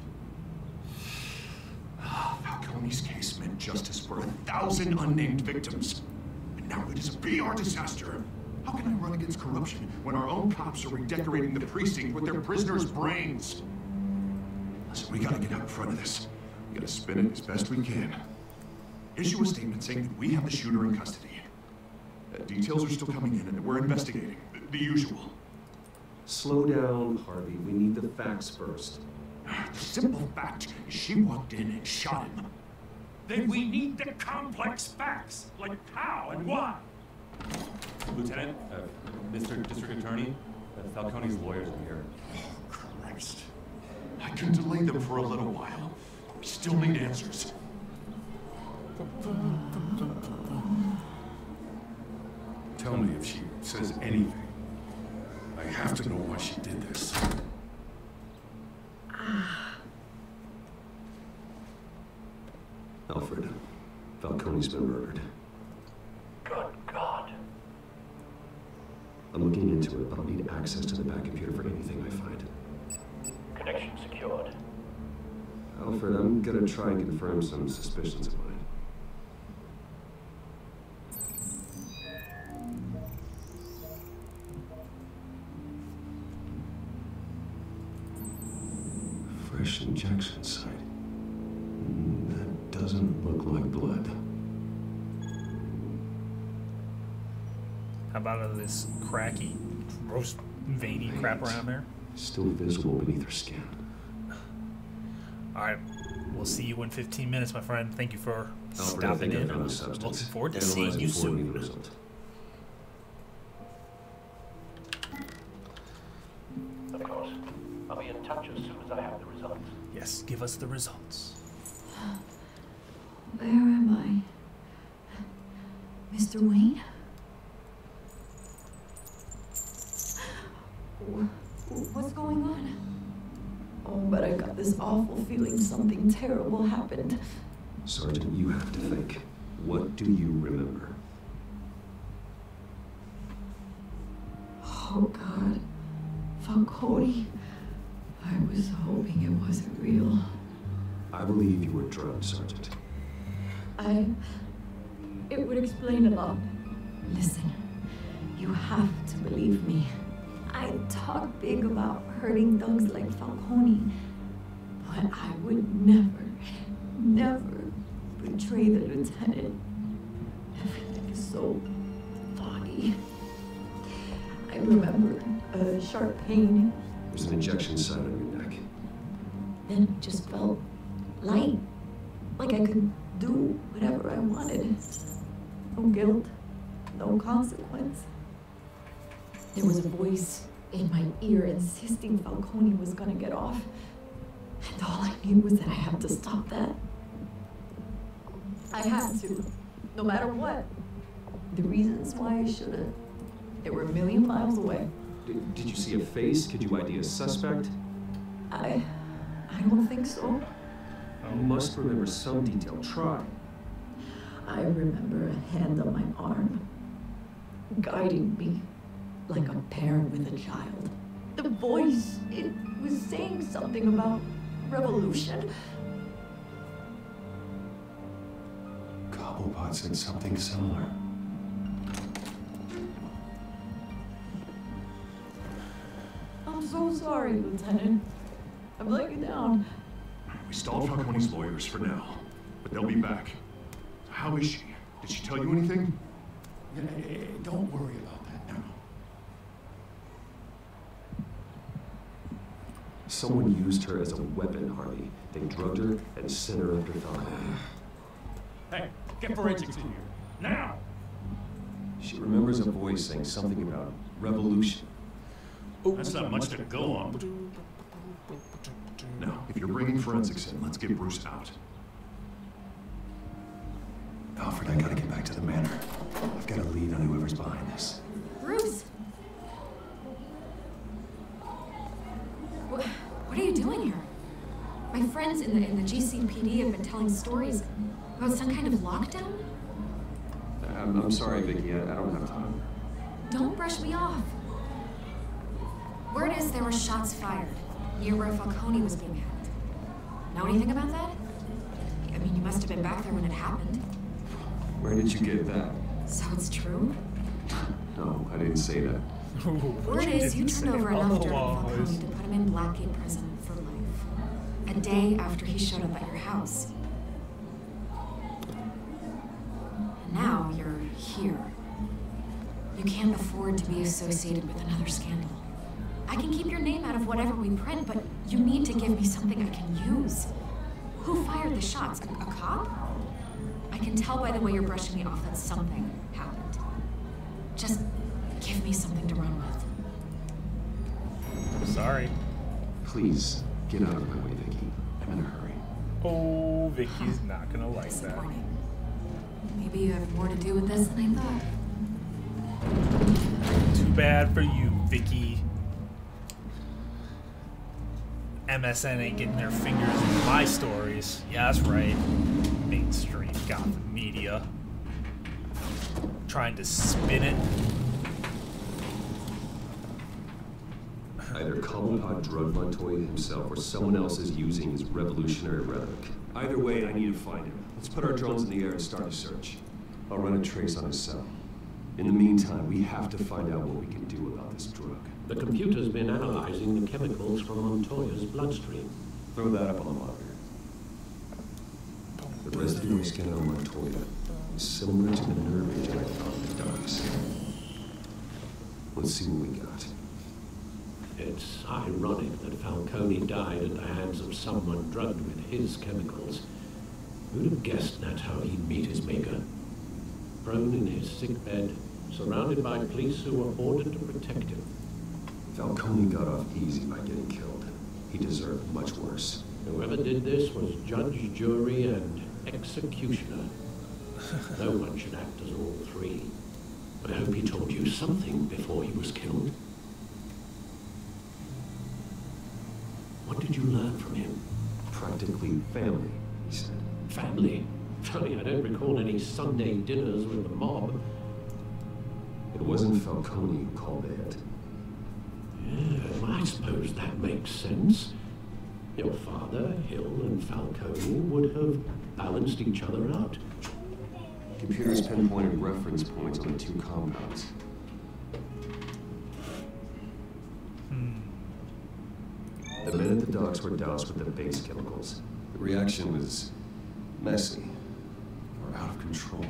Falcone's case meant justice for 1,000 unnamed victims. And now it is a PR disaster. How can I run against corruption when our own cops are redecorating the precinct with their prisoners' brains? Listen, we gotta get out in front of this. We gotta spin it as best we can. Issue a statement saying that we have the shooter in custody. Details are still coming in and we're investigating. The usual. Slow down, Harvey. We need the facts first. The simple fact is she walked in and shot him. Then we need the complex facts, like how and why. Lieutenant, Mr. District Attorney, Falcone's lawyers are here. Oh, Christ. I can delay them for a little while. We still need answers. Tell me if she says anything. I have to know why she did this. Alfred, Falcone's been murdered. Good God. I'm looking into it, but I'll need access to the back computer for anything I find. Connection secured. Alfred, I'm gonna try and confirm some suspicions of mine. Fresh injection site. That doesn't look like blood. How about this cracky, gross, veiny crap around there? Still visible beneath her skin. Alright, we'll see you in 15 minutes, my friend. Thank you for Alfred, I stopping think I in. found the substance. Looking forward to Analyze seeing it you and forward me soon. the result. Of course. I'll be in touch as soon as I have the results. Yes, give us the results. Where am I? Mr. Wayne? What's going on? Oh, but I got this awful feeling something terrible happened. Sergeant, you have to think. What do you remember? Oh, God. Falcone. I was hoping it wasn't real. I believe you were drugged, Sergeant. It would explain a lot. Listen, you have to believe me. I talk big about hurting thugs like Falcone, but I would never betray the lieutenant. Everything is so foggy. I remember a sharp pain. There's an injection site on your neck. Then it just felt light, like I could do whatever I wanted. No guilt, no consequence. There was a voice in my ear insisting Falcone was gonna get off. And all I knew was that I had to stop that. I had to, no matter what. The reasons why I should've, they were a million miles away. Did you see a face? Could you ID a suspect? I don't think so. You must remember some detail. Try. I remember a hand on my arm, guiding me like a parent with a child. The voice, it was saying something about revolution. Cobblepot said something similar. I'm so sorry, Lieutenant. I've let you down. We stalled Falcone's lawyers for now, but they'll be back. How is she? Did she tell you anything? Don't worry about that now. Someone used her as a weapon, Harvey. They drugged her and sent her after Falcone. Hey, get forensics in here. Now! She remembers a voice saying something about revolution. That's not much to go on. Now, if you're bringing forensics in, let's get Bruce out. Alfred, I gotta get back to the manor. I've got a lead on whoever's behind this. Bruce! What are you doing here? My friends in the GCPD have been telling stories about some kind of lockdown? I'm sorry, Vicky. I don't have time. Don't brush me off. Word is there were shots fired near where Falcone was being held. Know anything about that? I mean, you must have been back there when it happened. Where did you get that? So it's true? No, I didn't say that. Word is you turned over enough dirt on Falcone to put him in Blackgate prison for life. A day after he showed up at your house. And now you're here. You can't afford to be associated with another scandal. I can keep your name out of whatever we print, but you need to give me something I can use. Who fired the shots? A cop? I can tell by the way you're brushing me off that something happened. Just give me something to run with. Sorry. Please, get out of my way, Vicky. I'm in a hurry. Oh, Vicky's not gonna like that. Maybe you have more to do with this than I thought. Too bad for you, Vicky. MSN ain't getting their fingers in my stories. Yeah, that's right. Mainstream Gotham media. Trying to spin it. Either Cobblepot drugged Montoya himself or someone else is using his revolutionary rhetoric. Either way, I need to find him. Let's put our drones in the air and start a search. I'll run a trace on his cell. In the meantime, we have to find out what we can do about this drug. The computer's been analyzing the chemicals from Montoya's bloodstream. Throw that up on the monitor. The residue of skin on Montoya is similar to the nerve agent I found in the docks. Let's see what we got. It's ironic that Falcone died at the hands of someone drugged with his chemicals. Who'd have guessed that's how he'd meet his maker? Prone in his sick bed, surrounded by police who were ordered to protect him. Falcone got off easy by getting killed. He deserved much worse. Whoever did this was judge, jury, and executioner. No one should act as all three. I hope he told you something before he was killed. What did you learn from him? Practically family, he said. Family? Funny, I don't recall any Sunday dinners with the mob. It wasn't Falcone who called the hit. Yeah, well, I suppose that makes sense. Your father, Hill, and Falcone would have balanced each other out. Computers pinpointed reference points on the two compounds. The men at the docks were doused with the base chemicals. The reaction was messy, or out of control.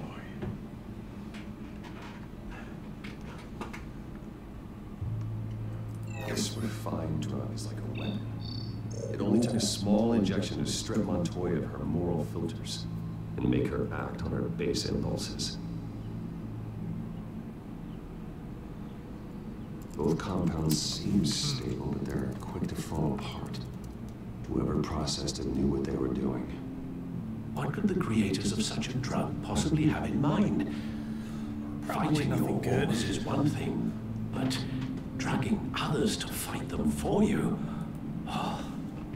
This refined drug is like a weapon. It only took a small injection to strip Montoya of her moral filters and make her act on her base impulses. Both compounds seem stable, but they're quick to fall apart. Whoever processed it knew what they were doing. What could the creators of such a drug possibly have in mind? Fighting your wars is one thing, but drugging others to fight them for you? Oh.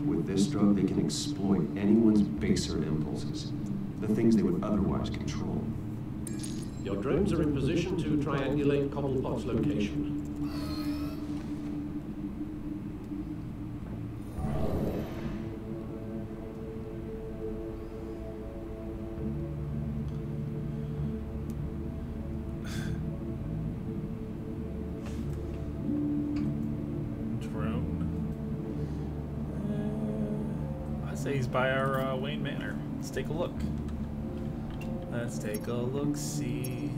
With this drug, they can exploit anyone's baser impulses, the things they would otherwise control. Your drones are in position to triangulate Cobblepot's location. He's by our Wayne Manor. Let's take a look. Let's take a look-see.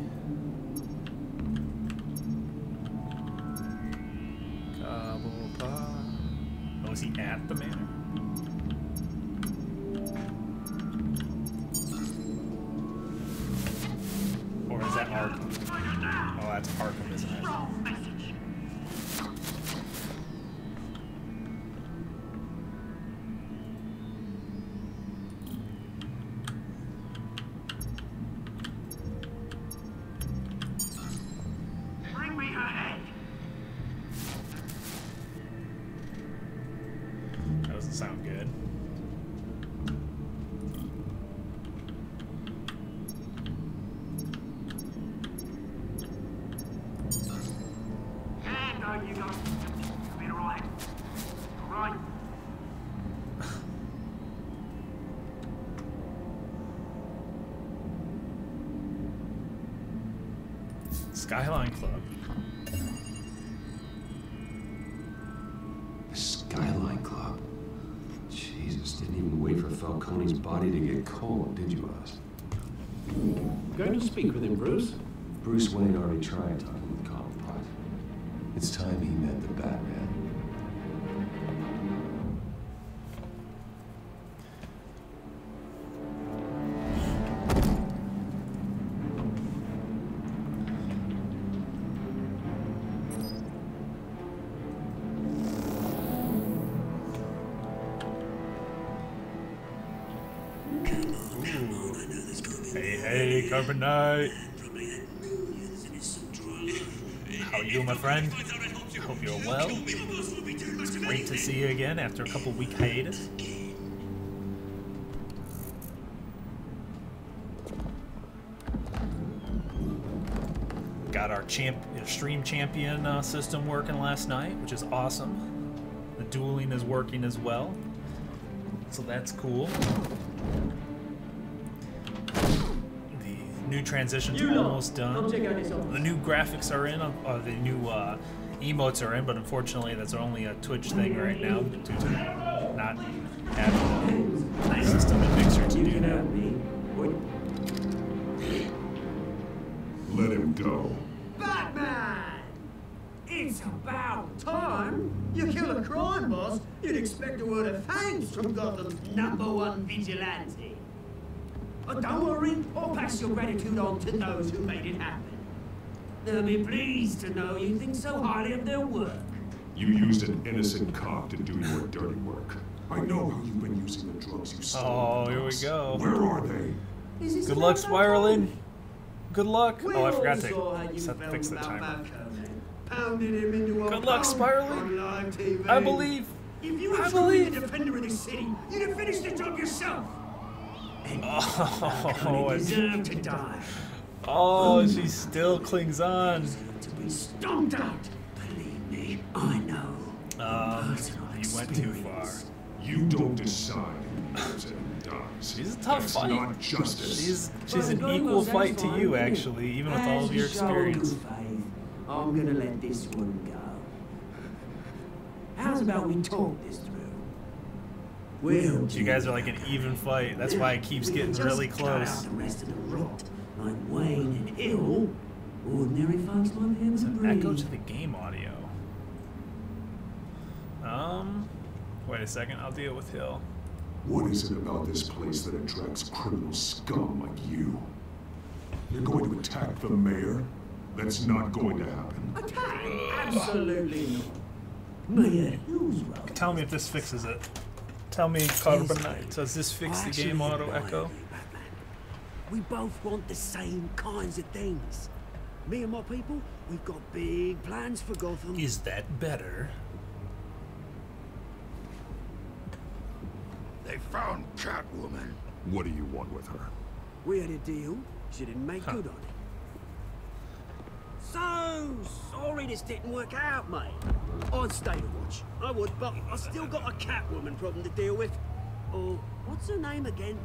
Cobblepot. Oh, is he at the manor? Or is that Arkham? Oh, that's Arkham, isn't it? Sound good. No, you guys have been alright. Alright. Skyline Club. Skyline Club? Jesus, didn't even wait for Falcone's body to get cold, did you, Lars? Going to speak with him, Bruce? Bruce Wayne already tried talking with Cobblepot. It's time he met the Batman. Hey, Carbon Knight. How you doing, my friend? Hope you're well. It's great to see you again after a couple week hiatus. Got our stream champion system working last night, which is awesome. The dueling is working as well, so that's cool. New transitions are almost done. The new graphics are in, the new emotes are in, but unfortunately that's only a Twitch thing right now due to not having the system and mixer to do that. Let him go. Batman! It's about time! You kill a crime boss, you'd expect a word of thanks from Gotham's #1 vigilante. But don't worry, I'll pass your gratitude on to those who made it happen. They'll be pleased to know you think so highly of their work. You used an innocent cop to do your dirty work. I know how you've been using the drugs you stole. Oh, here we go. Where are they? Good luck spiraling. Good luck. Oh, I forgot to fix the timer. Good luck spiraling. I believe. If you were truly the defender of this city, you'd have finished the job yourself. Oh, deserve to die. Oh, she still clings on. To be stomped out. Believe me, I know. You went too far. You don't decide who lives and dies. She's a tough fight. Not justice. She's an equal fight to you, actually, even with all of your experience. I'm gonna let this one go. How's about we talk this through? You guys are like an even fight. That's why it keeps getting really close. The rest of the rot, like Wayne and Hill, ordinary folks like him to breathe. Echo to the game audio. Wait a second. I'll deal with Hill. What is it about this place that attracts criminal scum like you? You're going to attack the mayor? That's not going to happen. Attack? Absolutely not. Mayor Hill's right. Tell me if this fixes it. Tell me, Carbon Knight, does this fix the game auto echo? We both want the same kinds of things. Me and my people, we've got big plans for Gotham. Is that better? They found Catwoman. What do you want with her? We had a deal. She didn't make good on it. So sorry this didn't work out, mate. I'd stay to watch. I would, but I still got a Catwoman problem to deal with. Oh, what's her name again?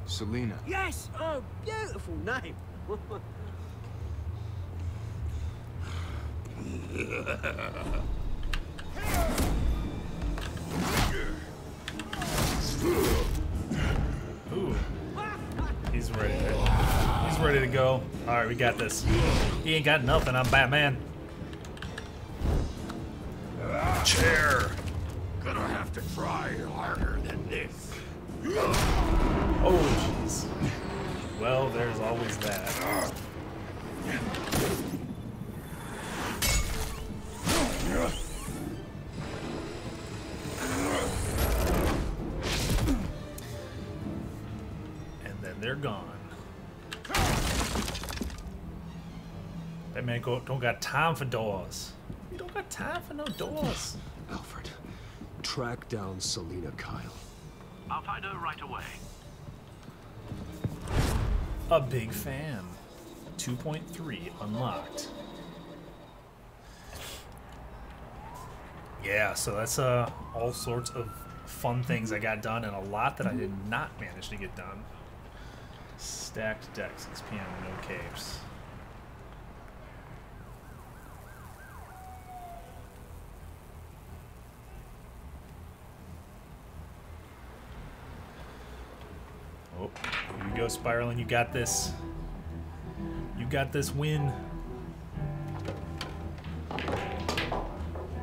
Selina. Yes! Oh, beautiful name. Ooh. He's ready to go. Alright, we got this. He ain't got nothing, I'm Batman. Chair. Gonna have to try harder than this. Oh, jeez. Well, there's always that. And then they're gone. That man don't got time for doors. You don't got time for no doors. Alfred, track down Selina Kyle. I'll find her right away. A big fan. 2.3 unlocked. Yeah, so that's all sorts of fun things I got done and a lot that I did not manage to get done. Stacked decks, 6 p.m., no capes. Oh, here you go, Spiraling. You got this. You got this win.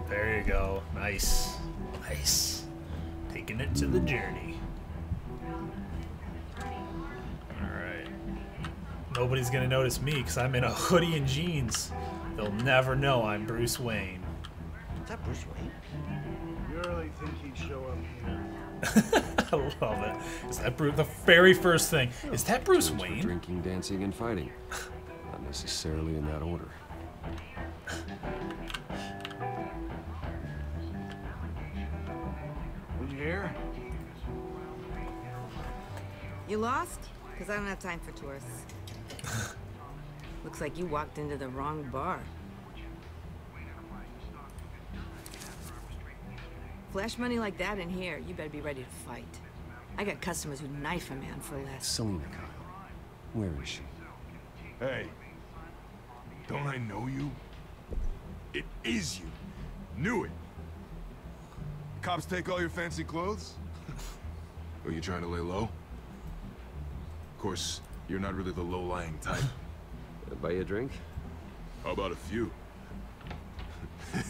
There you go. Nice. Nice. Taking it to the journey. Alright. Nobody's gonna notice me because I'm in a hoodie and jeans. They'll never know I'm Bruce Wayne. Is that Bruce Wayne? You really think he'd show up here? I love it. Is that Bruce? The very first thing. Is that Bruce Wayne? Drinking, dancing, and fighting. Not necessarily in that order. Did you hear? You lost? Because I don't have time for tourists. Looks like you walked into the wrong bar. Flash money like that in here, you better be ready to fight. I got customers who knife a man for less. Selina Kyle. Where is she? Hey, don't I know you? It is you. Knew it. Cops take all your fancy clothes? Are you trying to lay low? Of course, you're not really the low-lying type. Buy you a drink? How about a few? It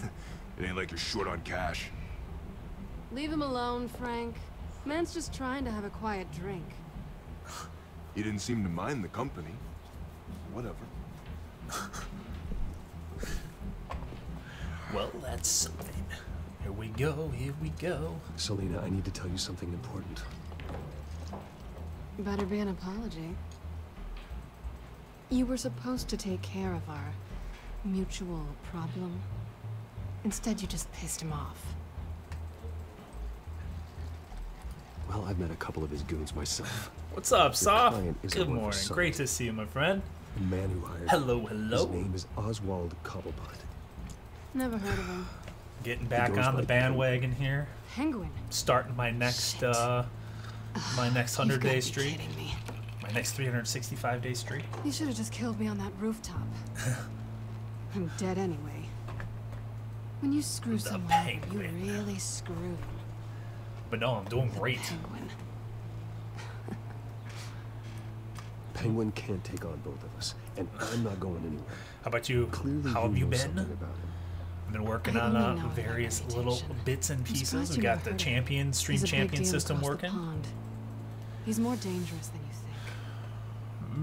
ain't like you're short on cash. Leave him alone, Frank. Man's just trying to have a quiet drink. You didn't seem to mind the company. Whatever. Well, that's something. Here we go, here we go. Selina, I need to tell you something important. Better be an apology. You were supposed to take care of our mutual problem. Instead, you just pissed him off. Well, I've met a couple of his goons myself. What's up, Soph? client isn't Good worth a morning. cent. Great to see you, my friend. The man who hired Hello, me. hello. His name is Oswald Cobblepot. Never heard of him. Getting back goes on the by bandwagon here. Penguin. Starting my next my next 100-day streak. My next 365-day streak. You should have just killed me on that rooftop. I'm dead anyway. When you screw someone over, you really screw them. But no, I'm doing great. Penguin. Penguin can't take on both of us, and I'm not going anywhere. How about you? Clearly How have you know been? something about him. I've been working I on only know various about little reputation. bits and I'm pieces. surprised We you got never the heard of champion, stream He's a big champion deal system across the working. pond. He's more dangerous than you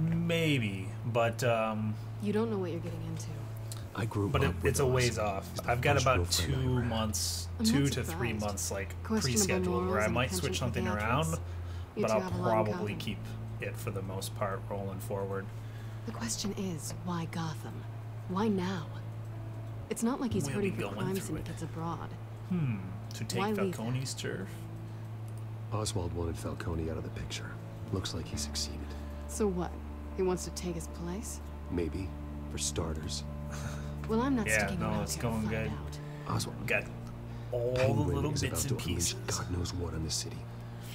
think. Maybe, but You don't know what you're getting into. I grew but up it's with a Oz. ways off. He's the I've got first about real friend I 2 ever had. months, I'm 2 not to 3 surprised. months like Questionable pre-scheduled where morals I and might penchant switch for something theatrics. around, You but two I'll have a lot in probably common. keep it for the most part, rolling forward. The question is, why Gotham? Why now? It's not like he's We'll hurting be for going crime through it. syndicates abroad. To take Why leave Falcone's turf? Oswald wanted Falcone out of the picture. Looks like he succeeded. So what? He wants to take his place? Maybe, for starters. Well, I'm not Yeah, sticking no, around it's here to going find good. out. Oswald, Got all Penguin the little is bits about and to unleash pieces. God knows what on the city.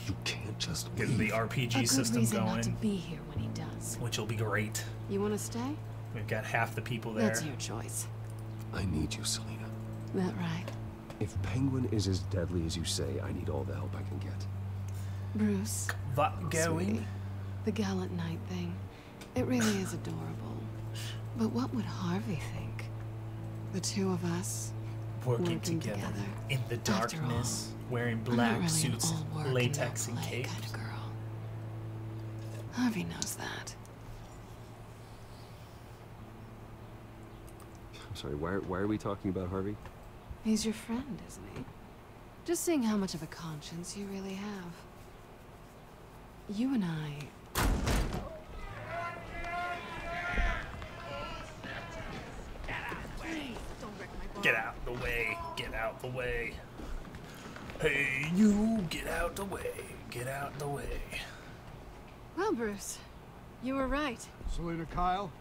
You can't just Getting leave. the A RPG good system reason not to going, be here when he does. which will be great. You want to stay? We've got half the people there. That's your choice. I need you, Selena. That right? If Penguin is as deadly as you say, I need all the help I can get. Bruce. That going? Sweetie, the gallant knight thing. It really is adorable. But what would Harvey think? The two of us Working together in the After darkness, wearing I'm not black really an suits, all work latex, and and no play capes. kind of girl. Harvey knows that. I'm sorry, why are we talking about Harvey? He's your friend, isn't he? Just seeing how much of a conscience you really have. You and I... Get out the way, get out the way. Hey, you, get out the way, get out the way. Well, Bruce, you were right. Selena Kyle,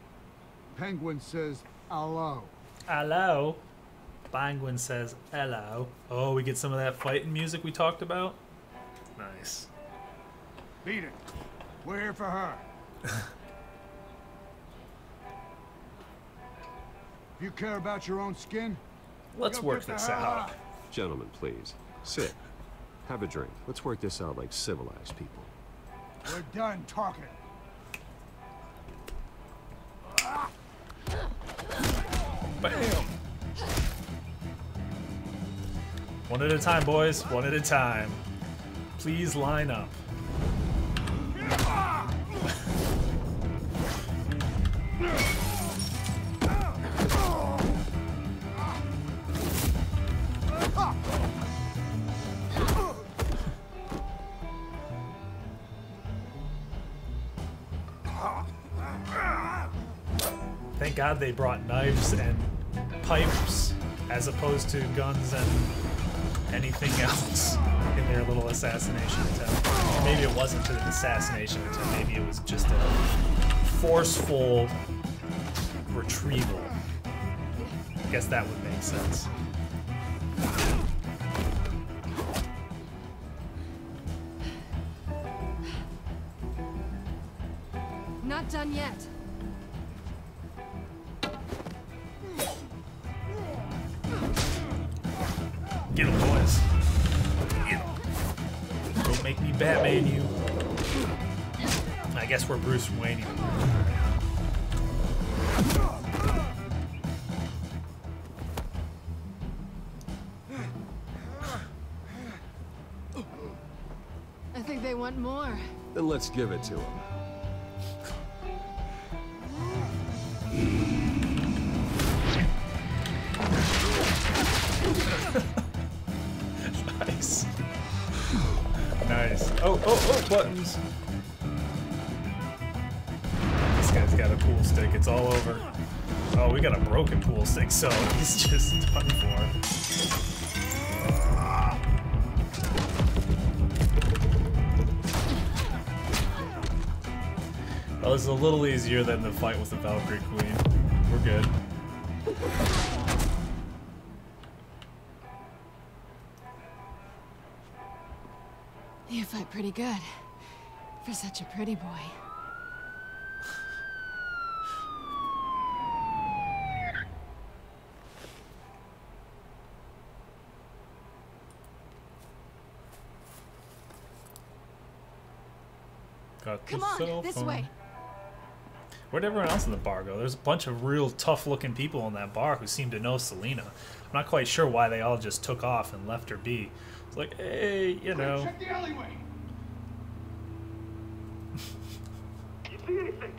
Penguin says hello. Hello. Penguin says hello. Oh, we get some of that fighting music we talked about? Nice. Beat it. We're here for her. If you care about your own skin, Let's go work get the this hell out. Gentlemen, please. Sit. Have a drink. Let's work this out like civilized people. We're done talking. Bam! One at a time, boys. One at a time. Please line up. Thank God they brought knives and pipes as opposed to guns and anything else in their little assassination attempt. Maybe it wasn't an assassination attempt, maybe it was just a forceful retrieval. I guess that would make sense. Not done yet. Get him, boys. Get him. Don't make me Batman you. I guess we're Bruce Wayne. I think they want more. Then let's give it to him. Nice. Nice. Oh, buttons. This guy's got a pool stick. It's all over. Oh, we got a broken pool stick, so he's just done for. Well, this is a little easier than the fight with the Valkyrie Queen. We're good. You fight pretty good. For such a pretty boy. Come on, this way. Where'd everyone else in the bar go? There's a bunch of real tough-looking people in that bar who seem to know Selena. I'm not quite sure why they all just took off and left her be. It's like, hey, you know. Check the alleyway. You see anything?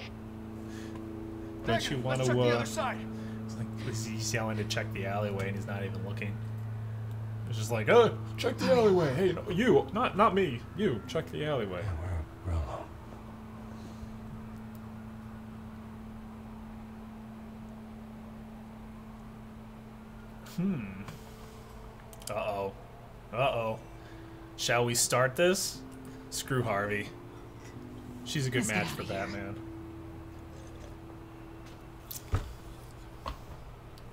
Don't you want Let's to, check the other side. It's like, he's yelling to check the alleyway and he's not even looking. It's just like, oh, check the alleyway. Hey, no, you, not me. You, check the alleyway. We're alone. Uh-oh. Uh-oh. Shall we start this? Screw Harvey. She's a good match for Batman.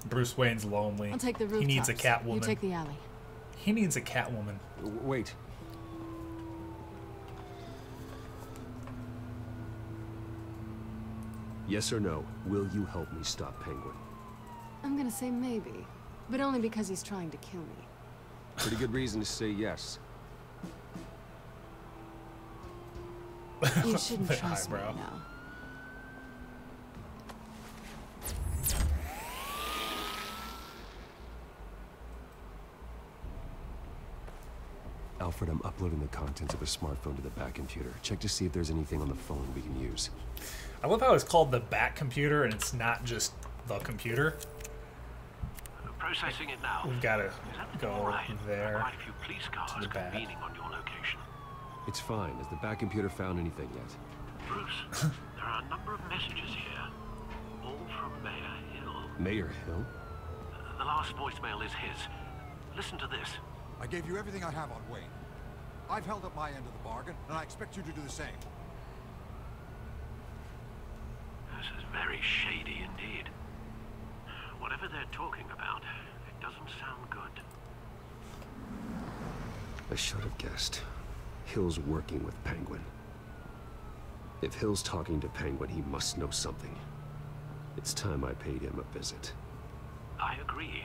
Bruce Wayne's lonely. I'll take the He needs a rooftops. Catwoman. You take the alley. He needs a Catwoman. Wait. Yes or no, will you help me stop Penguin? I'm gonna say maybe, but only because he's trying to kill me. Pretty good reason to say yes. You shouldn't trust me Eyebrow. now. Alfred, I'm uploading the contents of a smartphone to the back computer. Check to see if there's anything on the phone we can use. I love how it's called the Bat computer and it's not just the computer. Processing it now. We've got to go Right. there Quite a few police cars to the Bat. convening on your location. It's fine. Has the back computer found anything yet? Bruce, there are a number of messages here, all from Mayor Hill. Mayor Hill? The last voicemail is his. Listen to this. I gave you everything I have on Wayne. I've held up my end of the bargain, and I expect you to do the same. This is very shady indeed. Whatever they're talking about, it doesn't sound good. I should have guessed. Hill's working with Penguin. If Hill's talking to Penguin, he must know something. It's time I paid him a visit. I agree.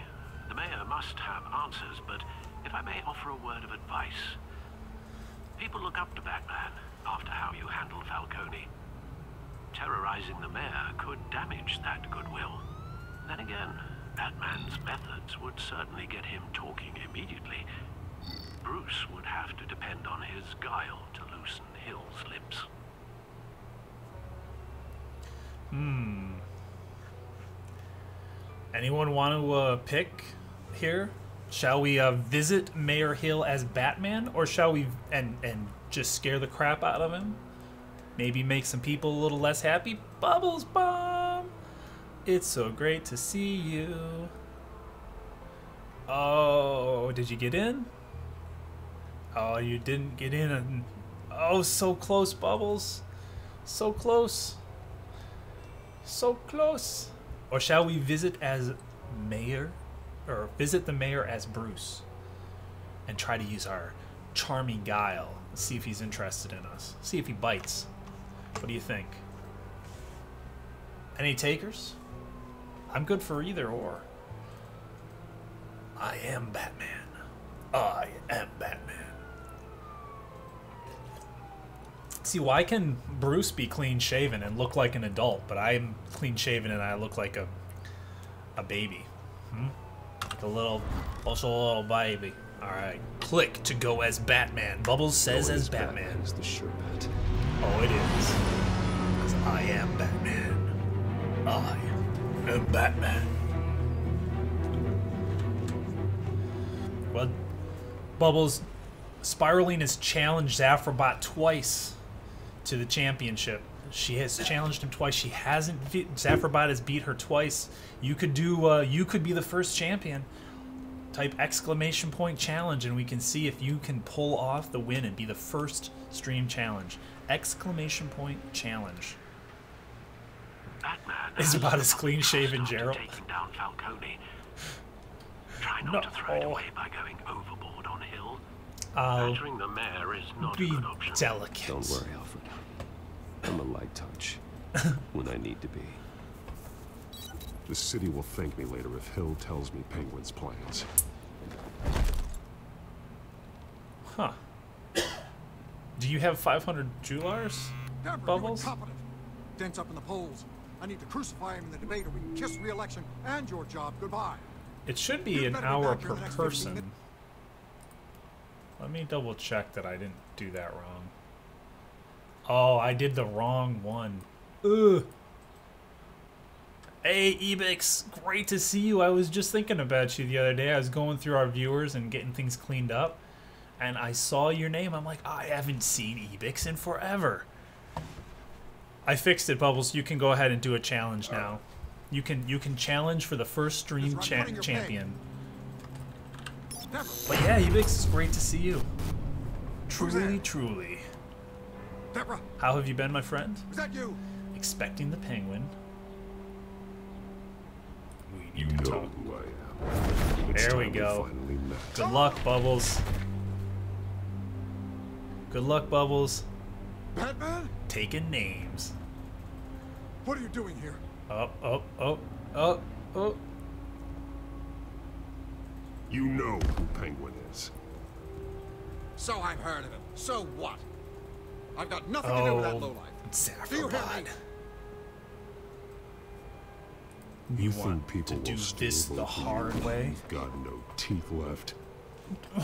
The mayor must have answers, but if I may offer a word of advice. People look up to Batman after how you handled Falcone. Terrorizing the mayor could damage that goodwill. Then again, Batman's methods would certainly get him talking immediately. Bruce would have to depend on his guile to loosen Hill's lips. Anyone want to pick here? Shall we visit Mayor Hill as Batman, or shall we and just scare the crap out of him? Maybe make some people a little less happy? Bubbles Bomb! It's so great to see you. Oh, did you get in? Oh, you didn't get in. And, oh, so close, Bubbles. So close. So close. Or shall we visit as Mayor? Or visit the mayor as Bruce and try to use our charming guile. See if he's interested in us. See if he bites. What do you think? Any takers? I'm good for either or. I am Batman. I am Batman. See, why can Bruce be clean shaven and look like an adult, but I'm clean shaven and I look like a baby? Like a little baby. Alright. Click to go as Batman. Bubbles says as Batman. Is the sure bet. Oh, it is. 'Cause I am Batman. I am Batman. Well, Bubbles, Spiraling has challenged Afrobot twice to the championship. She has challenged him twice. She hasn't. Afrobot has beat her twice. You could do. You could be the first champion. Type ! challenge, and we can see if you can pull off the win and be the first stream challenge. ! challenge. Batman It's about as clean shaven Gerald. Taking down Falcone. Try not to throw it away by going overboard on Hill. Battering the mayor is not a good option. Delicate. Don't worry, Alfred. I'm a light touch when I need to be. The city will thank me later if Hill tells me Penguin's plans. Huh. Do you have 500 Joulars, Bubbles? Dent's up in the polls. I need to crucify him in the debate or we can kiss re-election and your job goodbye. It should be an hour per person. Let me double check that I didn't do that wrong. Oh, I did the wrong one. Ugh. Hey, Ebix, great to see you. I was just thinking about you the other day. I was going through our viewers and getting things cleaned up, and I saw your name. I'm like, I haven't seen Ebix in forever. I fixed it, Bubbles. You can go ahead and do a challenge now. You can challenge for the first stream champion. But yeah, Ebix, it's great to see you. Truly, truly. Deborah. How have you been, my friend? Is that you? Expecting the penguin. You know who I am. There we go. Good luck, Bubbles. Good luck, Bubbles. Batman? Taking names. What are you doing here? Up, up, up, up, up. You know who Penguin is. So I've heard of him. So what? I've got nothing to do with that lowlife. Do you hear me? You think people will do this the hard way? You've got no teeth left.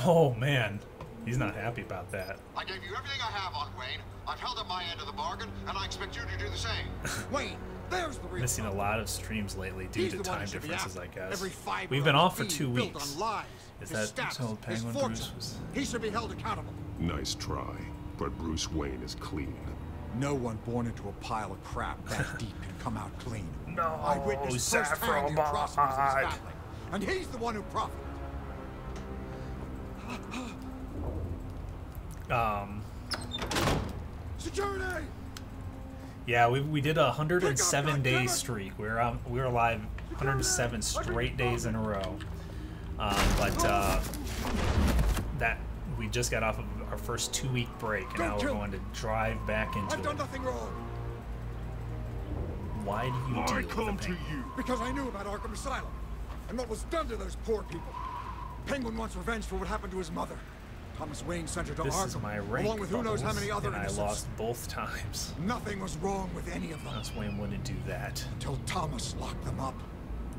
Oh man, he's not happy about that. I gave you everything I have on Wayne. I've held up my end of the bargain, and I expect you to do the same. Wayne, there's the real Missing a lot of streams lately due to time differences, I guess. We've of been off for his 2 being built weeks. on lies. Is His that status, until his Penguin fortune. Bruce was? He should be held accountable. Nice try, but Bruce Wayne is clean. No one born into a pile of crap that deep can come out clean. No, I witnessed firsthand the atrocities of his family, and he's the one who profited. Security! Yeah, we did a 107-day streak. We were alive 107 straight days in a row. That we just got off of our first 2-week break, and now we're going to drive back into I've done it. nothing wrong. Why do you I do come to you because I knew about Arkham Asylum and what was done to those poor people. Penguin wants revenge for what happened to his mother. Thomas Wayne sent her to This Arkham, is my rank, along with who knows how many other and I innocents. lost both times. Nothing was wrong with any of them. Thomas Wayne wouldn't do that. Until Thomas locked them up.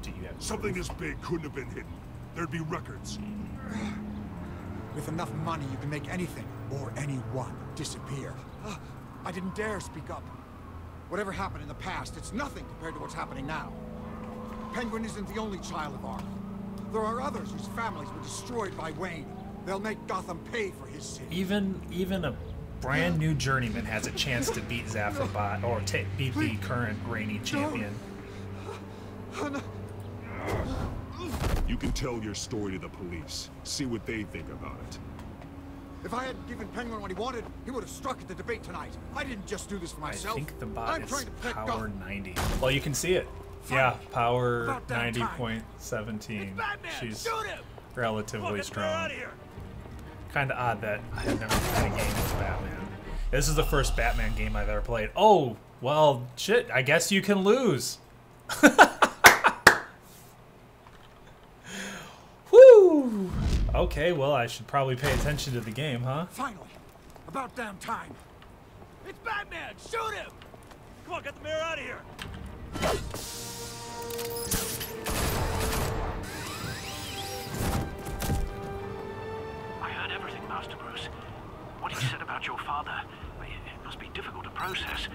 Do you have something this big couldn't have been hidden? There'd be records. With enough money, you can make anything or anyone disappear. I didn't dare speak up. Whatever happened in the past, it's nothing compared to what's happening now. Penguin isn't the only child of Arkham. There are others whose families were destroyed by Wayne. They'll make Gotham pay for his sin. Even a brand new Journeyman has a chance to beat Zaphrobot or beat the current reigning champion. You can tell your story to the police. See what they think about it. If I had given Penguin what he wanted, he would have struck at the debate tonight. I didn't just do this for myself. I think the bot I'm is trying to protect power Gotham. 90. Well, you can see it. Yeah, power 90.17. She's relatively strong. Kind of odd that I have never played a game with Batman. This is the first Batman game I've ever played. Oh, well, shit, I guess you can lose. Woo! Okay, well, I should probably pay attention to the game, huh? Finally, about damn time. It's Batman! Shoot him! Come on, get the mayor out of here! I heard everything, Master Bruce. What he said about your father, it must be difficult to process.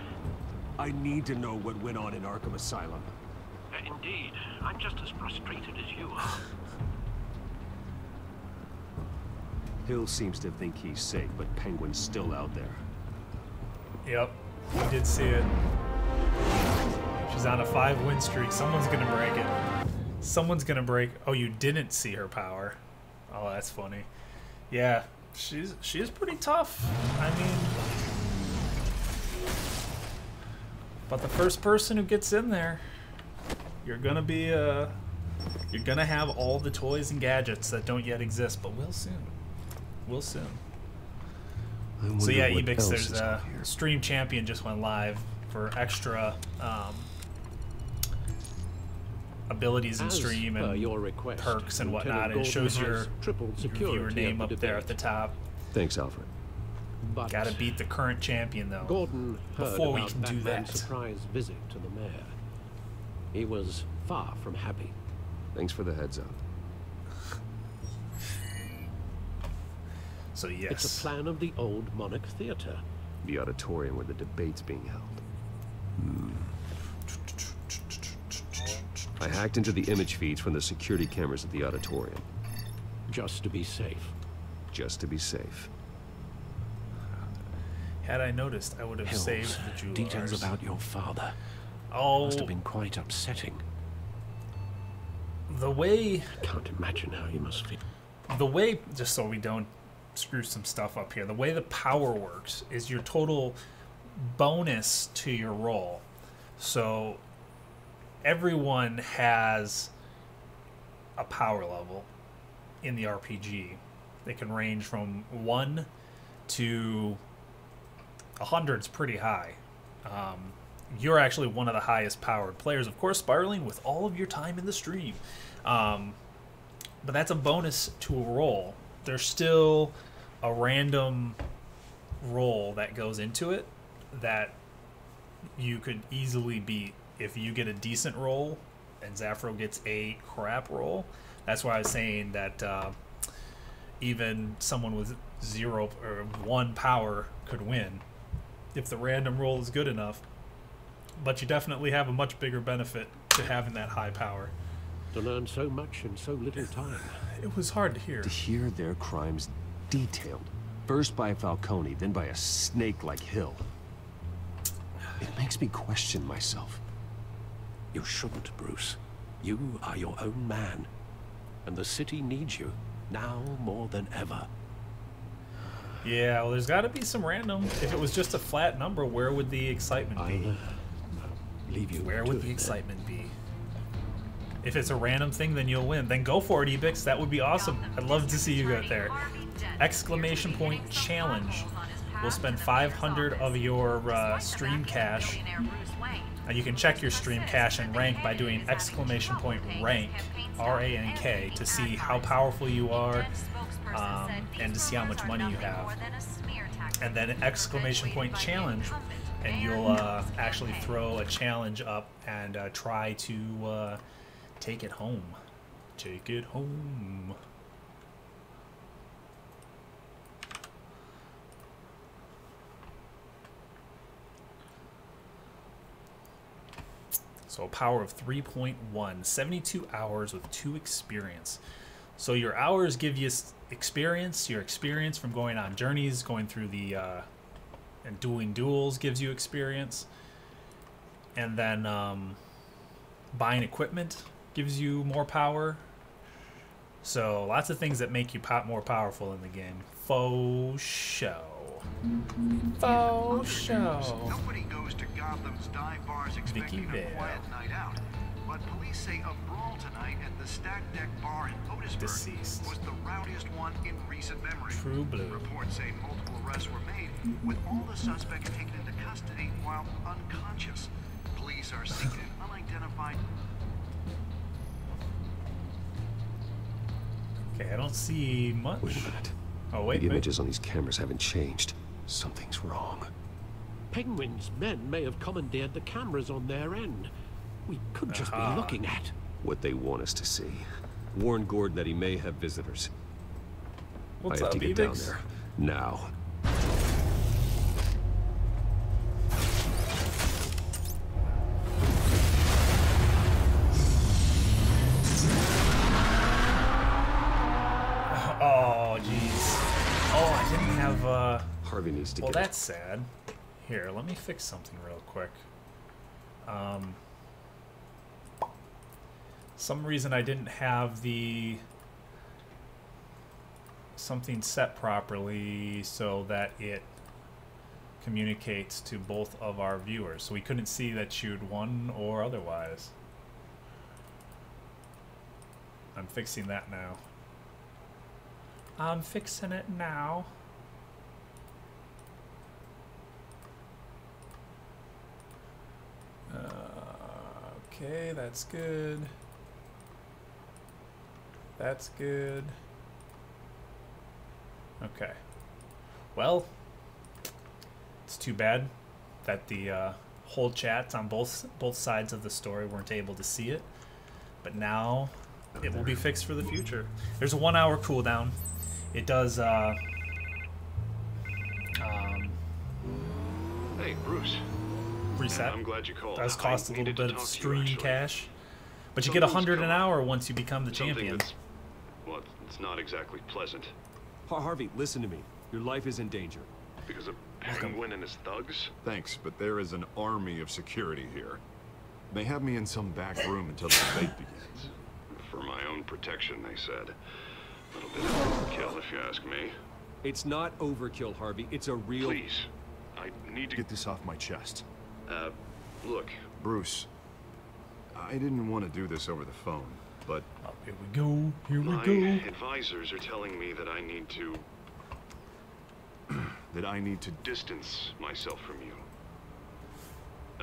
I need to know what went on in Arkham Asylum. Indeed, I'm just as frustrated as you are. Hill seems to think he's safe, but Penguin's still out there. Yep, we did see it. She's on a 5-win streak. Someone's gonna break it. Someone's gonna break. Oh, you didn't see her power. Oh, that's funny. Yeah, she's pretty tough. I mean, but the first person who gets in there, you're gonna be you're gonna have all the toys and gadgets that don't yet exist, but will soon. Will soon. So yeah, Ebix, there's a Stream Champion just went live for extra abilities in stream and perks and whatnot. It shows your viewer name up there at the top. Thanks, Alfred. But gotta beat the current champion though. Gordon heard before we about can do Batman's that. surprise visit to the mayor. He was far from happy. Thanks for the heads up. So yes. It's a plan of the old Monarch Theatre. The auditorium where the debate's being held. I hacked into the image feeds from the security cameras at the auditorium. Just to be safe. Just to be safe. Had I noticed, I would have Hills, saved the jewelers. details about your father. Oh. Must have been quite upsetting. The way... I can't imagine how you must feel. the way, just so we don't screw some stuff up here, the way the power works is your total bonus to your roll. So everyone has a power level in the RPG. They can range from 1 to 100's pretty high. You're actually one of the highest powered players, of course, spiraling with all of your time in the stream. But that's a bonus to a roll. There's still a random roll that goes into it that you could easily beat if you get a decent roll and Zaffro gets a crap roll. That's why I was saying that even someone with 0 or 1 power could win if the random roll is good enough. But you definitely have a much bigger benefit to having that high power. To learn so much in so little time. It was hard to hear. To hear their crimes detailed. First by Falcone, then by a snake like Hill. It makes me question myself. You shouldn't, Bruce. You are your own man. And the city needs you, now more than ever. Yeah, well, there's got to be some random. If it was just a flat number, where would the excitement be? Leave you. Where would the excitement be? If it's a random thing, then you'll win. Then go for it, Ebix. That would be awesome. I'd love to see you go there. Exclamation point challenge. We'll spend 500 of your stream cash. And you can check your stream cash and rank by doing exclamation point rank, R-A-N-K, to see how powerful you are and to see how much money you have. And then exclamation point challenge, and you'll actually throw a challenge up and try to take it home. Take it home. So a power of 3.1, 72 hours with 2 experience. So your hours give you experience. Your experience from going on journeys, going through the and doing duels gives you experience. And then buying equipment gives you more power. So lots of things that make you more powerful in the game. Faux show. Faux show. Nobody goes to Gotham's dive bars expecting a quiet night out. But police say a brawl tonight at the Stack Deck Bar in Otisburg was the rowdiest one in recent memory. True blue. Reports say multiple arrests were made, with all the suspects taken into custody while unconscious. Police are seeking an unidentified... Okay, I don't see much. Wait a minute. Oh, wait, the images on these cameras haven't changed. Something's wrong. Penguin's men may have commandeered the cameras on their end. We could just be looking at what they want us to see. Warn Gordon that he may have visitors. What's I have up, to get down there now. Oh, jeez. Oh, I didn't have, Harvey needs to well, get that's sad. Here, let me fix something real quick. Some reason I didn't have the something set properly so that it communicates to both of our viewers. So we couldn't see that you'd won or otherwise. I'm fixing that now. I'm fixing it now. Okay, that's good. That's good. Okay. Well, it's too bad that the whole chats on both sides of the story weren't able to see it. But now it will be fixed for the future. There's a 1 hour cooldown. It does Hey, Bruce. reset. I'm glad you called. Does cost a little needed to bit of talk to you, stream actually. cash. But you get 100 an hour once you become the Something champion. that's- Well, it's not exactly pleasant. Harvey, listen to me. Your life is in danger. Because of Penguin and his thugs? Thanks, but there is an army of security here. They have me in some back room until the debate begins. For my own protection, they said. A little bit of if you ask me. It's not overkill, Harvey. It's a real... Please, I need to Get this off my chest. look. Bruce, I didn't want to do this over the phone, but... Oh, here we go. Here we My go. advisors are telling me that I need to... that I need to... distance myself from you.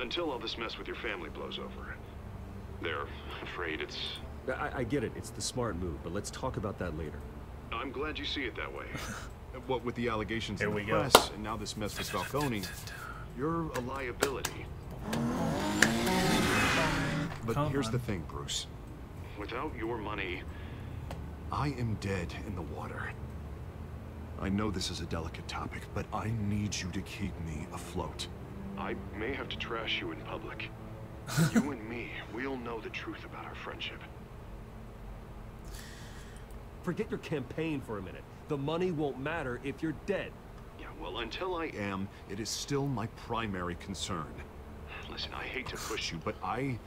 Until all this mess with your family blows over. They're afraid it's... I get it. It's the smart move, but let's talk about that later. I'm glad you see it that way. What with the allegations Here in we the go. press, and now this mess with Falcone, You're a liability. but Come here's on. the thing, Bruce. Without your money, I am dead in the water. I know this is a delicate topic, but I need you to keep me afloat. I may have to trash you in public. You and me, we'll know the truth about our friendship. Forget your campaign for a minute. The money won't matter if you're dead. Yeah, well, until I am, it is still my primary concern. Listen, I hate to push you, But I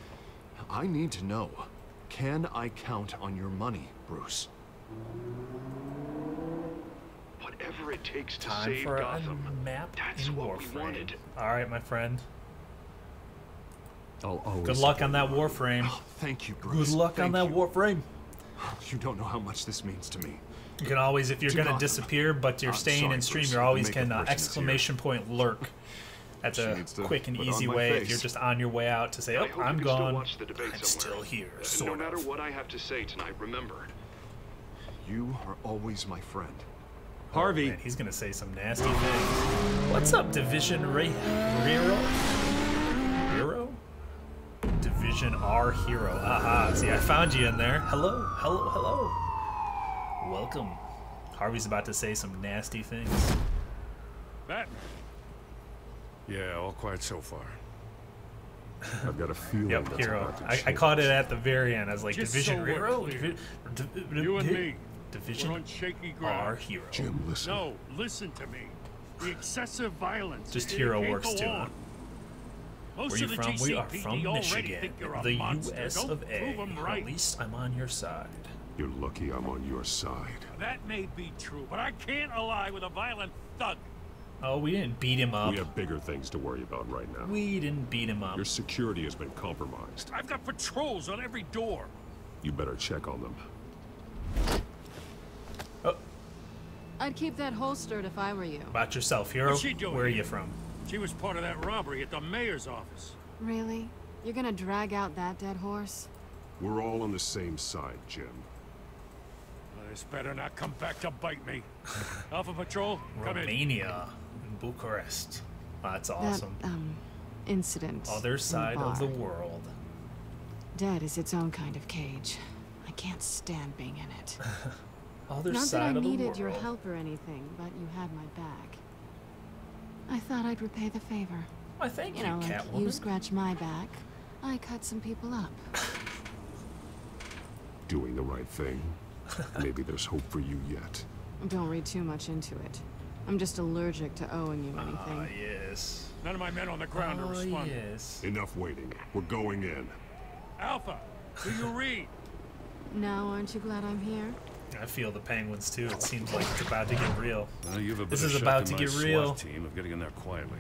need to know. Can I count on your money, Bruce? whatever it takes to Time save for Gotham. a map That's in what we Warframe. wanted. All right, my friend. I'll always Good luck support on that you. Warframe. Oh, thank you, Bruce. Good luck on that you. Warframe. You don't know how much this means to me. You can always, if you're To gonna Gotham. disappear, but you're staying sorry, in stream, Bruce, you the always makeup can person is exclamation point lurk. That's She a needs to quick and put on easy my way if face. you're just on your way out to say, I "Oh, hope I'm you can still gone. watch the debate I'm somewhere. still here." No Sort matter of. what I have to say tonight, remember. You are always my friend. Harvey. Man, he's gonna say some nasty things. What's up, Division Hero? Division R Hero. Aha, see, I found you in there. Hello, hello, hello. Welcome. Harvey's about to say some nasty things. Batman. Yeah, all quiet so far. I've got a feeling Yep, that's Hero. about to I change. caught it at the very end. I was like, Just Division so we're Hero? clear, you and me, Division we're on shaky ground. R Hero. Jim, listen. No, listen to me. The excessive violence. Just it Hero can't works go too, on. huh? Most Where you of the from? We are GCPD from already Michigan, think you're a the monster. US Don't of A. prove 'em right. At least I'm on your side. You're lucky I'm on your side. That may be true, but I can't ally with a violent thug. Oh, we didn't beat him up. We have bigger things to worry about right now. We didn't beat him up. Your security has been compromised. I've got patrols on every door. You better check on them. I'd keep that holstered if I were you. About yourself, Hero. What's she doing Where are here? you from? She was part of that robbery at the mayor's office. Really? You're gonna drag out that dead horse? We're all on the same side, Jim. Well, this better not come back to bite me. Alpha Patrol, come in. Romania, in Bucharest. That's awesome. That, incident. Other side in the of the bar. world. Dead is its own kind of cage. I can't stand being in it. Other Not side that I of the needed world. your help or anything, but you had my back. I thought I'd repay the favor. Why, thank you, like Catwoman. you scratch my back, I cut some people up. Doing the right thing. Maybe there's hope for you yet. Don't read too much into it. I'm just allergic to owing you anything. Ah, yes. None of my men on the ground to respond. yes. Enough waiting. We're going in. Alpha, do you read? Now, aren't you glad I'm here? I feel the penguins too. It seems like it's about to get real. You have a This better is shot about than to my get real. SWAT team of getting in there quietly.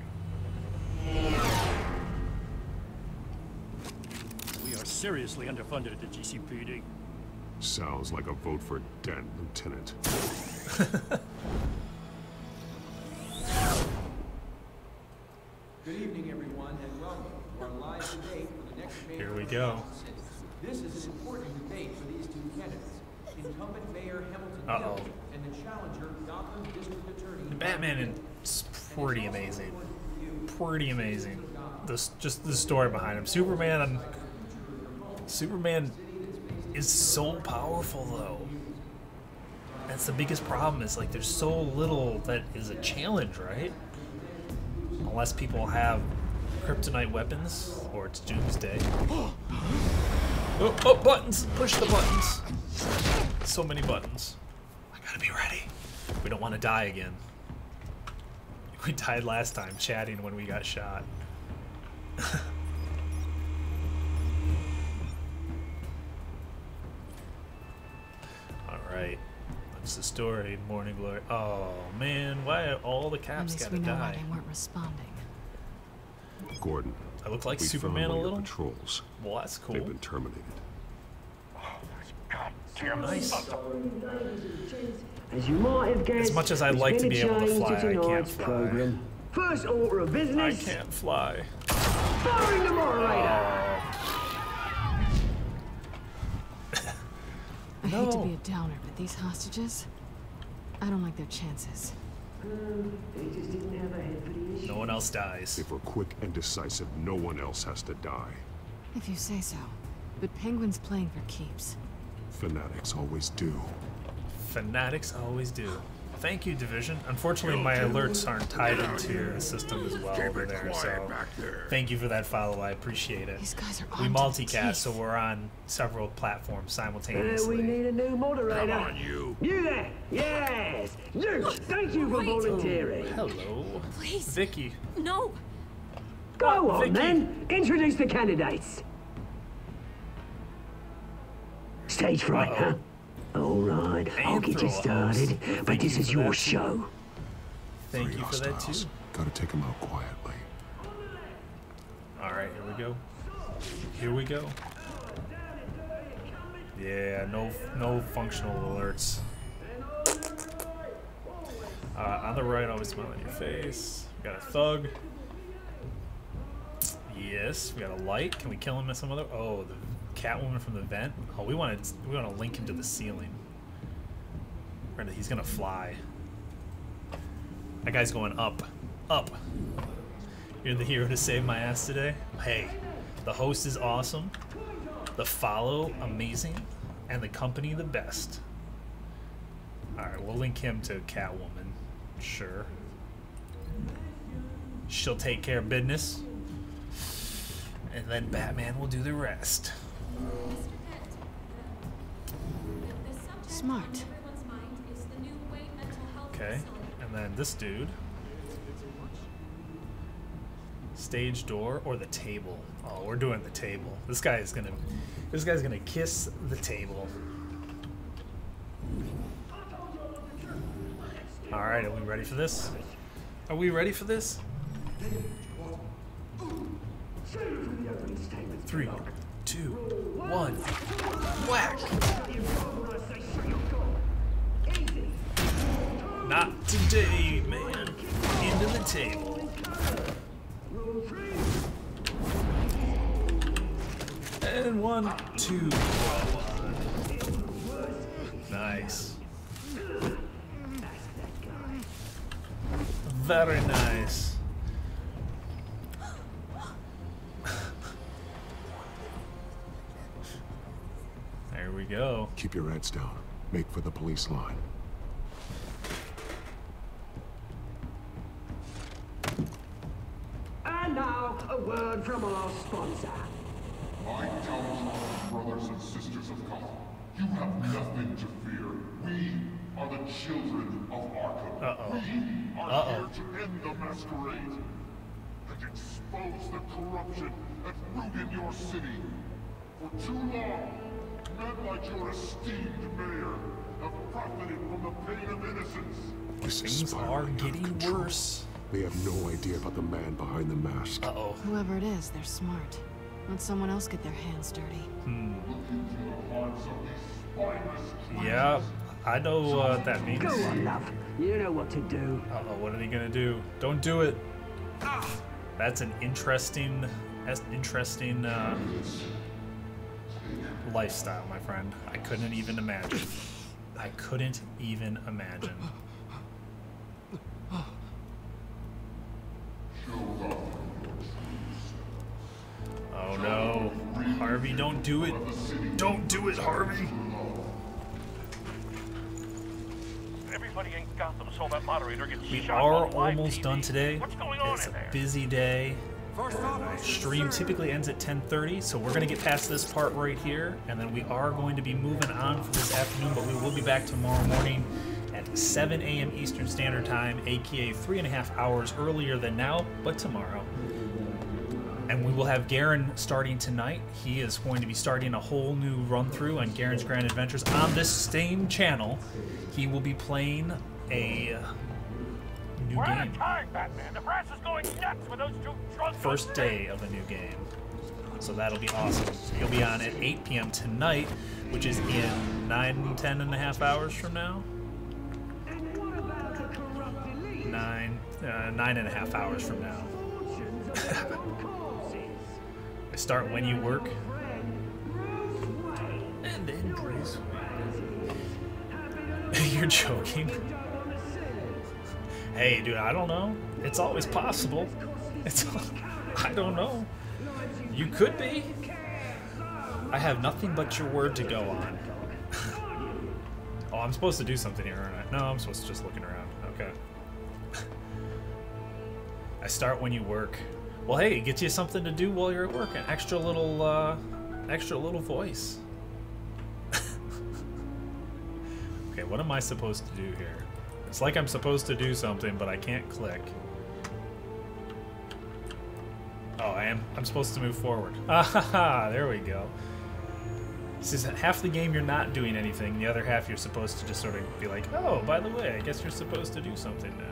We are seriously underfunded at the GCPD. Sounds like a vote for dead, Lieutenant. Good evening, everyone, and welcome to our live debate for the next mayor. Here we go. This is an important debate for these two candidates, incumbent Mayor Hamilton Uh-oh. Hill and the challenger Gotham District Attorney. The Batman is pretty amazing. Pretty amazing. Just the story behind him. Superman is so powerful though. That's the biggest problem, is like there's so little that is a challenge, right? Unless people have kryptonite weapons or it's doomsday. Oh, buttons! Push the buttons. So many buttons. I gotta be ready. We don't want to die again. We died last time chatting when we got shot. Alright. Let's just a story, Morning Glory. Oh man, why are all the caps gotta we know why die? they weren't responding. Gordon. I look like we Superman found a one of your little? patrols. Well, that's cool. They've been terminated. Nice. As you might have guessed, As much as I'd like to be able to fly, I can't tonight's fly. program. First order of business. I can't fly. Firing the moderator. I hate to be a downer, but these hostages, I don't like their chances. They just didn't have a head for the issue. No one else dies. If we're quick and decisive, no one else has to die. If you say so. But Penguin's playing for keeps. Fanatics always do. Fanatics always do. Thank you, Division. Unfortunately, my alerts aren't tied into the system as well over there, so thank you for that follow. I appreciate it. These guys are We armed to the multicast, teeth. so we're on several platforms simultaneously. We need a new moderator. Come on, you. You there? Yes. You. Thank you for volunteering. Hello. Please. Vicky. No. Go on, Vicky. then. Introduce the candidates. Stage fright, huh? All right, I'll get you started, but this is your show. Thank you for that too. Gotta take them out quietly. All right, here we go. Here we go. Yeah, no functional alerts. On the right, always smile on your face. We got a thug. Yes, we got a light. Can we kill him with some other? Oh, the Catwoman from the vent. Oh, we want to link him to the ceiling. He's gonna fly. That guy's going up, up. You're the hero to save my ass today. Hey, the host is awesome. The follow amazing, and the company the best. All right, we'll link him to Catwoman. Sure. She'll take care of business, and then Batman will do the rest. Smart. Okay, and then this dude. Stage door or the table. Oh, we're doing the table. This guy's gonna kiss the table. All right, are we ready for this? Are we ready for this? 3, 2, 1, whack! Not today, man. Into the table. And 1, 2, 1. Nice. Very nice. There we go. Keep your heads down. Make for the police line. And now, a word from our sponsor. My downtrodden brothers and sisters of color, you have nothing to fear. We are the children of Arkham. We are here to end the masquerade and expose the corruption that rooted your city. For too long, men like your esteemed mayor have profited from the pain of innocence. Things are getting worse. They have no idea about the man behind the mask. Uh-oh. Whoever it is, they're smart. Let someone else get their hands dirty. Yeah, I know what that means. Go on, love. You know what to do. Uh-oh, what are they gonna do? Don't do it. That's an interesting lifestyle, my friend. I couldn't even imagine. I couldn't even imagine. Oh no. Harvey, don't do it. Don't do it, Harvey. Everybody in Gotham saw that moderator get We shot are on live almost TV. done today. What's going on It's in a there? busy day. Stream typically ends at 10:30, so we're gonna get past this part right here, and then we are going to be moving on for this afternoon, but we will be back tomorrow morning at 7 a.m. Eastern Standard Time, aka 3.5 hours earlier than now, but tomorrow. And we will have Garen starting tonight. He is going to be starting a whole new run-through on Garen's Grand Adventures on this same channel. He will be playing a new We're out game. of time, Batman. The press is going nuts with those two drunk First day of a new game. So that'll be awesome. He'll be on at 8 p.m. tonight, which is in 10 and a half hours from now. 9 and a half hours from now. I start when you work. And then Bruce. You're joking. Hey, dude, I don't know. It's always possible. I don't know. You could be. I have nothing but your word to go on. Oh, I'm supposed to do something here, aren't I? No, I'm supposed to just looking around. Okay. I start when you work. Well, hey, it gets you something to do while you're at work. An extra little voice. Okay, what am I supposed to do here? It's like I'm supposed to do something, but I can't click. Oh, I am. I'm supposed to move forward. Ah, there we go. This is half the game you're not doing anything. The other half you're supposed to just sort of be like, oh, by the way, I guess you're supposed to do something now.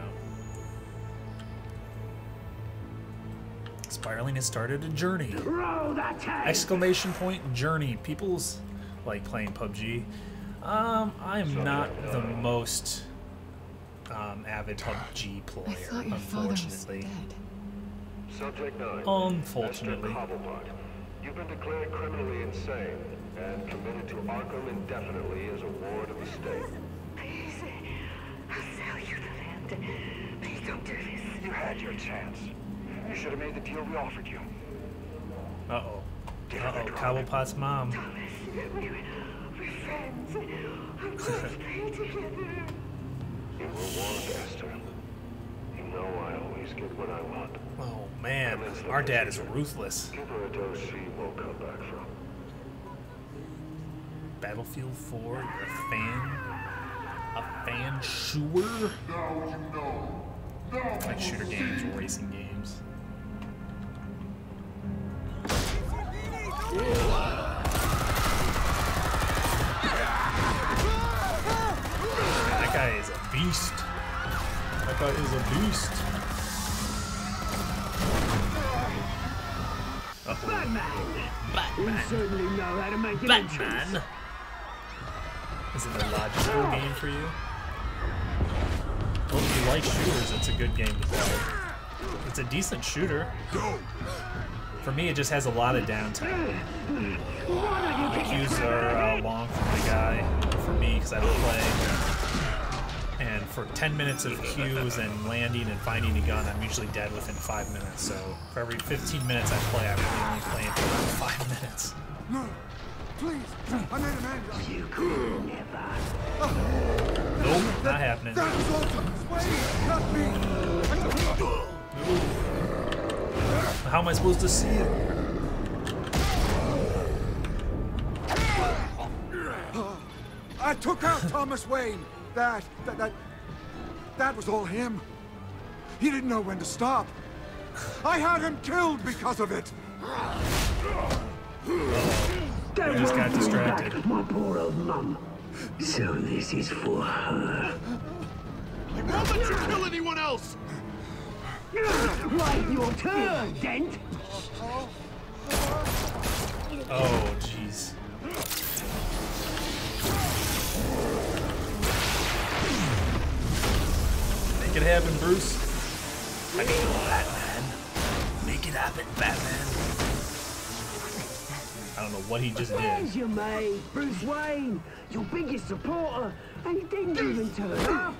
Spiraling has started a journey. Exclamation point journey. People's like playing PUBG. I'm not the most avid PUBG player, unfortunately. Subject 9. Unfortunately. You've been declared criminally insane and committed to Arkham indefinitely as a ward of the state. Please, I'll sell you the land. Please don't do this. You had your chance. You should have made the deal we offered you. Uh-oh. Uh-oh, Cobblepot's mom. Thomas, we're friends. I'm going to play together. You were warned, Esther. You know I always get what I want. Oh, man. Our dad is ruthless. Give her a dose she won't come back from. Battlefield 4, you're a fan? A fan shooter? Like shooter games, racing games. That guy is a beast. That guy is a beast. Batman! We certainly know how to make an Batman! Is it a logical game for you? Well, if you like shooters, it's a good game to play. It's a decent shooter. For me, it just has a lot of downtime. The queues are long for my guy, for me, because I don't play. And for 10 minutes of queues and landing and finding a gun, I'm usually dead within 5 minutes. So for every 15 minutes I play, I'm only playing for about 5 minutes. No, please, I made an end. You could never. Nope, not happening. That was Thomas Wayne, not me. How am I supposed to see it? I took out Thomas Wayne. That was all him. He didn't know when to stop. I had him killed because of it. I just got distracted. My poor old mum. So this is for her. I won't let you kill anyone else. Wait your turn, Dent. Oh, jeez. Make it happen, Bruce. I mean, Batman. Make it happen, Batman. I don't know what he just did. There's your mate, Bruce Wayne, your biggest supporter, and he didn't even turn up.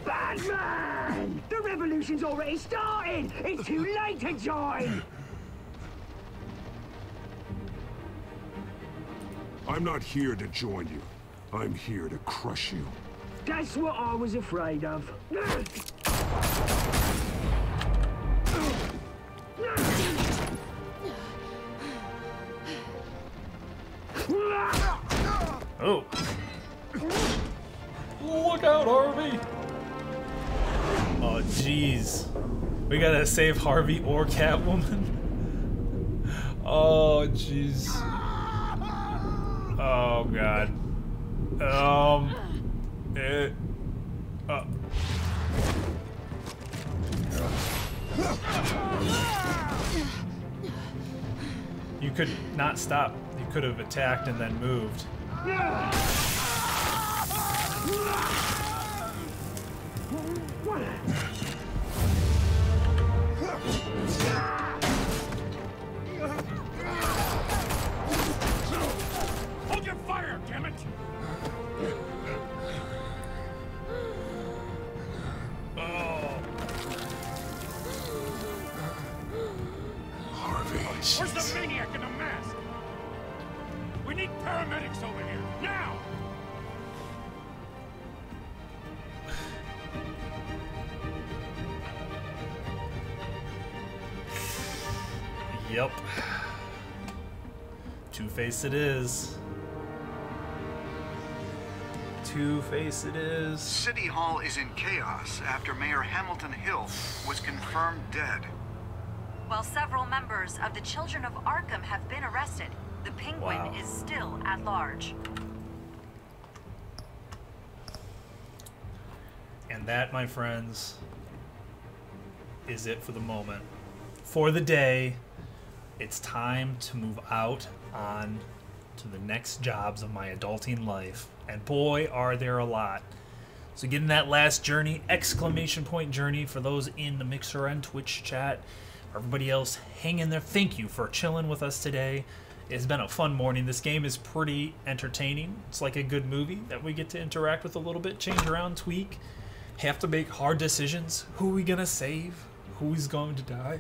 Batman! The revolution's already started! It's too late to join! I'm not here to join you. I'm here to crush you. That's what I was afraid of. Oh. Look out, Harvey! Oh, jeez. We gotta save Harvey or Catwoman. Oh, jeez. Oh, God. You could not stop. You could have attacked and then moved. Hold your fire, damn it! Harvey. Where's the maniac in the mask? We need paramedics over here, now! Yep. Two-Face it is. Two-Face it is. City Hall is in chaos after Mayor Hamilton Hill was confirmed dead. While several members of the Children of Arkham have been arrested, the Penguin is still at large. And that, my friends, is it for the moment. For the day, it's time to move out on to the next jobs of my adulting life. And boy, are there a lot. So getting that last journey, exclamation point journey, for those in the Mixer and Twitch chat. Everybody else, hang in there. Thank you for chilling with us today. It's been a fun morning. This game is pretty entertaining. It's like a good movie that we get to interact with a little bit, change around, tweak. Have to make hard decisions. Who are we gonna save? Who's going to die?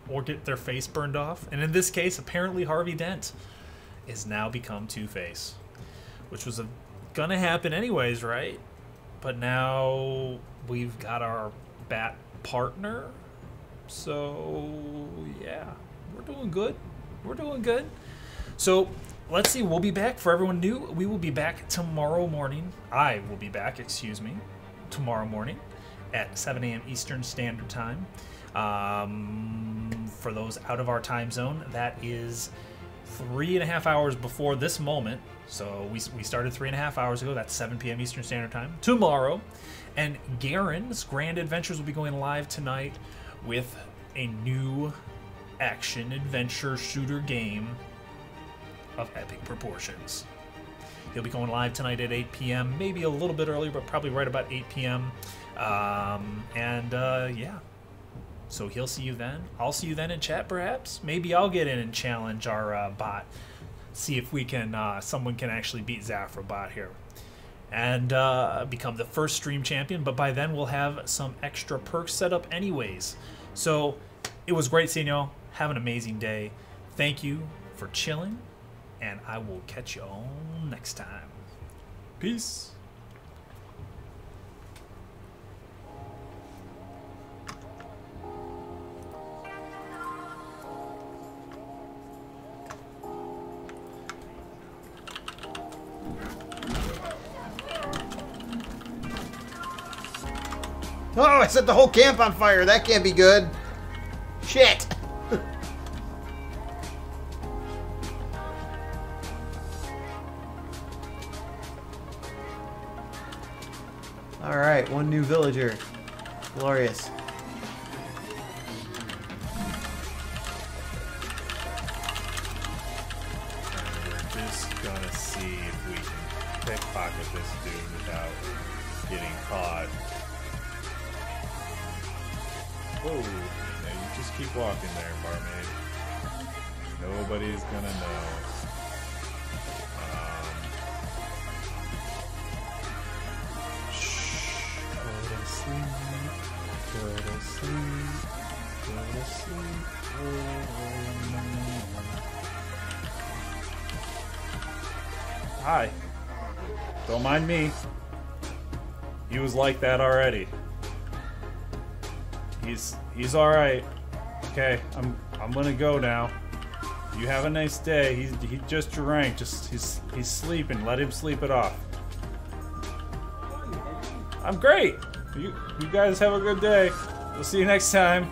Or get their face burned off? And in this case, apparently Harvey Dent is now become Two-Face. Which was gonna happen anyways, right? But now we've got our Bat partner. So, yeah, we're doing good. We're doing good. So, let's see. We'll be back. For everyone new, we will be back tomorrow morning. I will be back, excuse me, tomorrow morning at 7 a.m. Eastern Standard Time. For those out of our time zone, that is 3.5 hours before this moment. So, we started 3.5 hours ago. That's 7 p.m. Eastern Standard Time tomorrow. And Garen's Grand Adventures will be going live tonight with a new action adventure shooter game of epic proportions. He'll be going live tonight at 8 p.m. Maybe a little bit earlier, but probably right about 8 p.m. Yeah. So he'll see you then. I'll see you then in chat, perhaps. Maybe I'll get in and challenge our bot. See if we can, someone can actually beat Zafra bot here. And become the first stream champion, but by then we'll have some extra perks set up anyways. So it was great seeing y'all. Have an amazing day. Thank you for chilling, and I will catch you all next time. Peace. Oh, I set the whole camp on fire. That can't be good. Shit. All right, one new villager. Glorious. We're just gonna see if we can pickpocket this dude without getting caught. Whoa, now you just keep walking there, barmaid. Nobody's gonna know. Go to sleep, go to sleep, go to sleep. Oh, no. Hi. Don't mind me. He was like that already. He's all right. Okay, I'm gonna go now. You have a nice day. He just drank. He's sleeping. Let him sleep it off. I'm great. You guys have a good day. We'll see you next time.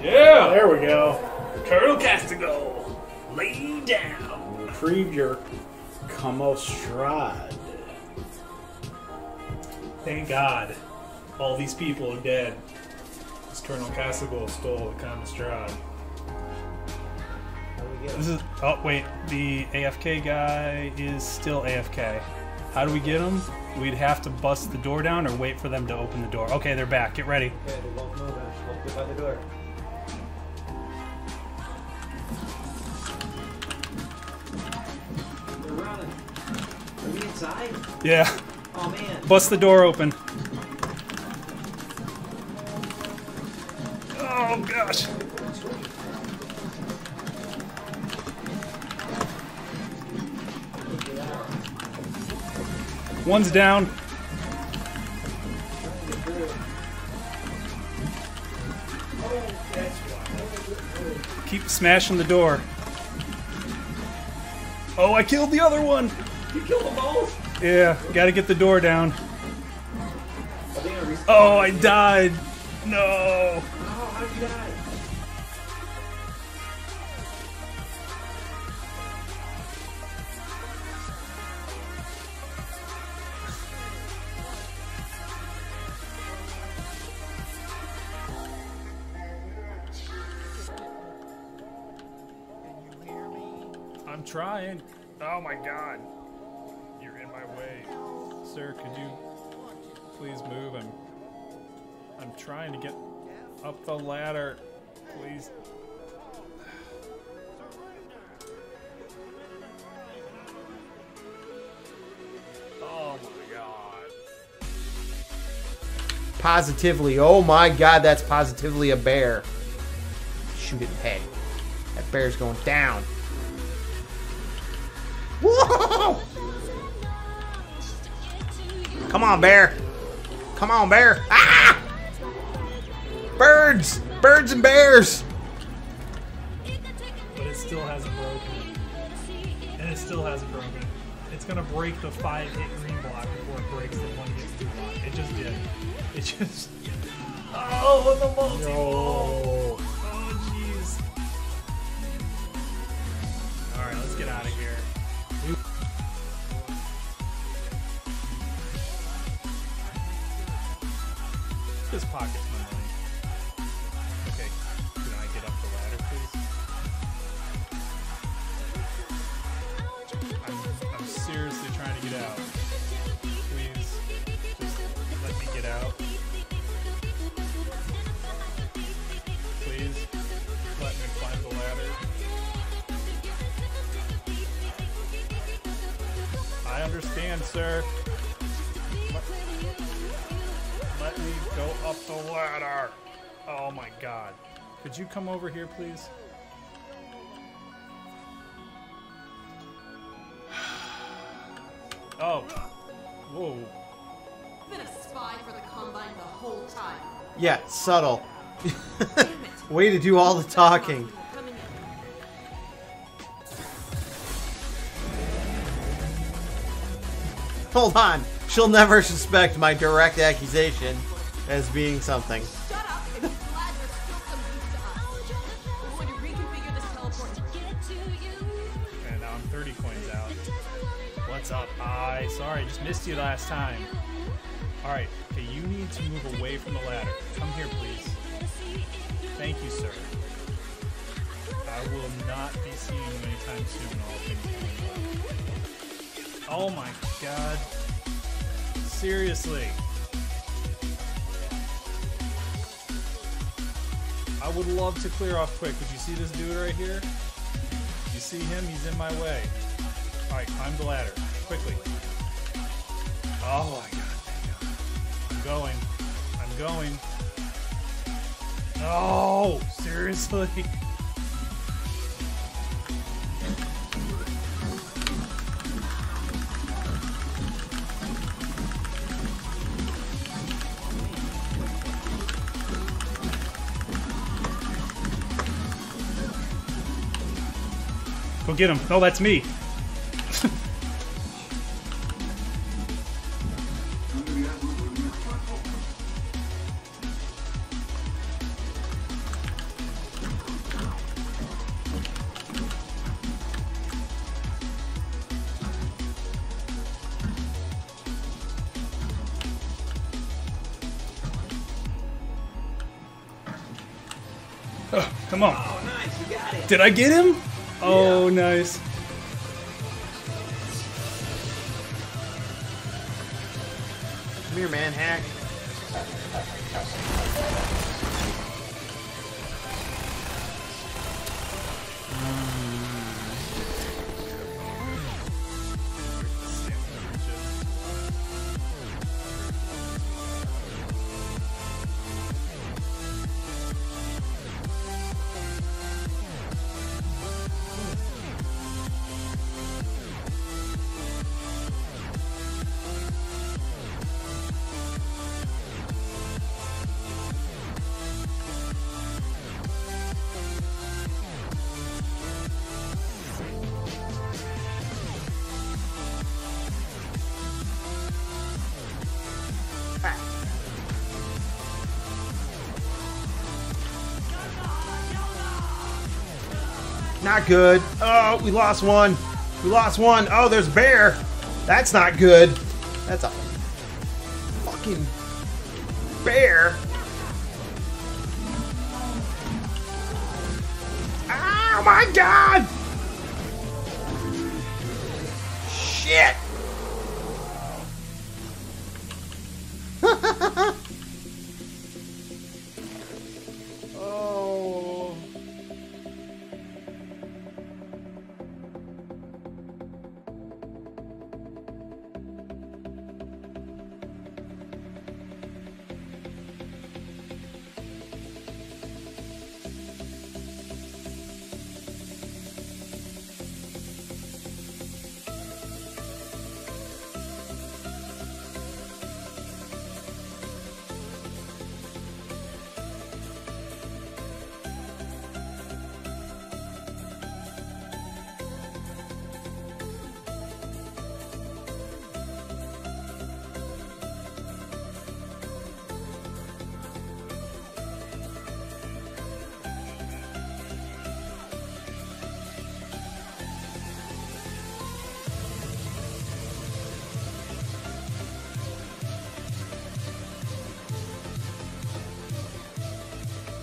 Yeah! There we go. Colonel Castigo, lay down. Retrieve your Strad. Thank God. All these people are dead. This Colonel Castigo stole the Strad. This is. Oh, wait. The AFK guy is still AFK. How do we get him? We'd have to bust the door down or wait for them to open the door. Okay, they're back. Get ready. Okay, they won't move. I'll get by the door. They're running. Are we inside? Yeah. Oh, man. Bust the door open. Oh, gosh. One's down. Keep smashing the door. Oh, I killed the other one. You killed them both? Yeah, gotta get the door down. Oh, I died. No. Oh, how did you die? I'm trying. Oh my God. You're in my way. Sir, could you please move? I'm trying to get up the ladder. Please. Oh my God. Positively. Oh my God, that's positively a bear. Shoot it in the head. That bear's going down. Whoa! Come on, bear. Come on, bear. Ah! Birds! Birds and bears! But it still hasn't broken. And it still hasn't broken. It's gonna break the 5-hit green block before it breaks the 1-hit blue block. It just did. It just... Oh, the multi-wall! Oh, jeez. Alright, let's get out of here. This pocket's my money. Okay, can I get up the ladder, please? I'm seriously trying to get out. Please, just let me get out. Please, let me climb the ladder. I understand, sir. Let me go up the ladder. Oh my God. Could you come over here, please? Oh. Whoa. Been a spy for the Combine the whole time. Yeah, subtle. Way to do all the talking. Hold on. She'll never suspect my direct accusation as being something. Shut up and be glad there's still some use to us. We're going to reconfigure this teleport to get to you. And now I'm 30 coins out. What's up? Sorry, just missed you last time. Alright, okay, you need to move away from the ladder. Come here, please. Thank you, sir. I will not be seeing you anytime soon, all things being well. Oh my God. Seriously. I would love to clear off quick. Did you see this dude right here? You see him? He's in my way. Alright, climb the ladder. Quickly. Oh my God. I'm going. I'm going. No! Seriously? Go get him. No, that's me. Come on. Oh, nice. You got it. Did I get him? Oh, yeah. Nice. Come here, man, hack. Not good. Oh, we lost one. We lost one. Oh, there's a bear. That's not good. That's a fucking bear. Oh my god! Shit!